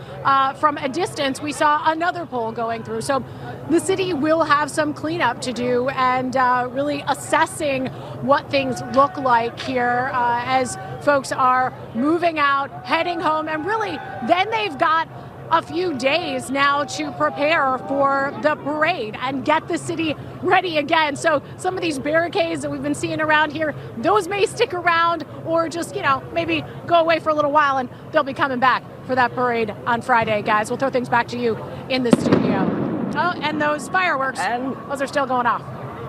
from a distance we saw another pole going through. So the city will have some cleanup to do, and really assessing what things look like here as folks are moving out, heading home, and really then they've got a few days now to prepare for the parade and get the city ready again. So some of these barricades that we've been seeing around here, those may stick around or just, maybe go away for a little while, and they'll be coming back for that parade on Friday, guys. We'll throw things back to you in the studio. Oh, and those fireworks, those are still going off.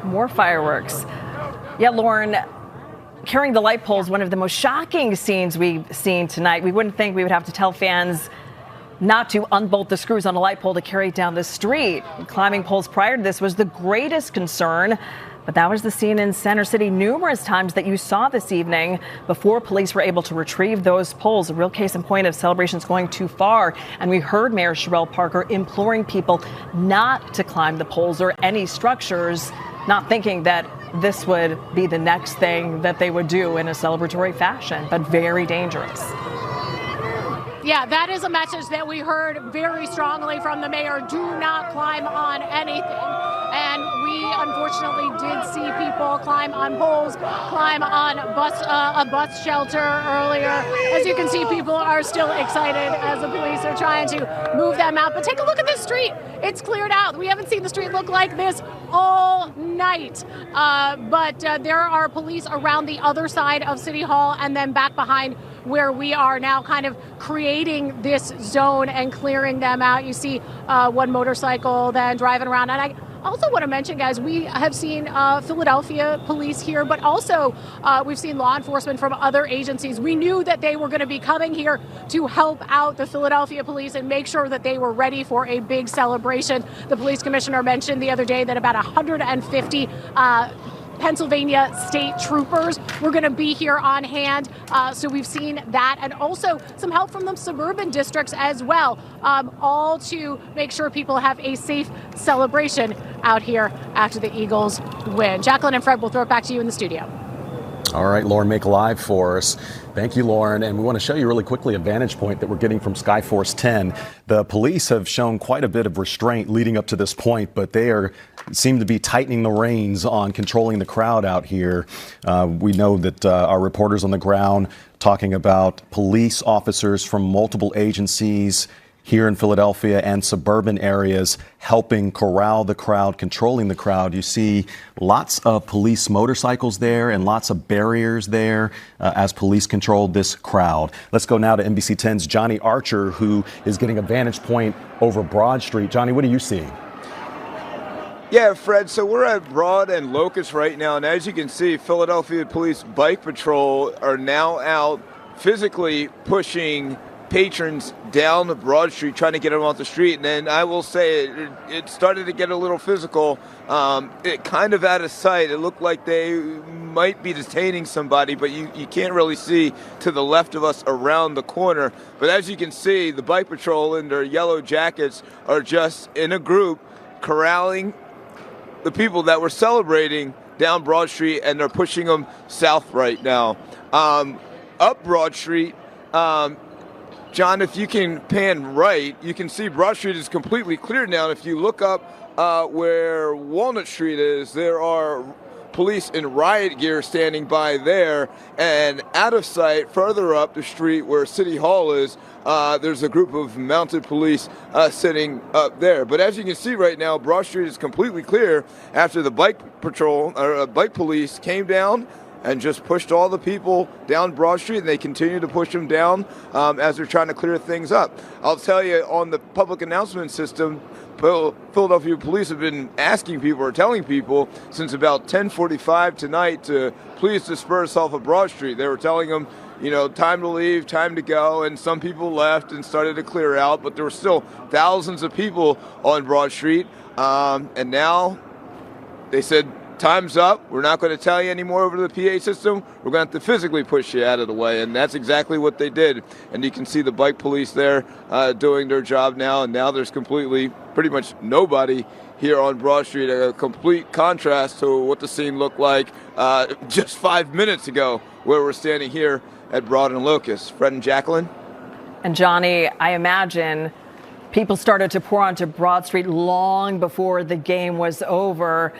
More fireworks. Yeah, Lauren, carrying the light poles, one of the most shocking scenes we've seen tonight. We wouldn't think we would have to tell fans not to unbolt the screws on a light pole to carry it down the street. Climbing poles prior to this was the greatest concern, but that was the scene in Center City numerous times that you saw this evening before police were able to retrieve those poles. A real case in point of celebrations going too far. And we heard Mayor Sherrell Parker imploring people not to climb the poles or any structures, not thinking that this would be the next thing that they would do in a celebratory fashion, but very dangerous. Yeah, that is a message that we heard very strongly from the mayor. Do not climb on anything. And we unfortunately did see people climb on poles, climb on a bus shelter earlier. As you can see, people are still excited as the police are trying to move them out. But take a look at this street. It's cleared out. We haven't seen the street look like this all night. But there are police around the other side of City Hall and then back behind where we are now, kind of creating this zone and clearing them out. You see one motorcycle then driving around. And I also want to mention, guys, we have seen Philadelphia police here, but also we've seen law enforcement from other agencies. We knew that they were going to be coming here to help out the Philadelphia police and make sure that they were ready for a big celebration. The police commissioner mentioned the other day that about 150 Pennsylvania state troopers were going to be here on hand. So we've seen that, and also some help from the suburban districts as well, all to make sure people have a safe celebration out here after the Eagles win. Jacqueline and Fred, we'll throw it back to you in the studio. All right, Lauren, Mayk live for us. Thank you, Lauren. And we want to show you really quickly a vantage point that we're getting from Skyforce 10. The police have shown quite a bit of restraint leading up to this point, but they seem to be tightening the reins on controlling the crowd out here. We know that our reporters on the ground talking about police officers from multiple agencies here in Philadelphia and suburban areas helping corral the crowd, controlling the crowd. You see lots of police motorcycles there and lots of barriers there as police control this crowd. Let's go now to NBC 10's Johnny Archer, who is getting a vantage point over Broad Street. Johnny, what are you seeing? Yeah, Fred, so we're at Broad and Locust right now, and as you can see, Philadelphia Police Bike Patrol are now out physically pushing patrons down Broad Street, trying to get them off the street. And then I will say it started to get a little physical. It kind of out of sight. It looked like they might be detaining somebody, but you can't really see to the left of us around the corner. But as you can see, the Bike Patrol in their yellow jackets are just in a group corralling the people that were celebrating down Broad Street, and they're pushing them south right now. Up Broad Street, John, if you can pan right, you can see Broad Street is completely clear now. If you look up where Walnut Street is, there are police in riot gear standing by there. And out of sight, further up the street where City Hall is, there's a group of mounted police sitting up there. But as you can see right now, Broad Street is completely clear after the bike patrol or bike police came down and just pushed all the people down Broad Street, and they continue to push them down as they're trying to clear things up. I'll tell you, on the public announcement system, Philadelphia police have been asking people or telling people since about 10:45 tonight to please disperse off of Broad Street. They were telling them, time to leave, time to go, and some people left and started to clear out, but there were still thousands of people on Broad Street, and now they said, time's up. We're not going to tell you anymore over the PA system. We're going to have to physically push you out of the way. And that's exactly what they did. And you can see the bike police there doing their job now. And now there's pretty much nobody here on Broad Street. A complete contrast to what the scene looked like just 5 minutes ago, where we're standing here at Broad and Locust. Fred and Jacqueline? And Johnny, I imagine people started to pour onto Broad Street long before the game was over.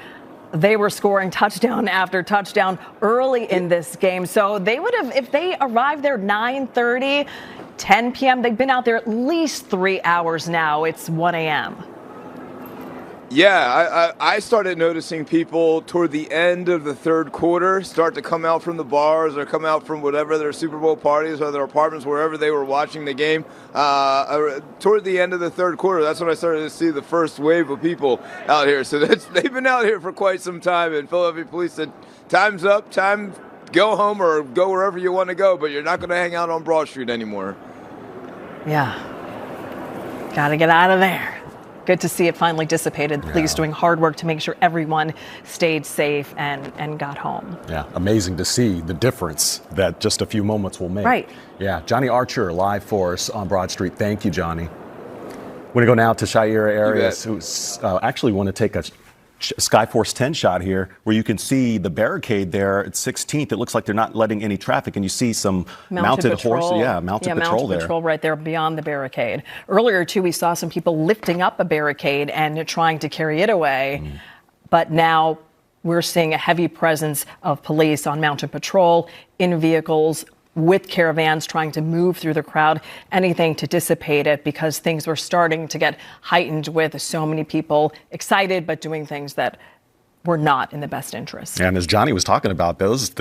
They were scoring touchdown after touchdown early in this game. So they would have, if they arrived there 9:30, 10 p.m., they've been out there at least 3 hours now. It's 1 a.m. Yeah, I started noticing people toward the end of the third quarter start to come out from the bars or come out from whatever their Super Bowl parties or their apartments, wherever they were watching the game. Toward the end of the third quarter, that's when I started to see the first wave of people out here. So they've been out here for quite some time, and Philadelphia police said, time's up, time to go home or go wherever you want to go, but you're not going to hang out on Broad Street anymore. Yeah. Got to get out of there. Good to see it finally dissipated. The police doing hard work to make sure everyone stayed safe and got home. Yeah, amazing to see the difference that just a few moments will make. Right. Yeah, Johnny Archer live for us on Broad Street. Thank you, Johnny. We're going to go now to Shira Arias, who's actually want to take a Skyforce 10 shot here, where you can see the barricade there at 16th. It looks like they're not letting any traffic, and you see some mounted horses. Yeah, mounted patrol there. Patrol right there beyond the barricade. Earlier, too, we saw some people lifting up a barricade and trying to carry it away. But now we're seeing a heavy presence of police on mounted patrol, in vehicles, with caravans trying to move through the crowd, anything to dissipate it, because things were starting to get heightened with so many people excited but doing things that were not in the best interest. And as Johnny was talking about, those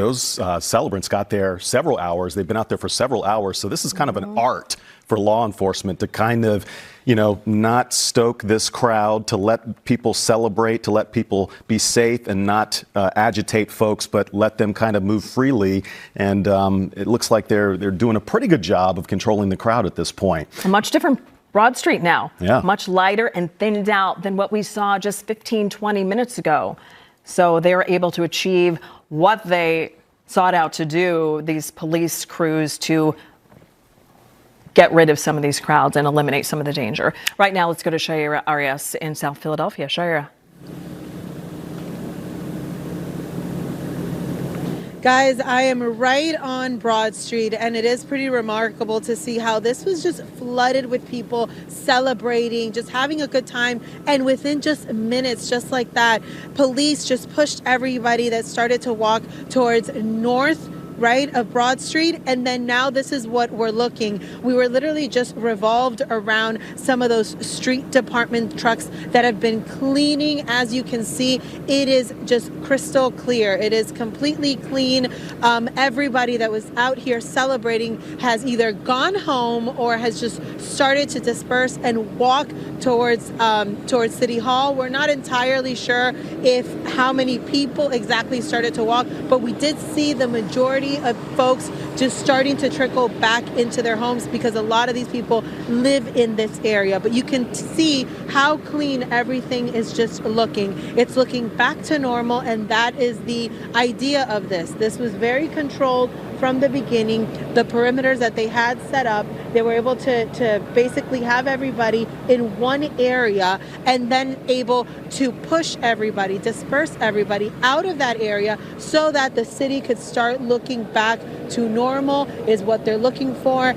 celebrants got there several hours. They've been out there for several hours. So this is kind of an art for law enforcement to kind of, not stoke this crowd, to let people celebrate, to let people be safe and not agitate folks, but let them kind of move freely. And it looks like they're doing a pretty good job of controlling the crowd at this point. A much different Broad Street now, yeah. Much lighter and thinned out than what we saw just 15, 20 minutes ago. So they were able to achieve what they sought out to do, these police crews, to get rid of some of these crowds and eliminate some of the danger. Right now, let's go to Shaira Arias in South Philadelphia. Shaira. Guys, I am right on Broad Street, and it is pretty remarkable to see how this was just flooded with people celebrating, just having a good time. And within just minutes, just like that, police just pushed everybody that started to walk towards north, right, of Broad Street. And then now this is what we're looking. We were literally just revolved around some of those street department trucks that have been cleaning. As you can see, it is just crystal clear. It is completely clean. Everybody that was out here celebrating has either gone home or has just started to disperse and walk towards City Hall. We're not entirely sure how many people exactly started to walk, but we did see the majority of folks just starting to trickle back into their homes, because a lot of these people live in this area. But you can see how clean everything is just looking. It's looking back to normal, and that is the idea of this. This was very controlled from the beginning. The perimeters that they had set up, they were able to basically have everybody in one area, and then able to push everybody, disperse everybody out of that area, so that the city could start looking back to normal, is what they're looking for.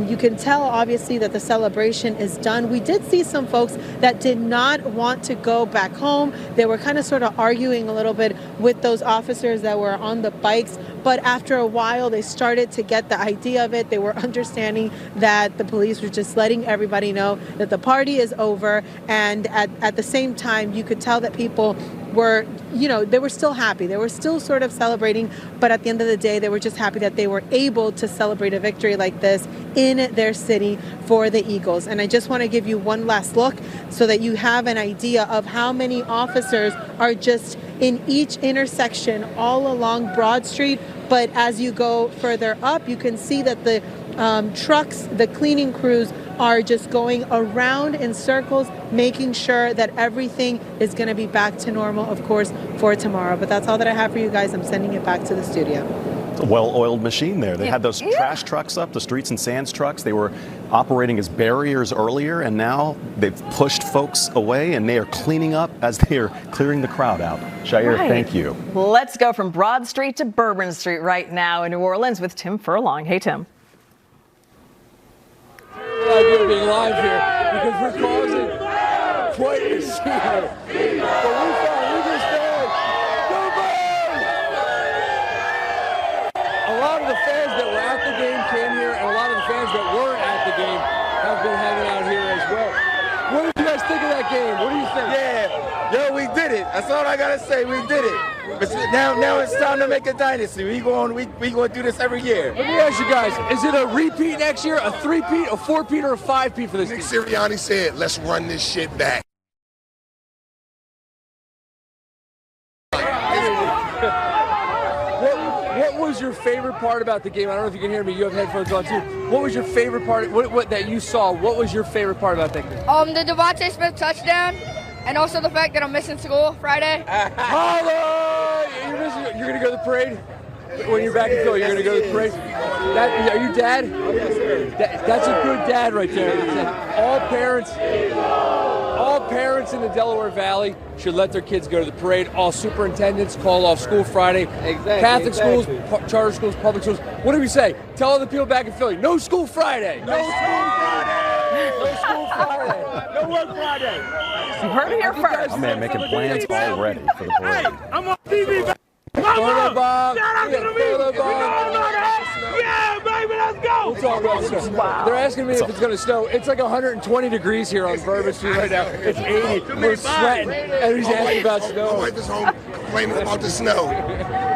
You can tell, obviously, that the celebration is done. We did see some folks that did not want to go back home. They were kind of sort of arguing a little bit with those officers that were on the bikes. But after a while, they started to get the idea of it. They were understanding that the police were just letting everybody know that the party is over. And at the same time, you could tell that people were, they were still happy. They were still sort of celebrating. But at the end of the day, they were just happy that they were able to celebrate a victory like this in their city for the Eagles. And I just want to give you one last look so that you have an idea of how many officers are just in each intersection all along Broad Street. But as you go further up, you can see that the trucks, the cleaning crews, are just going around in circles, making sure that everything is going to be back to normal, of course, for tomorrow. But that's all that I have for you guys. I'm sending it back to the studio. It's a well-oiled machine there. They had those trash trucks up, the streets and sands trucks. They were operating as barriers earlier, and now they've pushed folks away, and they are cleaning up as they are clearing the crowd out. Shair, thank you. Let's go from Broad Street to Bourbon Street right now in New Orleans with Tim Furlong. Hey, Tim. The idea of being live here, because we're causing quite a scene here. But we found Eagles fans. Go Birds! A lot of the fans that were at the game came here, and a lot of the fans that weren't at the game have been hanging out here as well. What did you guys think of that game? What do you think? Yeah, we did it. That's all I gotta say. We did it. But now it's time to make a dynasty. We going to do this every year. Let me ask you guys: is it a repeat next year, a three-peat, a four-peat, or a five-peat for this Nick team? Sirianni said, "Let's run this shit back." What was your favorite part about the game? I don't know if you can hear me. You have headphones on too. What was your favorite part? What that you saw? What was your favorite part about that game? The Devonte Smith touchdown, and also the fact that I'm missing school Friday. Holla! You're gonna go to the parade when you're back in Philly. You're gonna go to the parade. Are you dad? That's a good dad right there. All parents in the Delaware Valley should let their kids go to the parade. All superintendents call off school Friday. Exactly. Catholic schools, charter schools, public schools. What do we say? Tell all the people back in Philly, no school Friday. No school Friday. No school Friday. No work Friday. You heard it here first. My man making plans already for the parade. I'm on TV, baby. Photo bomb. Shout out to the Photo Eagles. Yeah, baby, let's go. We'll talk about snow. Wow. They're asking me if it's going to snow. It's like 120 degrees here on Bourbon Street right now. It's 80. We're sweating. And he's asking about snow. My wife is home complaining about the snow.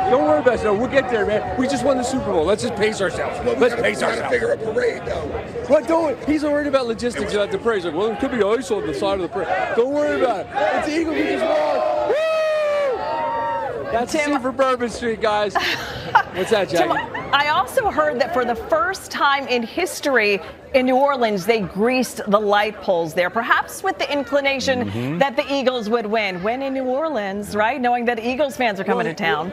Don't worry about snow. We'll get there, man. We just won the Super Bowl. Let's just pace ourselves. Let's pace We gotta ourselves. figure a parade, though. What? Don't. He's worried about logistics about the parade. He's like, well, there could be ice on the side of the parade. Don't worry about it. It's the Eagles. We just won. Woo! That's Tim for Bourbon Street, guys. What's that, Jackie? Tim, I also heard that for the first time in history in New Orleans, they greased the light poles there, perhaps with the inclination that the Eagles would win. When in New Orleans, right? Knowing that Eagles fans are coming to town.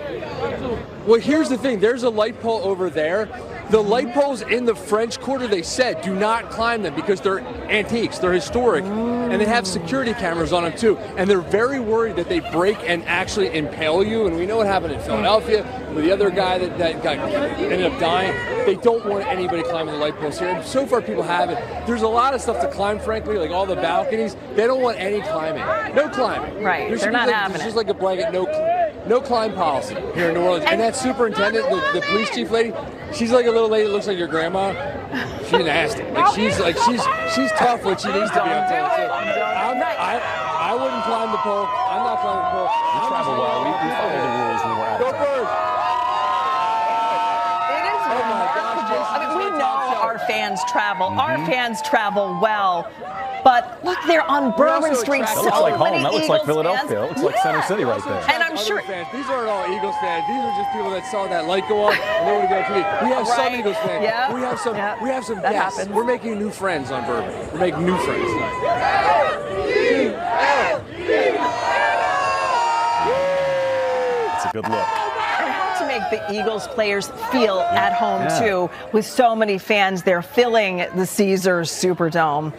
Well, here's the thing. There's a light pole over there. The light poles in the French Quarter, they said, do not climb them because they're antiques, they're historic, and they have security cameras on them too. And they're very worried that they break and actually impale you. And we know what happened in Philadelphia with the other guy that ended up dying. They don't want anybody climbing the light poles here. And so far, people have it. There's a lot of stuff to climb, frankly, like all the balconies. They don't want any climbing. No climbing. Right. They're not having it. It's just like a blanket, no climb policy here in New Orleans. And that superintendent, the police chief lady, she's like a little lady that looks like your grandma. She's nasty. Like she's tough when she needs to be up there. I wouldn't climb the pole. I'm not climbing the pole. We travel well. We follow the rules when we're out of town. Fans travel. Our fans travel well. But look, they're on Bourbon Street. That looks like home. That looks like Philadelphia. That looks like Center City right there. And I'm sure fans. These aren't all Eagles fans. These are just people that saw that light go off and they want to go to me. We have some Eagles fans. Yeah. We have some. Yeah. We have some That guests. happens. We're making new friends on Bourbon. We're making new friends tonight. It's a good look. to make the Eagles players feel at home too, with so many fans there filling the Caesars Superdome.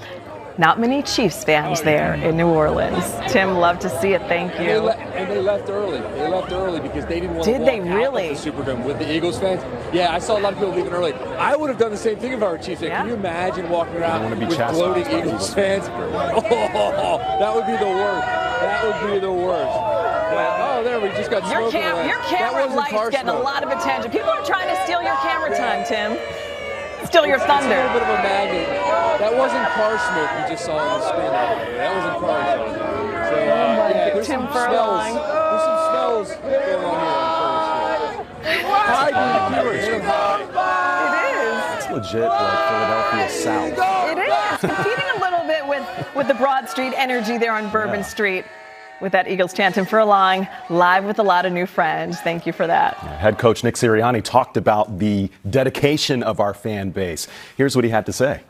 Not many Chiefs fans there in New Orleans. Tim, love to see it. Thank you. And they left early. They left early because they didn't want to Did walk they really? out of the Superdome with the Eagles fans. Yeah, I saw a lot of people leaving early. I would have done the same thing if I were Chiefs fan. Can you imagine walking around with gloating Eagles fans? Oh, that would be the worst. That would be the worst. Oh, there we just got smoke. Your camera light's getting a lot of attention. People are trying to steal your camera time, Tim. Steal your thunder. It's a little bit of a magnet. That wasn't car smoke you just saw on the screen. That wasn't car smoke. So, there's Tim some Furlong. smells. There's some smells going on here on First Street. It's legit like Philadelphia South. It is. Competing a little bit with the Broad Street energy there on Bourbon Street. With that Eagles chant, Tim Furlong, live with a lot of new friends. Thank you for that. Head coach Nick Sirianni talked about the dedication of our fan base. Here's what he had to say.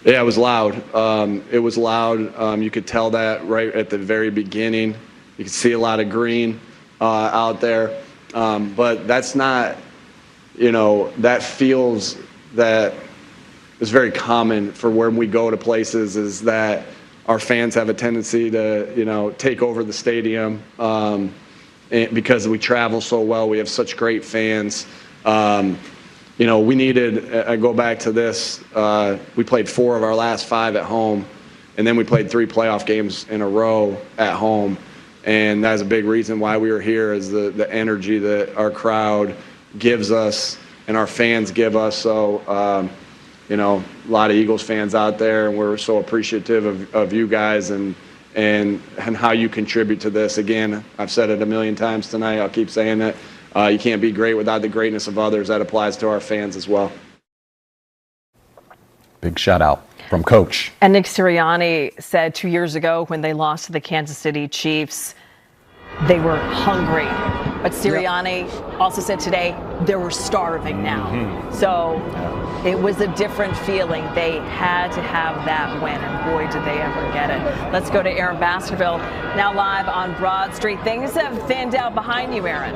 Yeah, it was loud. It was loud. You could tell that right at the very beginning. You could see a lot of green out there. But that's not, that feels that is very common for when we go to places is that our fans have a tendency to, take over the stadium and because we travel so well. We have such great fans. We needed, I go back to this, we played 4 of our last 5 at home, and then we played 3 playoff games in a row at home. And that's a big reason why we were here is the energy that our crowd gives us and our fans give us. So, a lot of Eagles fans out there, and we're so appreciative of you guys and how you contribute to this. Again, I've said it a million times tonight. I'll keep saying it. You can't be great without the greatness of others. That applies to our fans as well. Big shout out from Coach. And Nick Sirianni said 2 years ago when they lost to the Kansas City Chiefs, they were hungry. But Sirianni also said today they were starving now. So it was a different feeling. They had to have that win, and boy, did they ever get it. Let's go to Aaron Baskerville, now live on Broad Street. Things have thinned out behind you, Aaron.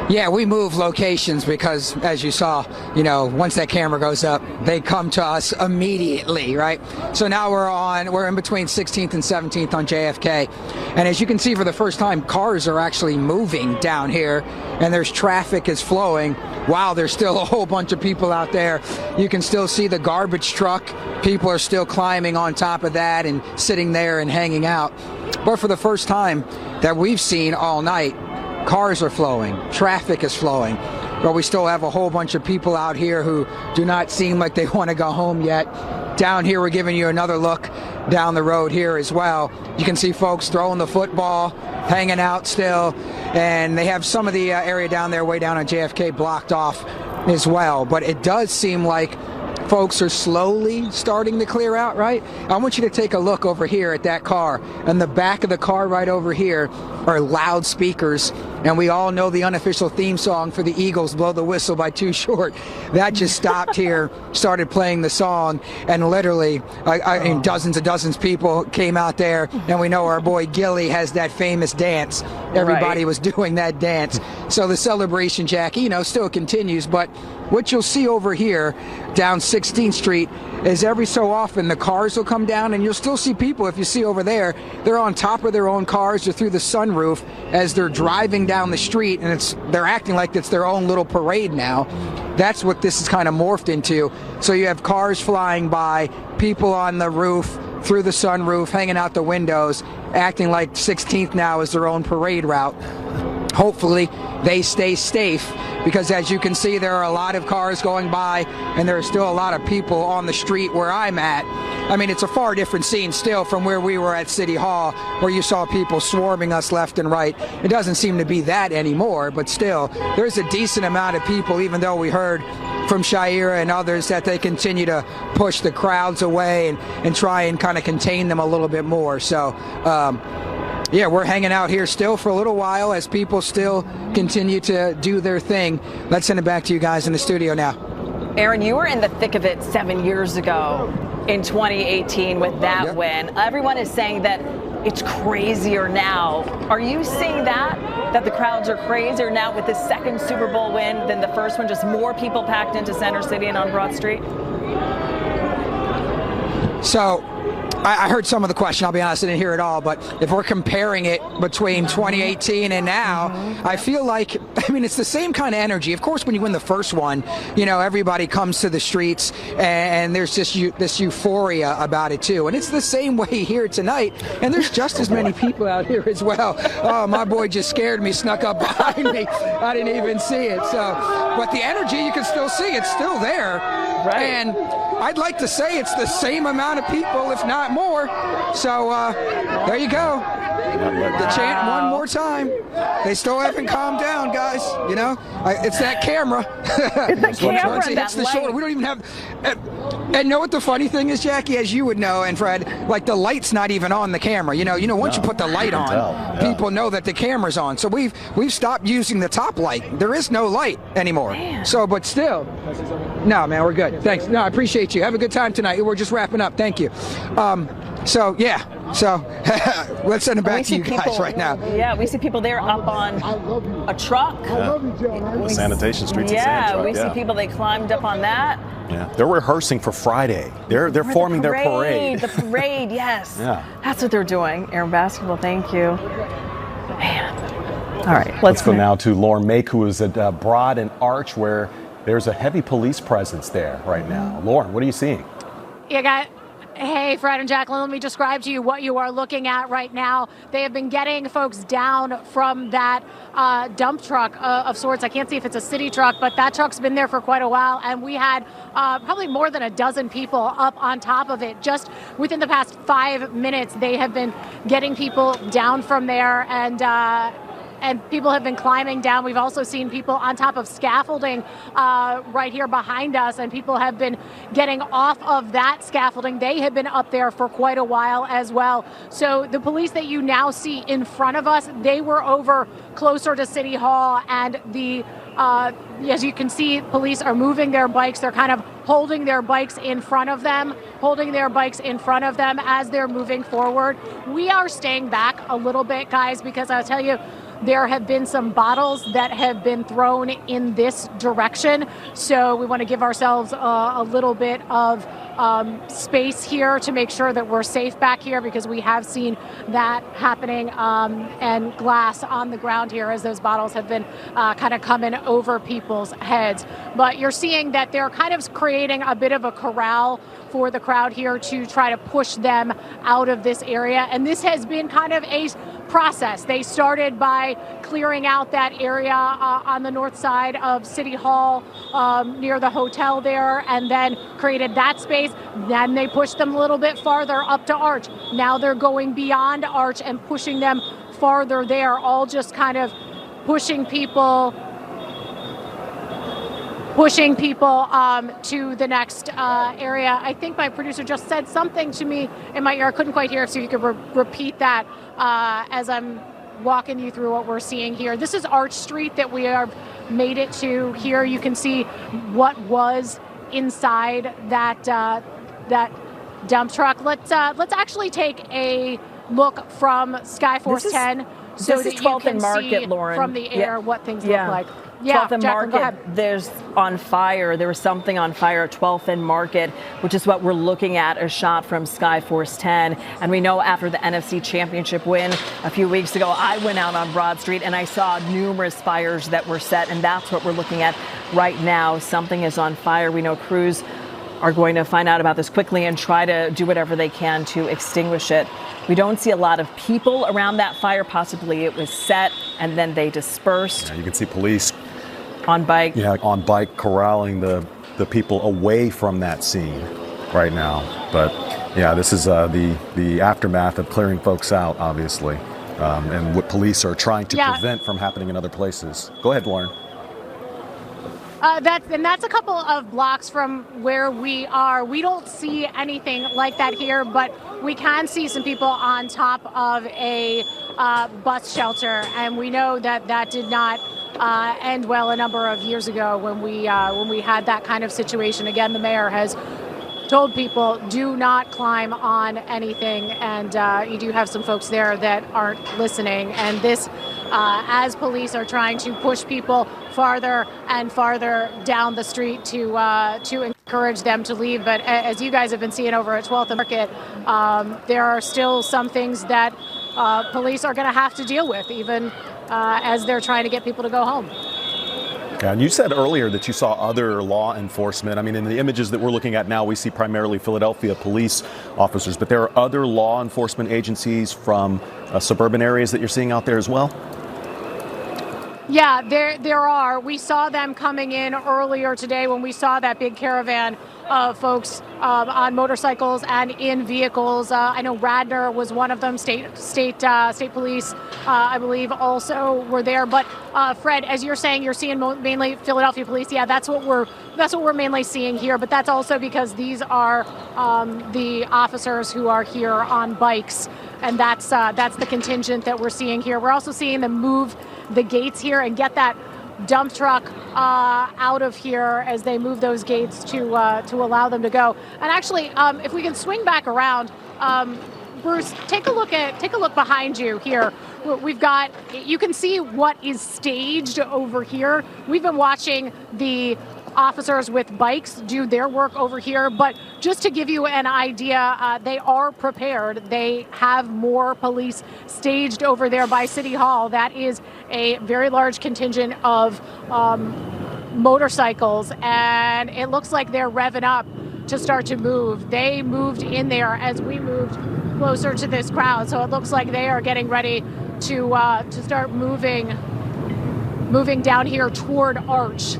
Yeah, we move locations because, as you saw, once that camera goes up, they come to us immediately, right? So now we're in between 16th and 17th on JFK. And as you can see, for the first time, cars are actually moving down here, and there's traffic is flowing. Wow, there's still a whole bunch of people out there. You can still see the garbage truck. People are still climbing on top of that and sitting there and hanging out. But for the first time that we've seen all night, cars are flowing, traffic is flowing, but we still have a whole bunch of people out here who do not seem like they want to go home yet. Down here, we're giving you another look down the road here as well. You can see folks throwing the football, hanging out still, and they have some of the area down there, way down on JFK, blocked off as well. But it does seem like folks are slowly starting to clear out, right? I want you to take a look over here at that car. And the back of the car right over here are loudspeakers. And we all know the unofficial theme song for the Eagles, Blow the Whistle by Too Short. That just stopped here, started playing the song, and literally dozens of people came out there. And we know our boy Gilly has that famous dance. Everybody was doing that dance. So the celebration, Jackie, still continues. But what you'll see over here down 16th Street is every so often the cars will come down, and you'll still see people. If you see over there, they're on top of their own cars or through the sunroof as they're driving down the street, and they're acting like it's their own little parade now. That's what this is kind of morphed into. So you have cars flying by, people on the roof, through the sunroof, hanging out the windows, acting like 16th now is their own parade route. Hopefully they stay safe, because as you can see, there are a lot of cars going by, and there are still a lot of people on the street where I'm at. I mean, it's a far different scene still from where we were at City Hall, where you saw people swarming us left and right. It doesn't seem to be that anymore, but still, there's a decent amount of people, even though we heard from Shira and others that they continue to push the crowds away and try and kind of contain them a little bit more. So, yeah, we're hanging out here still for a little while as people still continue to do their thing. Let's send it back to you guys in the studio now. Aaron, you were in the thick of it 7 years ago in 2018 with that win. Everyone is saying that it's crazier now. Are you seeing that the crowds are crazier now with this second Super Bowl win than the first one? Just more people packed into Center City and on Broad Street? So, I heard some of the question. I'll be honest, I didn't hear it all. But if we're comparing it between 2018 and now, I feel like, it's the same kind of energy. Of course, when you win the first one, everybody comes to the streets, and there's just this euphoria about it, too. And it's the same way here tonight. And there's just as many people out here as well. Oh, my boy just scared me, snuck up behind me. I didn't even see it. But the energy, you can still see. It's still there. Right. And I'd like to say it's the same amount of people, if not more. So there you go. The chant one more time. They still haven't calmed down, guys. It's that camera. It's the camera. Once it hits the shoulder, we don't even have. And know what the funny thing is, Jackie, as you would know, and Fred, like the light's not even on the camera. Once you put the light on, people know that the camera's on. So we've stopped using the top light. There is no light anymore. Man. So, but still, no, man, we're good. Thanks. No, I appreciate you. Have a good time tonight. We're just wrapping up. Thank you. So let's send it back to you guys right now. Yeah, we see people there up on a truck. The sanitation streets. Yeah, we see people. They climbed up on that. Yeah, they're rehearsing for Friday. They're forming their parade. The parade, yes. Yeah, that's what they're doing. Aaron Baskerville, thank you. Man. All right, let's go now to Lauren Mayk, who is at Broad and Arch, where there's a heavy police presence there right now. Lauren, what are you seeing? Hey, Fred and Jacqueline, let me describe to you what you are looking at right now. They have been getting folks down from that dump truck of sorts. I can't see if it's a city truck, but that truck's been there for quite a while. And we had probably more than a dozen people up on top of it. Just within the past 5 minutes, they have been getting people down from there, and people have been climbing down. We've also seen people on top of scaffolding right here behind us, and people have been getting off of that scaffolding. They have been up there for quite a while as well. So the police that you now see in front of us, they were over closer to City Hall, and as you can see, police are moving their bikes. They're kind of holding their bikes in front of them as they're moving forward. We are staying back a little bit, guys, because I'll tell you, there have been some bottles that have been thrown in this direction. So we want to give ourselves a little bit of space here to make sure that we're safe back here, because we have seen that happening, and glass on the ground here as those bottles have been kind of coming over people's heads. But you're seeing that they're kind of creating a bit of a corral for the crowd here to try to push them out of this area. And this has been kind of a process. They started by clearing out that area on the north side of City Hall near the hotel there, and then created that space. Then they pushed them a little bit farther up to Arch. To they're going beyond Arch and pushing them farther there, all just kind of pushing people to the next area. I think my producer just said something to me in my ear. I couldn't quite hear, so you could repeat that as I'm walking you through what we're seeing here. This is Arch Street that we are made it to here. You can see what was inside that dump truck. Let's actually take a look from Skyforce 10 so that you can see from the air what things look like. Yeah, 12th and Jacqueline, go ahead. There's on fire. There was something on fire at 12th and Market, which is what we're looking at, a shot from Skyforce 10. And we know after the NFC Championship win a few weeks ago, I went out on Broad Street and I saw numerous fires that were set, and that's what we're looking at right now. Something is on fire. We know crews are going to find out about this quickly and try to do whatever they can to extinguish it. We don't see a lot of people around that fire. Possibly it was set and then they dispersed. Yeah, you can see police on bike. Yeah, on bike corralling the people away from that scene right now. But yeah, this is the aftermath of clearing folks out, obviously, and what police are trying to prevent from happening in other places. Go ahead, Lauren. That's a couple of blocks from where we are. We don't see anything like that here, but we can see some people on top of a bus shelter, and we know that did not end well a number of years ago when we had that kind of situation. Again, the mayor has told people do not climb on anything, and you do have some folks there that aren't listening. And this, as police are trying to push people farther and farther down the street to encourage them to leave. But as you guys have been seeing over at 12th and Market, there are still some things that police are going to have to deal with, even as they're trying to get people to go home. Yeah, and you said earlier that you saw other law enforcement. I mean, in the images that we're looking at now, we see primarily Philadelphia police officers, but there are other law enforcement agencies from suburban areas that you're seeing out there as well? Yeah, there are. We saw them coming in earlier today when we saw that big caravan of folks on motorcycles and in vehicles. I know Radnor was one of them. State police, I believe, also were there. But Fred, as you're saying, you're seeing mainly Philadelphia police. Yeah, that's what we're mainly seeing here. But that's also because these are the officers who are here on bikes, and that's the contingent that we're seeing here. We're also seeing them move the gates here and get that dump truck out of here as they move those gates to allow them to go. And actually, if we can swing back around, Bruce, take a look behind you here. We've got, you can see what is staged over here. We've been watching the officers with bikes do their work over here, but just to give you an idea, they are prepared. They have more police staged over there by City Hall. That is a very large contingent of motorcycles, and it looks like they're revving up to start to move. They moved in there as we moved closer to this crowd, so it looks like they are getting ready to start moving down here toward Arch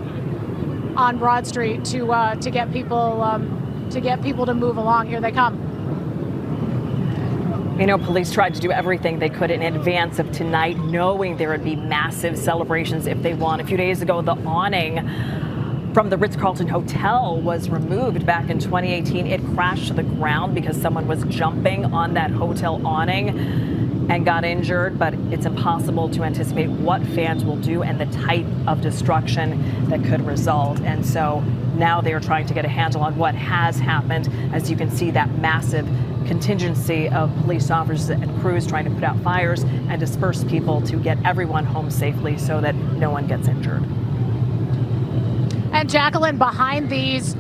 on Broad Street to get people to move along. Here they come. You know, police tried to do everything they could in advance of tonight, knowing there would be massive celebrations if they won. A few days ago, the awning from the Ritz-Carlton Hotel was removed back in 2018. It crashed to the ground because someone was jumping on that hotel awning and got injured, but it's impossible to anticipate what fans will do and the type of destruction that could result. And so now they are trying to get a handle on what has happened. As you can see, that massive contingency of police officers and crews trying to put out fires and disperse people to get everyone home safely so that no one gets injured. And Jacqueline, behind these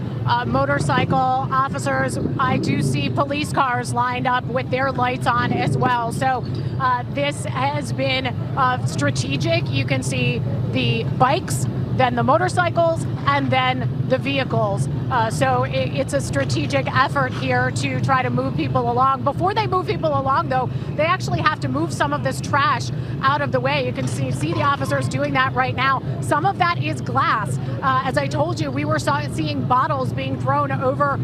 motorcycle officers, I do see police cars lined up with their lights on as well. So this has been strategic. You can see the bikes, then the motorcycles, and then the vehicles. So it's a strategic effort here to try to move people along. Before they move people along, though, they actually have to move some of this trash out of the way. You can see the officers doing that right now. Some of that is glass. As I told you, we were seeing bottles being thrown over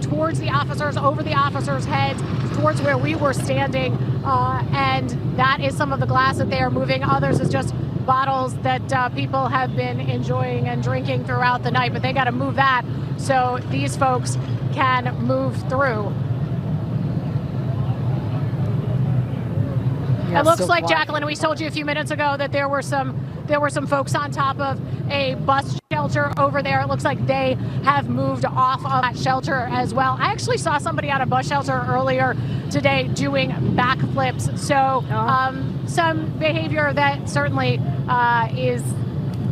towards the officers, over the officers' heads, towards where we were standing. And that is some of the glass that they are moving. Others is just bottles that people have been enjoying and drinking throughout the night, but they got to move that so these folks can move through. It looks like, Jacqueline, we told you a few minutes ago that there were some folks on top of a bus shelter over there. It looks like they have moved off of that shelter as well. I actually saw somebody on a bus shelter earlier today doing backflips. So some behavior that certainly is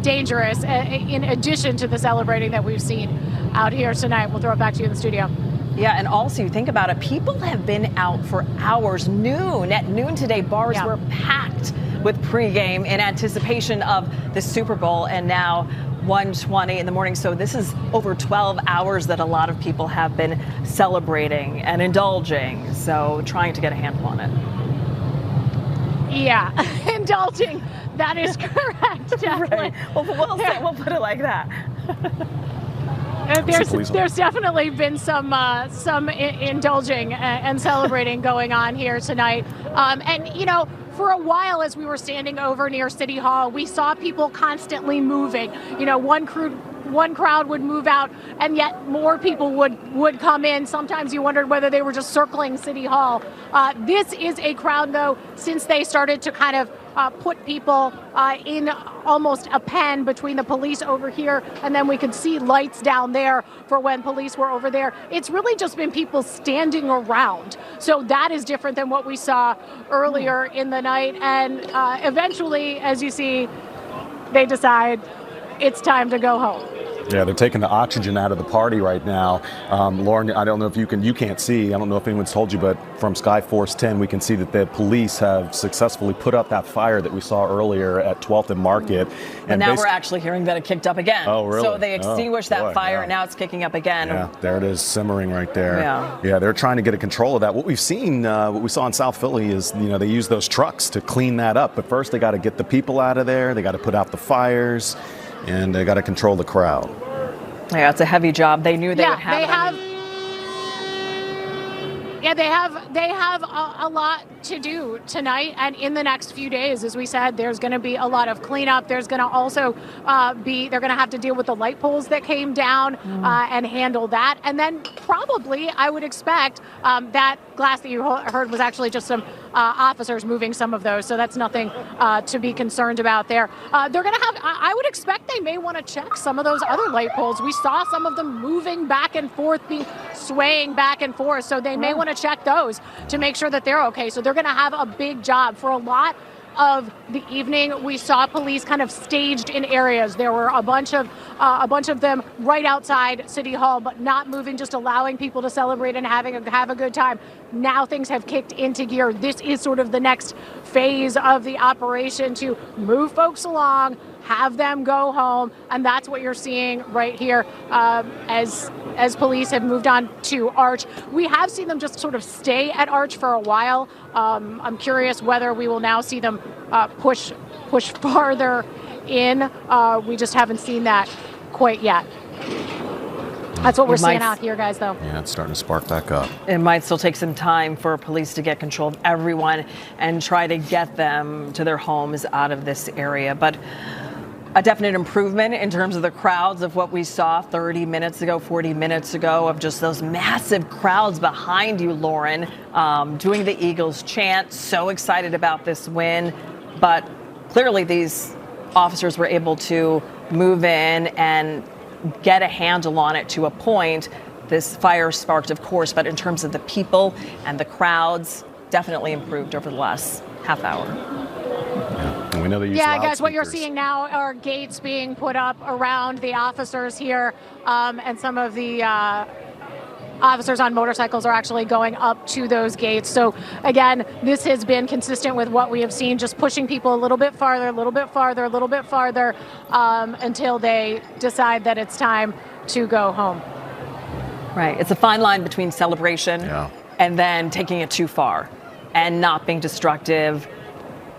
dangerous in addition to the celebrating that we've seen out here tonight. We'll throw it back to you in the studio. Yeah, and also you think about it, people have been out for hours. At noon today, bars were packed with pregame in anticipation of the Super Bowl, and now 1:20 in the morning. So this is over 12 hours that a lot of people have been celebrating and indulging. So trying to get a handle on it. Yeah, indulging. That is correct, Jacqueline. Right. We'll put it like that. There's definitely been some indulging and celebrating going on here tonight. And, you know, for a while as we were standing over near City Hall, we saw people constantly moving. You know, one crowd would move out, and yet more people would come in. Sometimes you wondered whether they were just circling City Hall. This is a crowd, though, since they started to kind of put people in almost a pen between the police over here, and then we could see lights down there for when police were over there. It's really just been people standing around. So that is different than what we saw earlier in the night. And eventually, as you see, they decide it's time to go home. Yeah, they're taking the oxygen out of the party right now. Lauren, I don't know if you can't see, I don't know if anyone's told you, but from Sky Force 10, we can see that the police have successfully put out that fire that we saw earlier at 12th and Market. And now we're actually hearing that it kicked up again. Oh, really? So they extinguished that fire, and now it's kicking up again. Yeah, there it is, simmering right there. Yeah, they're trying to get a control of that. What we've seen, what we saw in South Philly is, you know, they use those trucks to clean that up. But first, they got to get the people out of there. They got to put out the fires, and they got to control the crowd. Yeah, it's a heavy job. They knew they would have. They have a lot to do tonight and in the next few days. As we said, there's going to be a lot of cleanup. There's going to also they're going to have to deal with the light poles that came down and handle that. And then probably, I would expect that glass that you heard was actually just some officers moving some of those. So that's nothing to be concerned about there. They're going to have, I would expect they may want to check some of those other light poles. We saw some of them moving back and forth, swaying back and forth. So they may want to check those to make sure that they're okay. So they're going to have a big job. For a lot of the evening, we saw police kind of staged in areas. There were a bunch of them right outside City Hall, but not moving, just allowing people to celebrate and have a good time. Now things have kicked into gear. This is sort of the next phase of the operation to move folks along, have them go home, and that's what you're seeing right here as police have moved on to Arch. We have seen them just sort of stay at Arch for a while. I'm curious whether we will now see them push farther in. We just haven't seen that quite yet. That's what we're seeing out here, guys, though. Yeah, it's starting to spark back up. It might still take some time for police to get control of everyone and try to get them to their homes out of this area. But a definite improvement in terms of the crowds of what we saw 30 minutes ago, 40 minutes ago, of just those massive crowds behind you, Lauren, doing the Eagles chant, so excited about this win. But clearly these officers were able to move in and get a handle on it to a point. this fire sparked, of course, but in terms of the people and the crowds, definitely improved over the last half hour. And we know they use guys, what you're seeing now are gates being put up around the officers here, and some of the officers on motorcycles are actually going up to those gates. So again, this has been consistent with what we have seen, just pushing people a little bit farther, a little bit farther, a little bit farther, until they decide that it's time to go home. Right. It's a fine line between celebration and then taking it too far and not being destructive,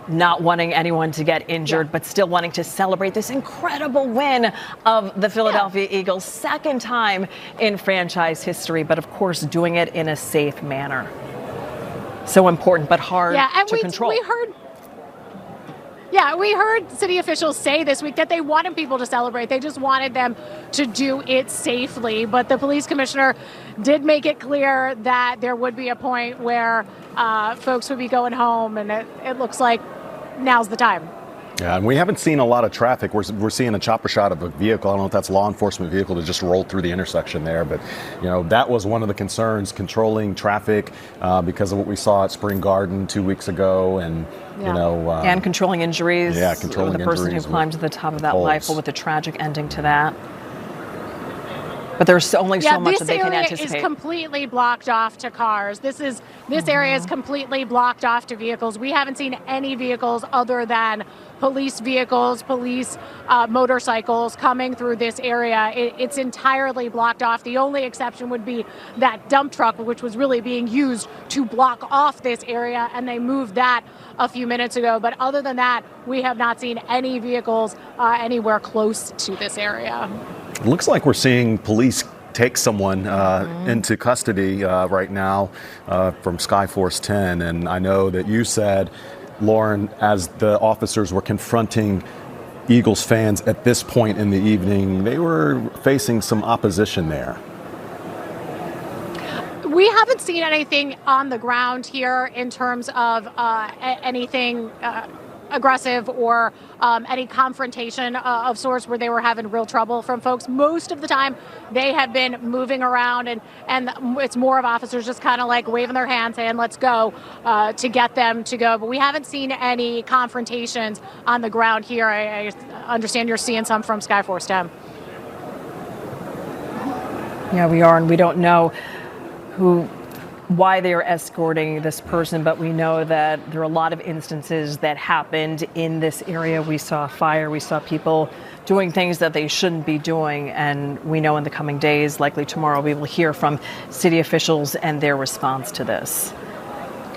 not wanting anyone to get injured, but still wanting to celebrate this incredible win of the Philadelphia Eagles, second time in franchise history, but of course doing it in a safe manner. So important, but hard to control. We heard city officials say this week that they wanted people to celebrate. They just wanted them to do it safely. But the police commissioner did make it clear that there would be a point where folks would be going home, and it looks like now's the time. Yeah, and we haven't seen a lot of traffic. We're seeing a chopper shot of a vehicle. I don't know if that's a law enforcement vehicle that just rolled through the intersection there, but that was one of the concerns, controlling traffic because of what we saw at Spring Garden 2 weeks ago, and and controlling injuries. Yeah, controlling the person who climbed to the top of that rifle with a tragic ending to that. But there's only so much that they can anticipate. This area is completely blocked off to cars. This area is completely blocked off to vehicles. We haven't seen any vehicles other than police vehicles, police motorcycles coming through this area. It's entirely blocked off. The only exception would be that dump truck, which was really being used to block off this area, and they moved that a few minutes ago. But other than that, we have not seen any vehicles anywhere close to this area. It looks like we're seeing police take someone into custody right now from Skyforce 10. And I know that you said, Lauren, as the officers were confronting Eagles fans at this point in the evening, they were facing some opposition there. We haven't seen anything on the ground here in terms of anything aggressive or any confrontation of sorts where they were having real trouble from folks. Most of the time they have been moving around, and it's more of officers just kind of like waving their hands saying let's go to get them to go. But we haven't seen any confrontations on the ground here. I understand you're seeing some from Skyforce 10. Yeah, we are, and we don't know why they are escorting this person, but we know that there are a lot of instances that happened in this area. We saw fire, we saw people doing things that they shouldn't be doing, and we know in the coming days, likely tomorrow, we will hear from city officials and their response to this.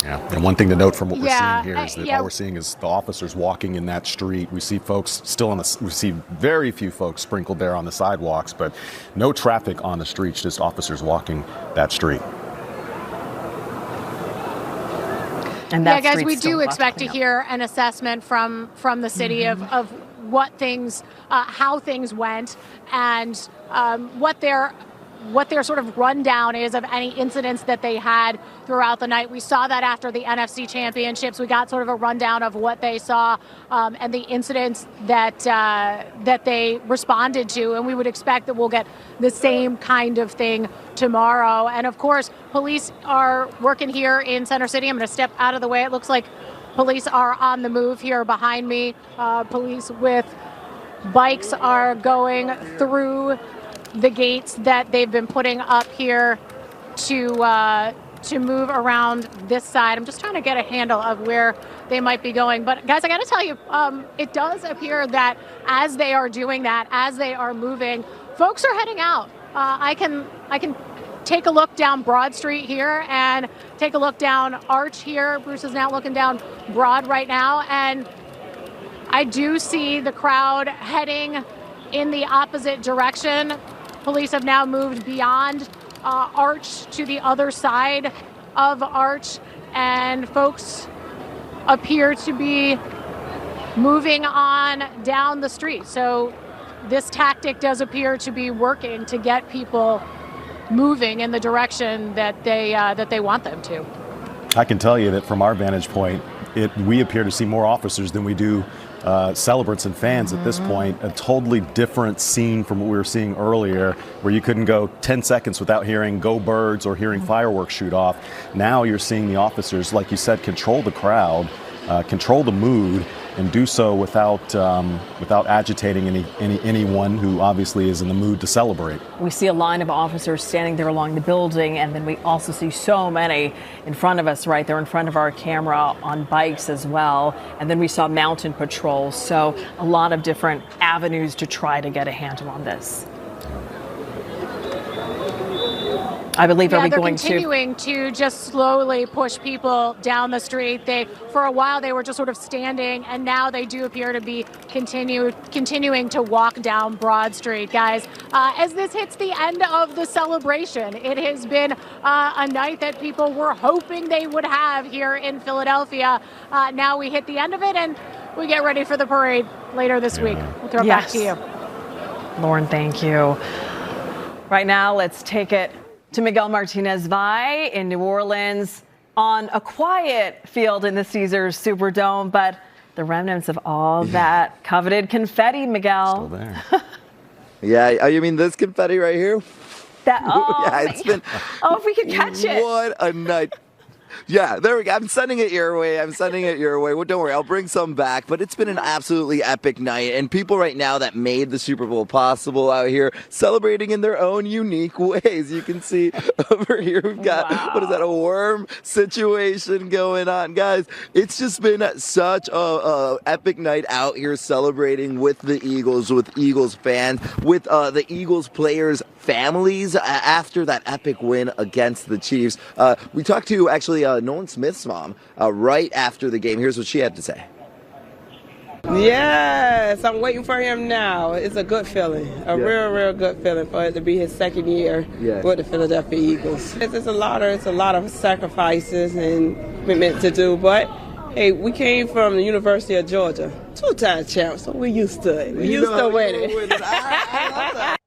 Yeah, and one thing to note from what we're seeing here is that all we're seeing is the officers walking in that street. We see folks still we see very few folks sprinkled there on the sidewalks, but no traffic on the streets, just officers walking that street. And guys, we do expect to hear an assessment from the city of what things, how things went, and what their sort of rundown is of any incidents that they had throughout the night. We saw that after the NFC Championships. We got sort of a rundown of what they saw and the incidents that they responded to, and we would expect that we'll get the same kind of thing tomorrow. And of course, police are working here in Center City. I'm going to step out of the way. It looks like police are on the move here behind me. Police with bikes are going through the gates that they've been putting up here to move around this side. I'm just trying to get a handle of where they might be going. But guys, I got to tell you, it does appear that as they are doing that, as they are moving, folks are heading out. I can take a look down Broad Street here and take a look down Arch here. Bruce is now looking down Broad right now, and I do see the crowd heading in the opposite direction. Police have now moved beyond Arch to the other side of Arch, and folks appear to be moving on down the street. So this tactic does appear to be working to get people moving in the direction that they want them to. I can tell you that from our vantage point, we appear to see more officers than we do celebrants and fans at this point. A totally different scene from what we were seeing earlier, where you couldn't go 10 seconds without hearing "Go Birds" or hearing fireworks shoot off. Now you're seeing the officers, like you said, control the crowd, control the mood, and do so without agitating anyone who obviously is in the mood to celebrate. We see a line of officers standing there along the building, and then we also see so many in front of us, right there in front of our camera, on bikes as well. And then we saw mountain patrols. So a lot of different avenues to try to get a handle on this. I believe they're continuing to just slowly push people down the street. For a while they were just sort of standing, and now they do appear to be continuing to walk down Broad Street, guys. As this hits the end of the celebration, it has been a night that people were hoping they would have here in Philadelphia. Now we hit the end of it, and we get ready for the parade later this week. We'll throw it back to you. Lauren, thank you. Right now, let's take it to Miguel Martinez-Valle in New Orleans on a quiet field in the Caesars Superdome, but the remnants of all that coveted confetti, Miguel. Still there. Yeah, you mean this confetti right here? It's been. Oh, if we could catch it. What a night. Yeah, there we go. I'm sending it your way. Well, don't worry, I'll bring some back. But it's been an absolutely epic night. And people right now that made the Super Bowl possible out here celebrating in their own unique ways. You can see over here we've got, what is that, a worm situation going on. Guys, it's just been such a epic night out here celebrating with the Eagles, with Eagles fans, with the Eagles players' families after that epic win against the Chiefs. We talked to actually Nolan Smith's mom right after the game. Here's what she had to say. Yes, I'm waiting for him now. It's a good feeling, real good feeling for it to be his second year with the Philadelphia Eagles. It's a lot of sacrifices and commitment to do, but hey, we came from the University of Georgia, 2-time champs, so we're used to it. We're used to winning. I love that.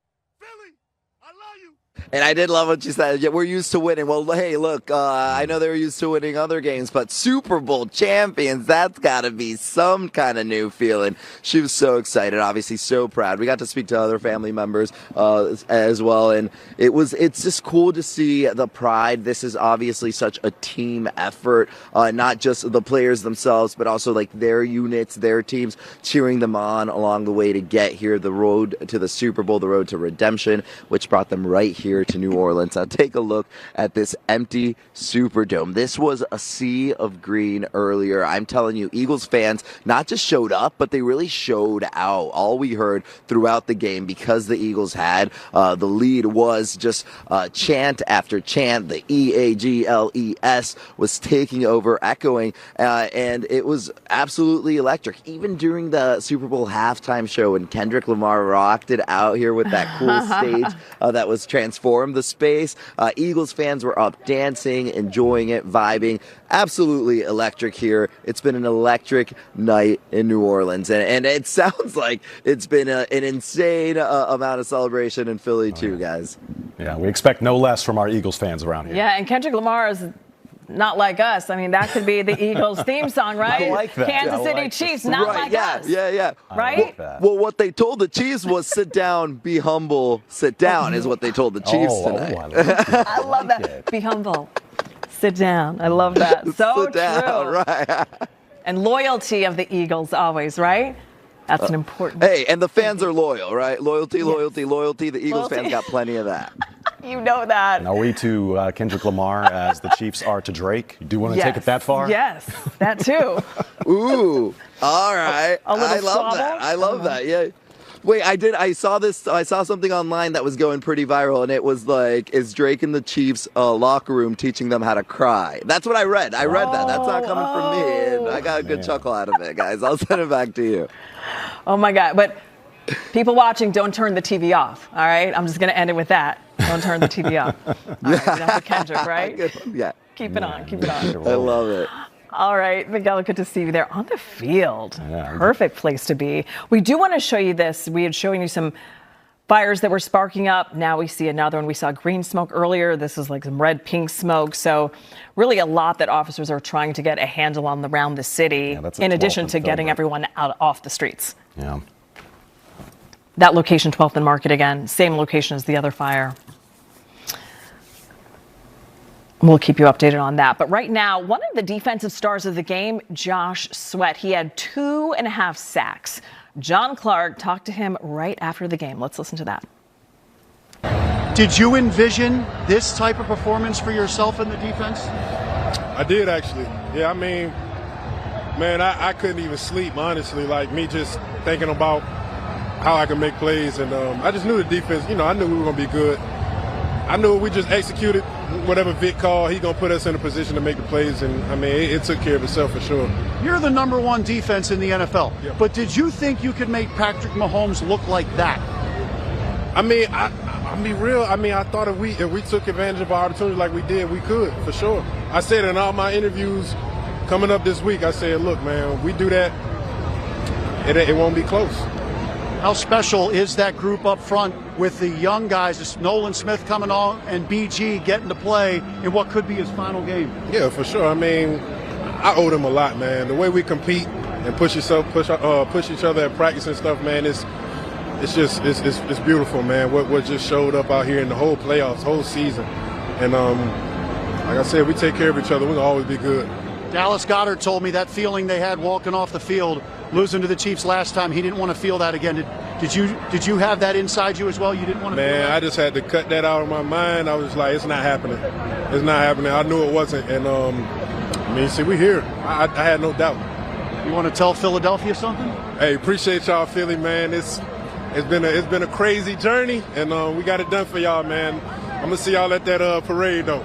And I did love what she said. Yeah, we're used to winning. Well, hey, look, I know they were used to winning other games, but Super Bowl champions, that's got to be some kind of new feeling. She was so excited, obviously so proud. We got to speak to other family members as well, and it's just cool to see the pride. This is obviously such a team effort, not just the players themselves, but also like their units, their teams, cheering them on along the way to get here, the road to the Super Bowl, the road to redemption, which brought them right here to New Orleans. Now take a look at this empty Superdome. This was a sea of green earlier. I'm telling you, Eagles fans not just showed up, but they really showed out. All we heard throughout the game, because the Eagles had the lead, was just chant after chant. The EAGLES was taking over, echoing, and it was absolutely electric. Even during the Super Bowl halftime show, when Kendrick Lamar rocked it out here with that cool stage that was transformed the space. Eagles fans were up dancing, enjoying it, vibing. Absolutely electric here. It's been an electric night in New Orleans, and it sounds like it's been an insane amount of celebration in Philly too, guys. Yeah, we expect no less from our Eagles fans around here. Yeah, and Kendrick Lamar is not like us. I mean, that could be the Eagles theme song, right? I like that. Kansas City Chiefs, not like us. Yeah. Right? Well, what they told the Chiefs was sit down, be humble, sit down is what they told the Chiefs tonight. I love that. Be humble. Sit down. I love that. So sit down, true. right. And loyalty of the Eagles always, right? That's an important. Hey, and the fans are loyal, right? Loyalty. The Eagles fans got plenty of that. You know that. And are we to Kendrick Lamar as the Chiefs are to Drake? Do you want to take it that far? Yes, that too. Ooh, all right. I love that. I love that. Yeah. Wait, I saw something online that was going pretty viral, and it was like, is Drake in the Chiefs locker room teaching them how to cry? That's what I read. I read that. That's not coming from me. And I got a good chuckle out of it, guys. I'll send it back to you. Oh my God. But people watching, don't turn the TV off. All right. I'm just going to end it with that. Don't turn the TV off. All right, that's for Kendrick, right? Yeah. Keep it on. Keep it on. I love it. All right, Miguel, good to see you there on the field. Yeah. Perfect place to be. We do want to show you this. We had shown you some fires that were sparking up. Now we see another one. We saw green smoke earlier. This is like some red, pink smoke. So really a lot that officers are trying to get a handle on around the city, in addition to getting everyone out off the streets. Yeah. That location, 12th and Market again, same location as the other fire. We'll keep you updated on that. But right now, one of the defensive stars of the game, Josh Sweat, he had 2.5 sacks. John Clark talked to him right after the game. Let's listen to that. Did you envision this type of performance for yourself in the defense? I did, actually. Yeah, I mean, man, I couldn't even sleep, honestly. Like, me just thinking about how I can make plays. And I just knew the defense, I knew we were going to be good. I knew we just executed whatever Vic called. He's going to put us in a position to make the plays. And, I mean, it took care of itself for sure. You're the #1 defense in the NFL. Yeah. But did you think you could make Patrick Mahomes look like that? I mean, I'll be real. I mean, I thought if we took advantage of our opportunity like we did, we could, for sure. I said in all my interviews coming up this week, I said, look, man, we do that, it won't be close. How special is that group up front with the young guys, Nolan Smith coming on and BG getting to play in what could be his final game? Yeah, for sure. I mean, I owe them a lot, man. The way we compete and push each other at practice and stuff, man, it's beautiful, man. What just showed up out here in the whole playoffs, whole season. And like I said, we take care of each other. We'll always be good. Dallas Goedert told me that feeling they had walking off the field, losing to the Chiefs last time, he didn't want to feel that again. Did you have that inside you as well? You didn't want to feel that? Man, I just had to cut that out of my mind. I was like, it's not happening. It's not happening. I knew it wasn't. And, I mean, see, we're here. I had no doubt. You want to tell Philadelphia something? Hey, appreciate y'all, Philly, man. It's been a crazy journey, and we got it done for y'all, man. I'm going to see y'all at that parade, though.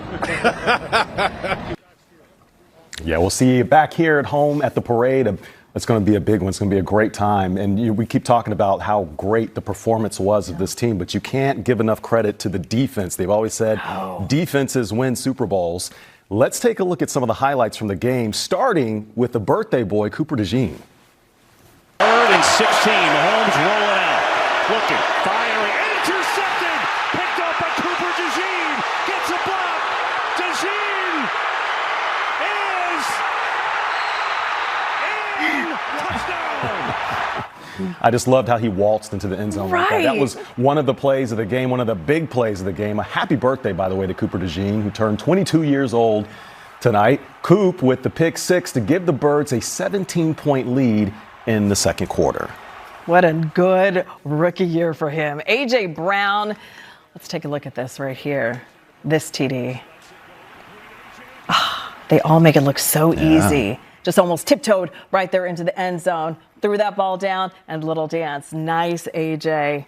Yeah, we'll see you back here at home at the parade. It's going to be a big one. It's going to be a great time. And we keep talking about how great the performance was of this team, but you can't give enough credit to the defense. They've always said defenses win Super Bowls. Let's take a look at some of the highlights from the game, starting with the birthday boy, Cooper DeJean. 3rd and 16. Mahomes rolling out. Looking, firing, intercepted. Picked up by Cooper DeJean. Gets a block. DeJean is in. Touchdown. I just loved how he waltzed into the end zone like that. That was one of the plays of the game, one of the big plays of the game. A happy birthday, by the way, to Cooper DeJean, who turned 22 years old tonight. Coop with the pick six to give the Birds a 17-point lead in the second quarter. What a good rookie year for him. A.J. Brown, let's take a look at this right here. This TD. They all make it look so easy. Just almost tiptoed right there into the end zone. Threw that ball down and little dance. Nice, A.J.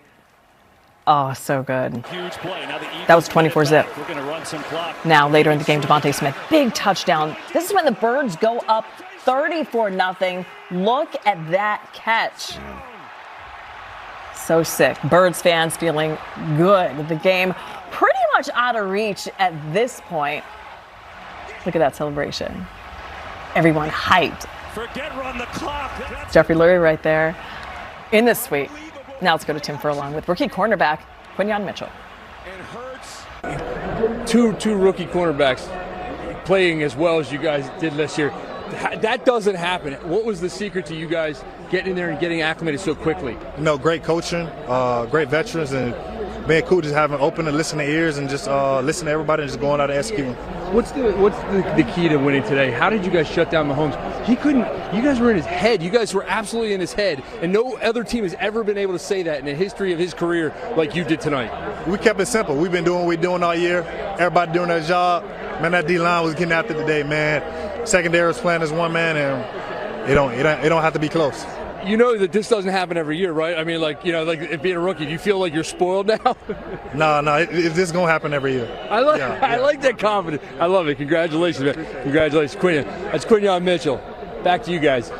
Oh, so good. Huge play. Now that was 24-zip. We're going to run some clock. Now later in the game, Devonte Smith, big touchdown. This is when the Birds go up 34-0. Look at that catch. So sick. Birds fans feeling good. The game pretty much out of reach at this point. Look at that celebration. Everyone hyped. Forget run the clock. Jeffrey Lurie right there in the suite. Now let's go to Tim Furlong with rookie cornerback Quinyon Mitchell. Two rookie cornerbacks playing as well as you guys did this year. That doesn't happen. What was the secret to you guys getting in there and getting acclimated so quickly? Great coaching, great veterans, and being cool, just having open and listening ears and just listen to everybody and just going out and executing. What's the key to winning today? How did you guys shut down Mahomes? He couldn't. You guys were in his head. You guys were absolutely in his head, and no other team has ever been able to say that in the history of his career like you did tonight. We kept it simple. We've been doing what we're doing all year. Everybody doing their job. Man, that D-line was getting after today, man. Secondary was playing as one man, and it don't have to be close. You know that this doesn't happen every year, right? I mean, like being a rookie, do you feel like you're spoiled now? No, this is gonna happen every year. I like that confidence. I love it. Congratulations, man. Congratulations, Quinyon. That's Quinyon Mitchell. Back to you guys.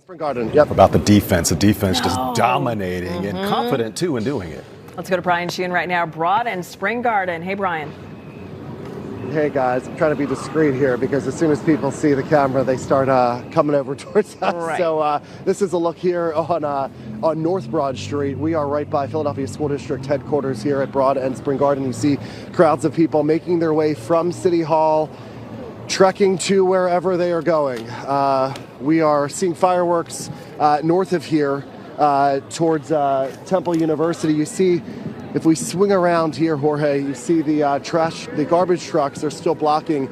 About the defense. The defense just dominating and confident, too, in doing it. Let's go to Brian Sheehan right now. Broad and Spring Garden. Hey, Brian. Hey guys, I'm trying to be discreet here because as soon as people see the camera, they start coming over towards us. Right. So this is a look here on North Broad Street. We are right by Philadelphia School District headquarters here at Broad and Spring Garden. You see crowds of people making their way from City Hall, trekking to wherever they are going. We are seeing fireworks north of here towards Temple University. You see, if we swing around here, Jorge, you see the garbage trucks are still blocking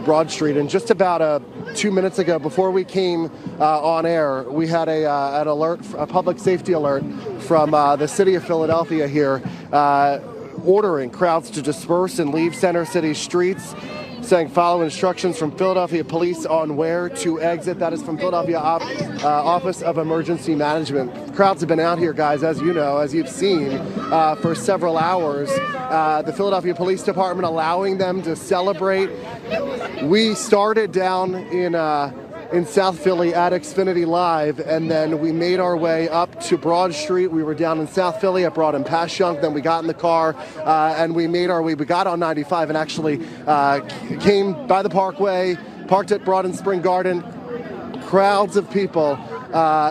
Broad Street. And just about 2 minutes ago, before we came on air, we had an alert, a public safety alert from the city of Philadelphia here, ordering crowds to disperse and leave Center City streets, saying follow instructions from Philadelphia Police on where to exit. That is from Philadelphia Office of Emergency Management. Crowds have been out here, guys, as you know, as you've seen, for several hours. The Philadelphia Police Department allowing them to celebrate. We started down in South Philly at XFINITY Live, and then we made our way up to Broad Street. We were down in South Philly at Broad and Passyunk. Then we got in the car and we made our way. We got on 95 and actually came by the Parkway, parked at Broad and Spring Garden. Crowds of people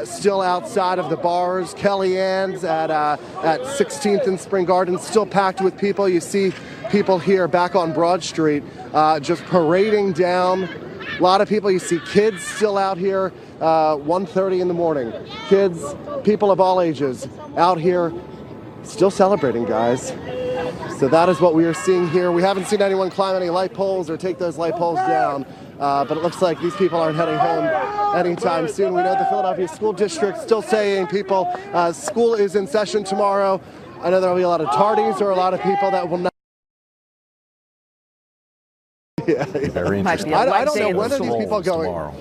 still outside of the bars. Kellyanne's at 16th and Spring Garden, still packed with people. You see people here back on Broad Street just parading down. A lot of people. You see kids still out here, 1:30 in the morning. Kids, people of all ages out here still celebrating, guys. So that is what we are seeing here. We haven't seen anyone climb any light poles or take those light poles down, but it looks like these people aren't heading home anytime soon. We know the Philadelphia School District still saying people, school is in session tomorrow. I know there will be a lot of tardies or a lot know that will not. Yeah. Very interesting. I don't know when are these people going. Tomorrow.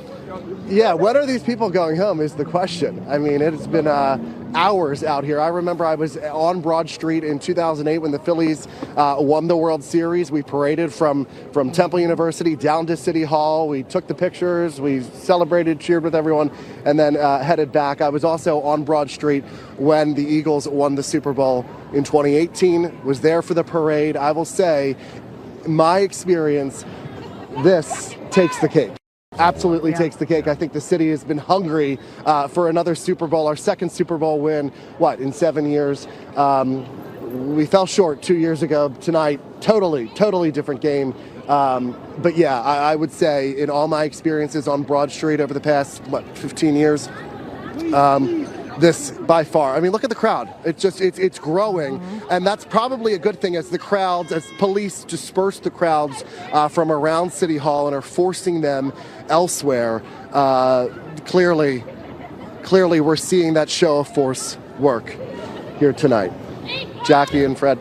Yeah, when are these people going home is the question. I mean, it's been hours out here. I remember I was on Broad Street in 2008 when the Phillies won the World Series. We paraded from Temple University down to City Hall. We took the pictures, we celebrated, cheered with everyone, and then headed back. I was also on Broad Street when the Eagles won the Super Bowl in 2018. Was there for the parade. I will say, my experience, this takes the cake. Absolutely takes the cake. I think the city has been hungry for another Super Bowl, our second Super Bowl win, in 7 years. We fell short 2 years ago. Tonight, totally different game. But yeah, I would say in all my experiences on Broad Street over the past, 15 years, this by far. I mean, look at the crowd. It's growing, and that's probably a good thing as police disperse the crowds from around City Hall and are forcing them elsewhere. Clearly, we're seeing that show of force work here tonight. Jackie and Fred.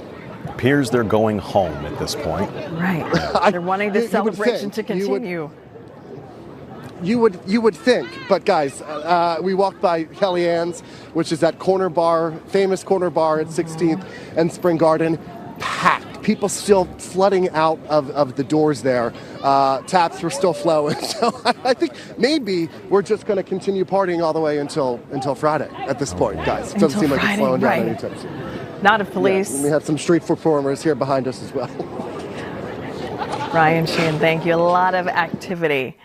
Appears they're going home at this point. Right. They're wanting the celebration to continue. You would think, but guys, we walked by Kellyanne's, which is that famous corner bar at 16th and Spring Garden, packed. People still flooding out of the doors there. Taps were still flowing. So I think maybe we're just going to continue partying all the way until Friday at this point, guys. It doesn't seem like it's slowing down anytime soon. Not if police. Yeah, we have some street performers here behind us as well. Ryan Sheehan, thank you. A lot of activity.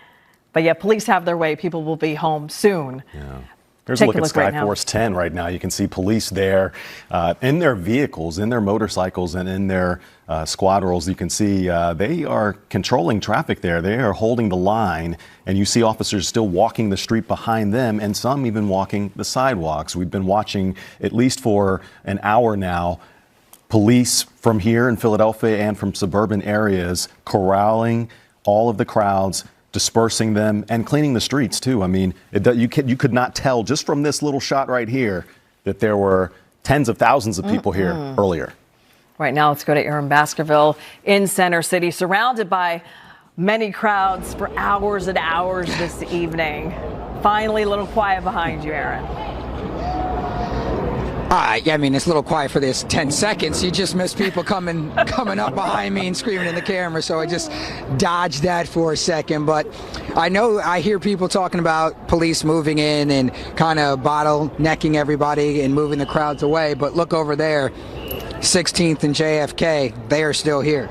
But yeah, police have their way. People will be home soon. Yeah. Here's a look at Skyforce 10 right now. You can see police there in their vehicles, in their motorcycles, and in their squad rolls. You can see they are controlling traffic there. They are holding the line, and you see officers still walking the street behind them, and some even walking the sidewalks. We've been watching, at least for an hour now, police from here in Philadelphia and from suburban areas corralling all of the crowds, dispersing them, and cleaning the streets too. I mean, you could not tell just from this little shot right here that there were tens of thousands of people here earlier. Right now, let's go to Aaron Baskerville in Center City, surrounded by many crowds for hours and hours this evening. Finally, a little quiet behind you, Aaron. Yeah, I mean, it's a little quiet for this 10 seconds. You just miss people coming up behind me and screaming in the camera, so I just dodged that for a second. But I hear people talking about police moving in and kind of bottlenecking everybody and moving the crowds away. But look over there, 16th and JFK, they are still here.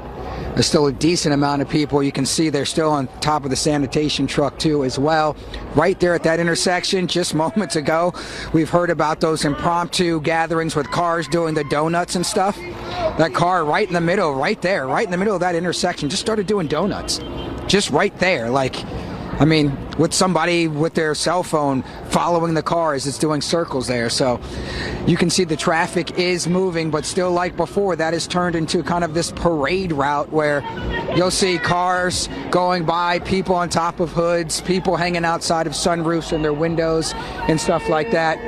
There's still a decent amount of people. You can see they're still on top of the sanitation truck too as well. Right there at that intersection, just moments ago, we've heard about those impromptu gatherings with cars doing the donuts and stuff. That car right in the middle, right there, right in the middle of that intersection, just started doing donuts. Just right there, like, I mean, with somebody with their cell phone following the car as it's doing circles there. So you can see the traffic is moving, but still like before, that has turned into kind of this parade route where you'll see cars going by, people on top of hoods, people hanging outside of sunroofs in their windows and stuff like that.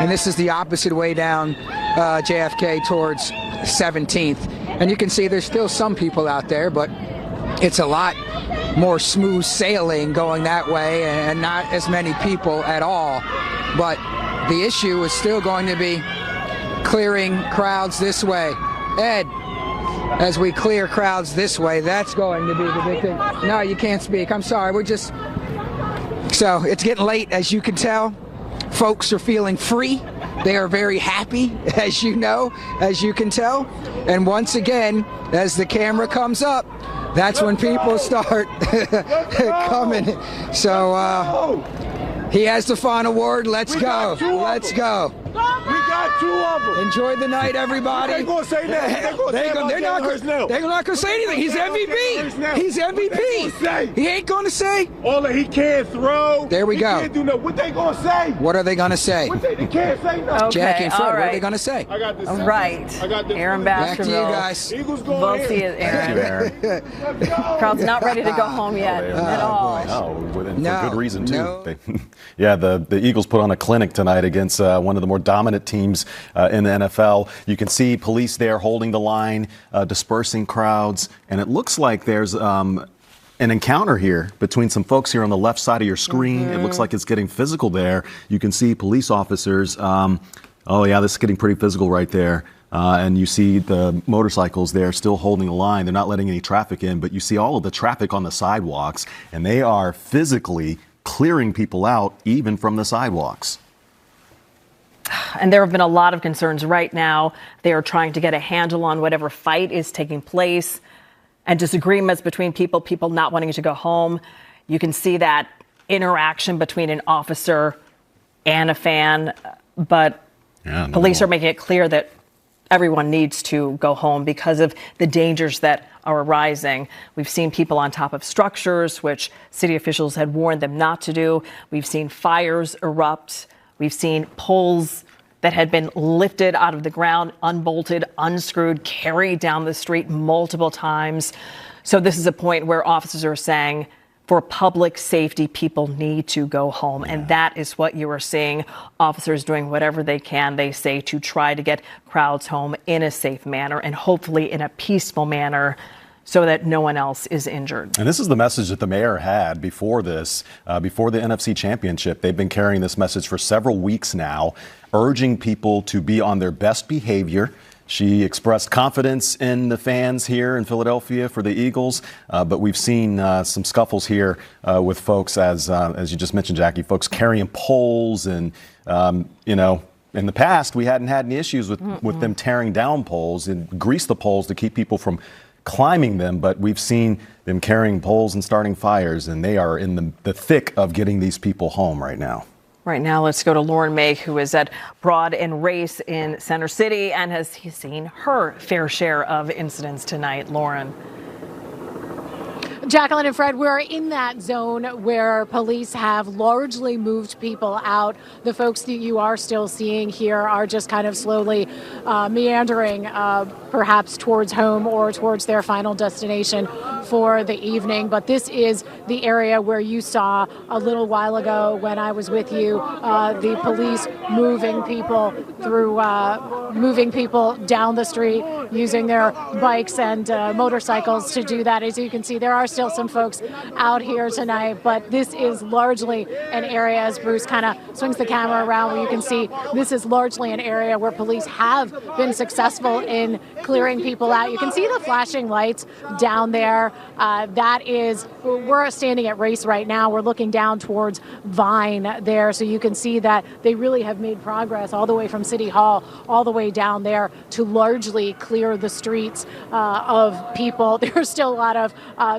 And this is the opposite way down JFK towards 17th. And you can see there's still some people out there, but it's a lot more smooth sailing going that way and not as many people at all. But the issue is still going to be clearing crowds this way. Ed, as we clear crowds this way, that's going to be the big thing. No, you can't speak. I'm sorry. So it's getting late, as you can tell. Folks are feeling free. They are very happy, as you know, as you can tell. And once again, as the camera comes up, that's when people start coming. So he has the final word. Let's go. Let's go. We got 2 of them. Enjoy the night, everybody. They're going to say that. They're not going to say anything. He's MVP. He's MVP. He ain't going to say. All that he can't throw. There we go. He can't do nothing. What they going to say? What are they going to say? They can't say nothing. Okay, Jackie and Fred, all right. What are they going to say? I got this. All right. I got this. Aaron Back to you Baskerville. guys. Eagles going Both see it, Aaron. Crowd's not ready to go home yet at all. No, for good reason, too. No. The Eagles put on a clinic tonight against one of the more dominant teams in the NFL. You can see police there holding the line, dispersing crowds, and it looks like there's an encounter here between some folks here on the left side of your screen. Mm-hmm. It looks like it's getting physical there. You can see police officers. This is getting pretty physical right there. And you see the motorcycles there still holding the line. They're not letting any traffic in, but you see all of the traffic on the sidewalks, and they are physically clearing people out, even from the sidewalks. And there have been a lot of concerns right now. They are trying to get a handle on whatever fight is taking place and disagreements between people not wanting to go home. You can see that interaction between an officer and a fan, but police are making it clear that everyone needs to go home because of the dangers that are arising. We've seen people on top of structures, which city officials had warned them not to do. We've seen fires erupt. We've seen poles that had been lifted out of the ground, unbolted, unscrewed, carried down the street multiple times. So this is a point where officers are saying, for public safety, people need to go home. And that is what you are seeing. Officers doing whatever they can, they say, to try to get crowds home in a safe manner and hopefully in a peaceful manner, so that no one else is injured. And this is the message that the mayor had before this, before the NFC Championship. They've been carrying this message for several weeks now, urging people to be on their best behavior. She expressed confidence in the fans here in Philadelphia for the Eagles, but we've seen some scuffles here with folks, as you just mentioned, Jackie, folks carrying poles and, in the past, we hadn't had any issues with them tearing down poles and grease the poles to keep people from climbing them, but we've seen them carrying poles and starting fires, and they are in the thick of getting these people home right now. Right now, let's go to Lauren Mayk, who is at Broad and Race in Center City and has seen her fair share of incidents tonight. Lauren. Jacqueline and Fred, we're in that zone where police have largely moved people out. The folks that you are still seeing here are just kind of slowly meandering, perhaps towards home or towards their final destination for the evening. But this is the area where you saw a little while ago when I was with you, the police moving people through, moving people down the street using their bikes and motorcycles to do that. As you can see, there are still some folks out here tonight, but this is largely an area, as Bruce kind of swings the camera around, where you can see this is largely an area where police have been successful in clearing people out. You can see the flashing lights down there. We're standing at Race right now. We're looking down towards Vine there, so you can see that they really have made progress all the way from City Hall all the way down there to largely clear the streets of people. There's still a lot of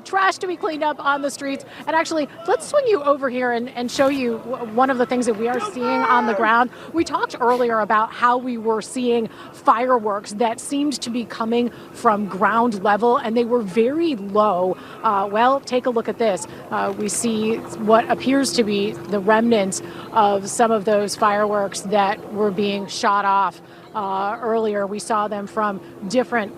trash to be cleaned up on the streets. And actually, let's swing you over here and show you one of the things that we are seeing on the ground. We talked earlier about how we were seeing fireworks that seemed to be coming from ground level, and they were very low. Well, take a look at this. We see what appears to be the remnants of some of those fireworks that were being shot off earlier. We saw them from different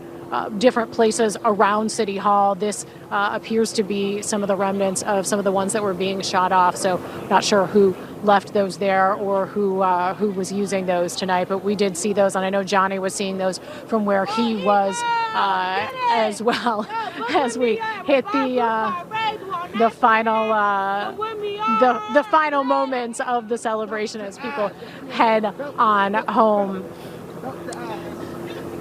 places around City Hall. This appears to be some of the remnants of some of the ones that were being shot off. So not sure who left those there or who was using those tonight, but we did see those, and I know Johnny was seeing those from where he was as well as we hit the final moments of the celebration as people head on home.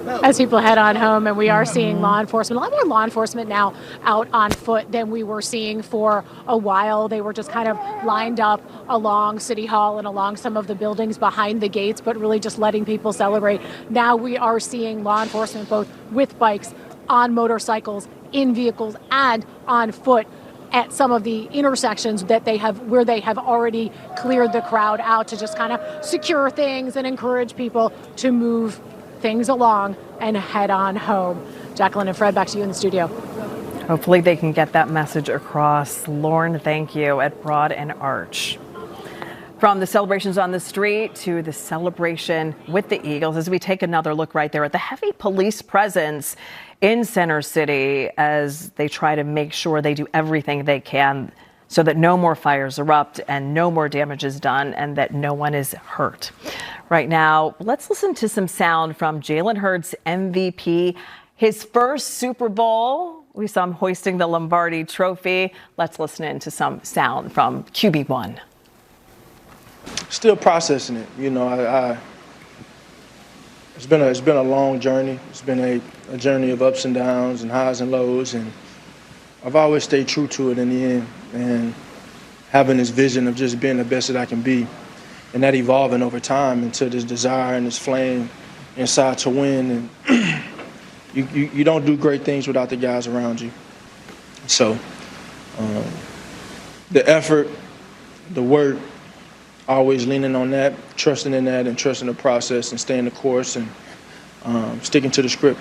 And we are seeing law enforcement, a lot more law enforcement now out on foot than we were seeing for a while. They were just kind of lined up along City Hall and along some of the buildings behind the gates, but really just letting people celebrate. Now we are seeing law enforcement both with bikes, on motorcycles, in vehicles, and on foot at some of the intersections where they have already cleared the crowd out to just kind of secure things and encourage people to move things along and head on home. Jacqueline and Fred, back to you in the studio. Hopefully they can get that message across. Lauren, thank you, at Broad and Arch. From the celebrations on the street to the celebration with the Eagles, as we take another look right there at the heavy police presence in Center City as they try to make sure they do everything they can so that no more fires erupt and no more damage is done and that no one is hurt. Right now, let's listen to some sound from Jalen Hurts, MVP, his first Super Bowl. We saw him hoisting the Lombardi trophy. Let's listen in to some sound from QB1. Still processing it, you know. It's been a long journey. It's been a journey of ups and downs and highs and lows, and I've always stayed true to it in the end, and having this vision of just being the best that I can be, and that evolving over time into this desire and this flame inside to win. And you don't do great things without the guys around you. So the effort, the work, always leaning on that, trusting in that, and trusting the process, and staying the course, and sticking to the script.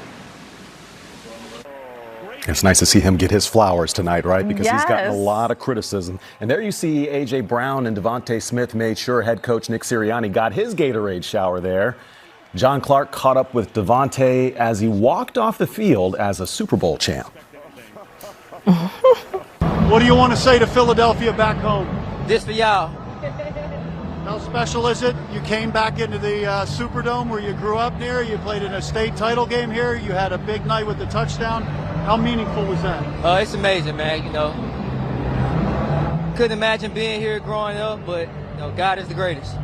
It's nice to see him get his flowers tonight, right? Because yes. He's gotten a lot of criticism. And there you see A.J. Brown and Devonte Smith made sure head coach Nick Sirianni got his Gatorade shower there. John Clark caught up with Devonte as he walked off the field as a Super Bowl champ. What do you want to say to Philadelphia back home? This for y'all. How special is it? You came back into the Superdome where you grew up near. You played in a state title game here. You had a big night with the touchdown. How meaningful was that? It's amazing, man. You know, couldn't imagine being here growing up, but you know, God is the greatest.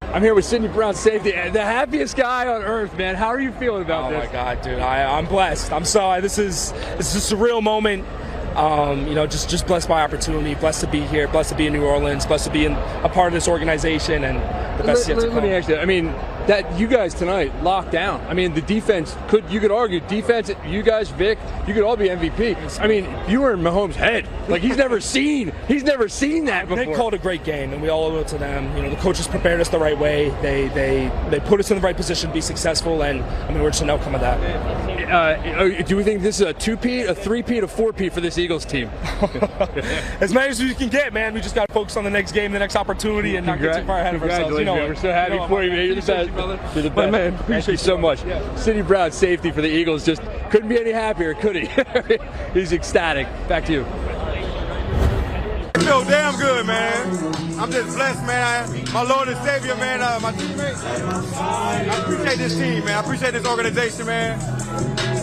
I'm here with Sidney Brown, safety, the happiest guy on earth, man. How are you feeling about this? Oh my God, dude, I'm blessed. I'm sorry. This is a surreal moment. You know, just blessed by opportunity, blessed to be here, blessed to be in New Orleans, blessed to be a part of this organization, and the best yet to come. Let me ask you, I mean, that you guys tonight locked down. I mean, the defense, you could argue, defense, you guys, Vic, you could all be MVP. I mean, you were in Mahomes' head. Like, he's never seen that before. They called a great game, and we all owe it to them. You know, the coaches prepared us the right way. They put us in the right position to be successful, and I mean, we're just an outcome of that. Do we think this is a two-peat, a three-peat, a four-peat for this Eagles team? As many as we can get, man. We just got to focus on the next game, the next opportunity, and not get too far ahead of ourselves. You know, we're so happy for you, man. You're the best. You're the best. Man, appreciate you so much. Yeah. Sidney Brown, safety for the Eagles, just couldn't be any happier, could he? He's ecstatic. Back to you. I feel damn good, man. I'm just blessed, man. My Lord and Savior, man. My teammates. I appreciate this team, man. I appreciate this organization, man.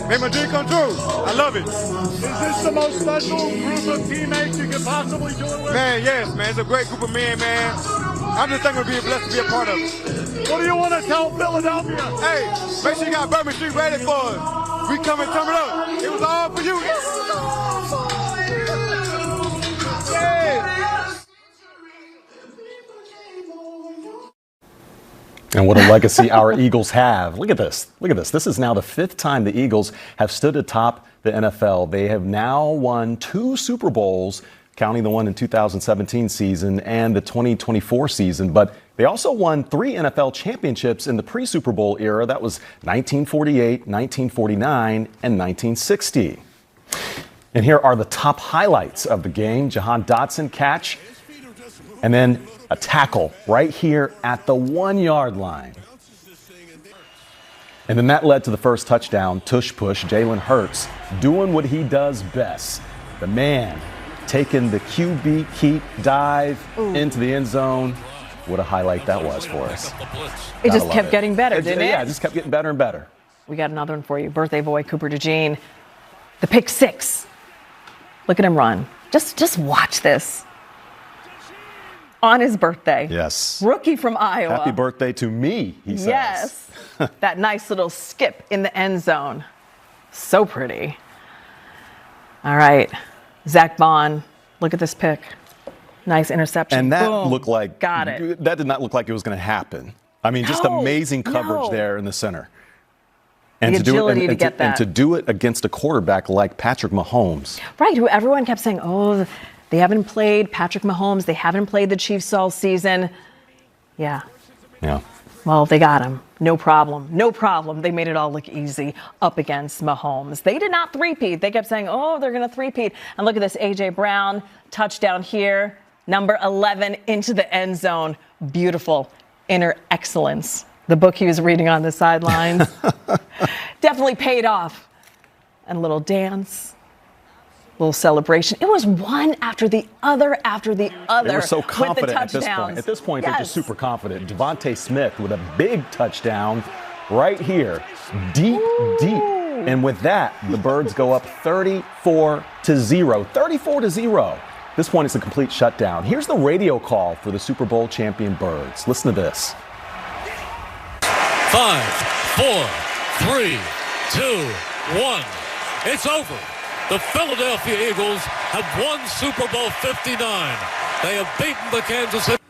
Man, Made my dream come true. I love it. Is this the most special group of teammates you could possibly do it with? Man, yes, man. It's a great group of men, man. I'm just thankful to be blessed to be a part of it. What do you want to tell Philadelphia? Hey, make sure you got Bourbon Street ready for us. We come and turn it up. It was all for you. And what a legacy our Eagles have. Look at this. Look at this. This is now the 5th time the Eagles have stood atop the NFL. They have now won 2 Super Bowls, counting the one in 2017 season and the 2024 season. But they also won 3 NFL championships in the pre-Super Bowl era. That was 1948, 1949, and 1960. And here are the top highlights of the game. Jahan Dotson catch, and then a tackle right here at the 1-yard line. And then that led to the first touchdown. Tush push, Jalen Hurts doing what he does best. The man taking the QB keep dive into the end zone. What a highlight that was for us. It just kept getting better, didn't it? Yeah, it just kept getting better and better. We got another one for you. Birthday boy, Cooper DeJean. The pick 6. Look at him run. Just watch this. On his birthday. Yes. Rookie from Iowa. Happy birthday to me, he says. Yes. That nice little skip in the end zone. So pretty. All right. Zach Bond. Look at this pick. Nice interception. And that Boom. looked like, got it. That did not look like it was going to happen. I mean, just amazing coverage there in the center. And the agility to get that. And to do it against a quarterback like Patrick Mahomes. Right, who everyone kept saying, oh, they haven't played Patrick Mahomes. They haven't played the Chiefs all season. Yeah. Yeah. Well, they got him. No problem. No problem. They made it all look easy up against Mahomes. They did not three-peat. They kept saying, oh, they're going to three-peat. And look at this, A.J. Brown, touchdown here. Number 11 into the end zone. Beautiful. Inner excellence. The book he was reading on the sidelines. Definitely paid off. And a little dance. Little celebration. It was one after the other after the other. They were so confident with the touchdowns. At this point, they're just super confident. Devonte Smith with a big touchdown right here. Deep. And with that, the Birds go up 34-0. 34-0. This point is a complete shutdown. Here's the radio call for the Super Bowl champion Birds. Listen to this. 5, 4, 3, 2, 1. It's over. The Philadelphia Eagles have won Super Bowl 59. They have beaten the Kansas City.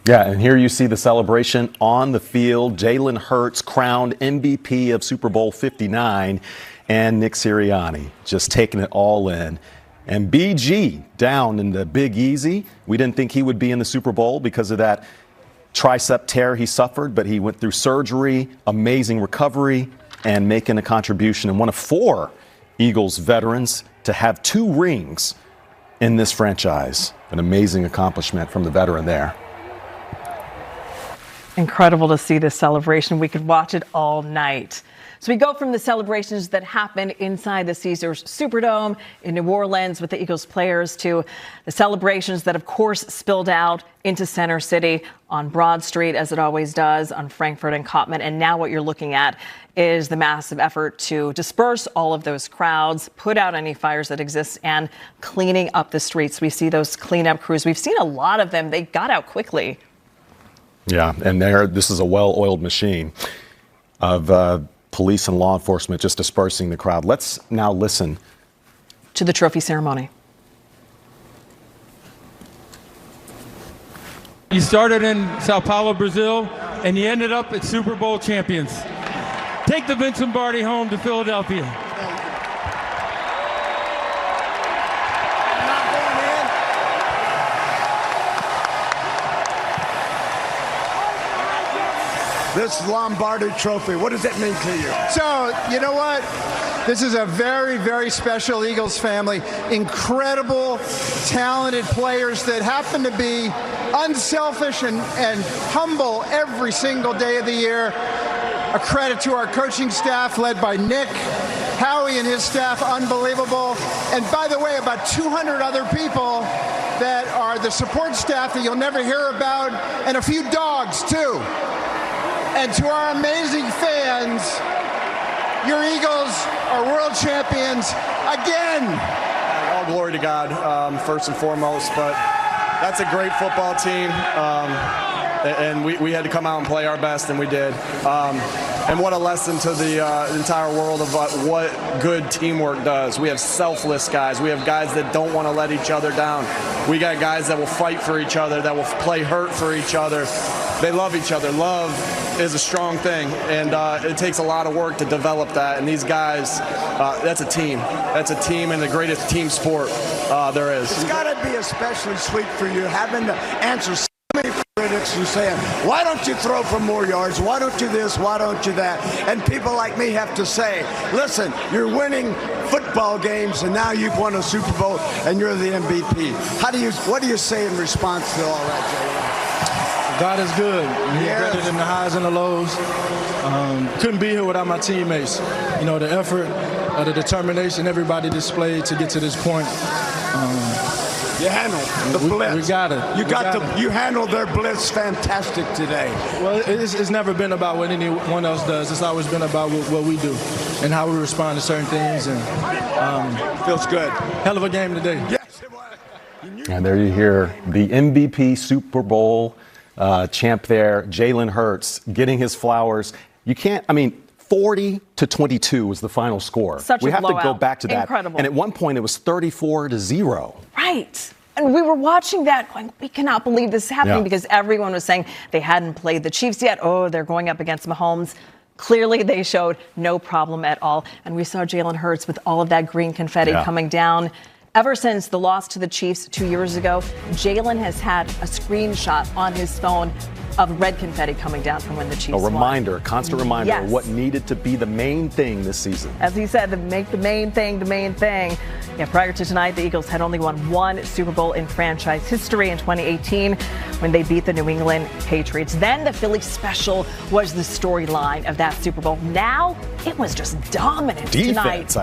Yeah, and here you see the celebration on the field. Jalen Hurts crowned MVP of Super Bowl 59, and Nick Sirianni just taking it all in. And BG down in the Big Easy. We didn't think he would be in the Super Bowl because of that tricep tear he suffered, but he went through surgery, amazing recovery, and making a contribution. And one of 4 Eagles veterans to have 2 rings in this franchise. An amazing accomplishment from the veteran there. Incredible to see this celebration. We could watch it all night. So we go from the celebrations that happened inside the Caesars Superdome in New Orleans with the Eagles players to the celebrations that, of course, spilled out into Center City on Broad Street, as it always does, on Frankfurt and Kottman. And now what you're looking at is the massive effort to disperse all of those crowds, put out any fires that exist, and cleaning up the streets. We see those cleanup crews. We've seen a lot of them. They got out quickly. Yeah, and this is a well-oiled machine of police and law enforcement just dispersing the crowd. Let's now listen to the trophy ceremony. You started in Sao Paulo, Brazil, and you ended up at Super Bowl champions. Take the Vince Lombardi home to Philadelphia. This Lombardi trophy, what does that mean to you? So, you know what? This is a very, very special Eagles family. Incredible, talented players that happen to be unselfish and humble every single day of the year. A credit to our coaching staff led by Nick, Howie and his staff, unbelievable. And by the way, about 200 other people that are the support staff that you'll never hear about, and a few dogs too. And to our amazing fans, Your Eagles are world champions again. All glory to God, first and foremost, but that's a great football team. And we had to come out and play our best, and we did. And what a lesson to the entire world of what good teamwork does. We have selfless guys. We have guys that don't want to let each other down. We got guys that will fight for each other, that will play hurt for each other. They love each other. Love is a strong thing, and it takes a lot of work to develop that. And these guys, that's a team. That's a team and the greatest team sport there is. It's got to be especially sweet for you having to answer so many critics who saying, why don't you throw for more yards? Why don't you this? Why don't you that? And people like me have to say, listen, you're winning football games, and now you've won a Super Bowl, and you're the MVP. What do you say in response to all that, Jalen? God is good. He's better than the highs and the lows. Couldn't be here without my teammates. You know, the effort, the determination everybody displayed to get to this point. You handled the blitz. We got it. You handled their blitz fantastic today. Well, it's never been about what anyone else does. It's always been about what we do and how we respond to certain things. And feels good. Hell of a game today. Yes. And there you hear the MVP Super Bowl champ there, Jalen Hurts, getting his flowers. You can't, 40-22 was the final score. We have blowout. to go back to that. Incredible. And at one point it was 34-0. Right. And we were watching that going, we cannot believe this is happening because everyone was saying they hadn't played the Chiefs yet. Oh, they're going up against Mahomes. Clearly, they showed no problem at all. And we saw Jalen Hurts with all of that green confetti coming down. Ever since the loss to the Chiefs 2 years ago, Jalen has had a screenshot on his phone of red confetti coming down from when the Chiefs won. A constant reminder of what needed to be the main thing this season. As he said, make the main thing the main thing. Yeah, prior to tonight, the Eagles had only won one Super Bowl in franchise history in 2018 when they beat the New England Patriots. Then the Philly special was the storyline of that Super Bowl. Now it was just dominant tonight.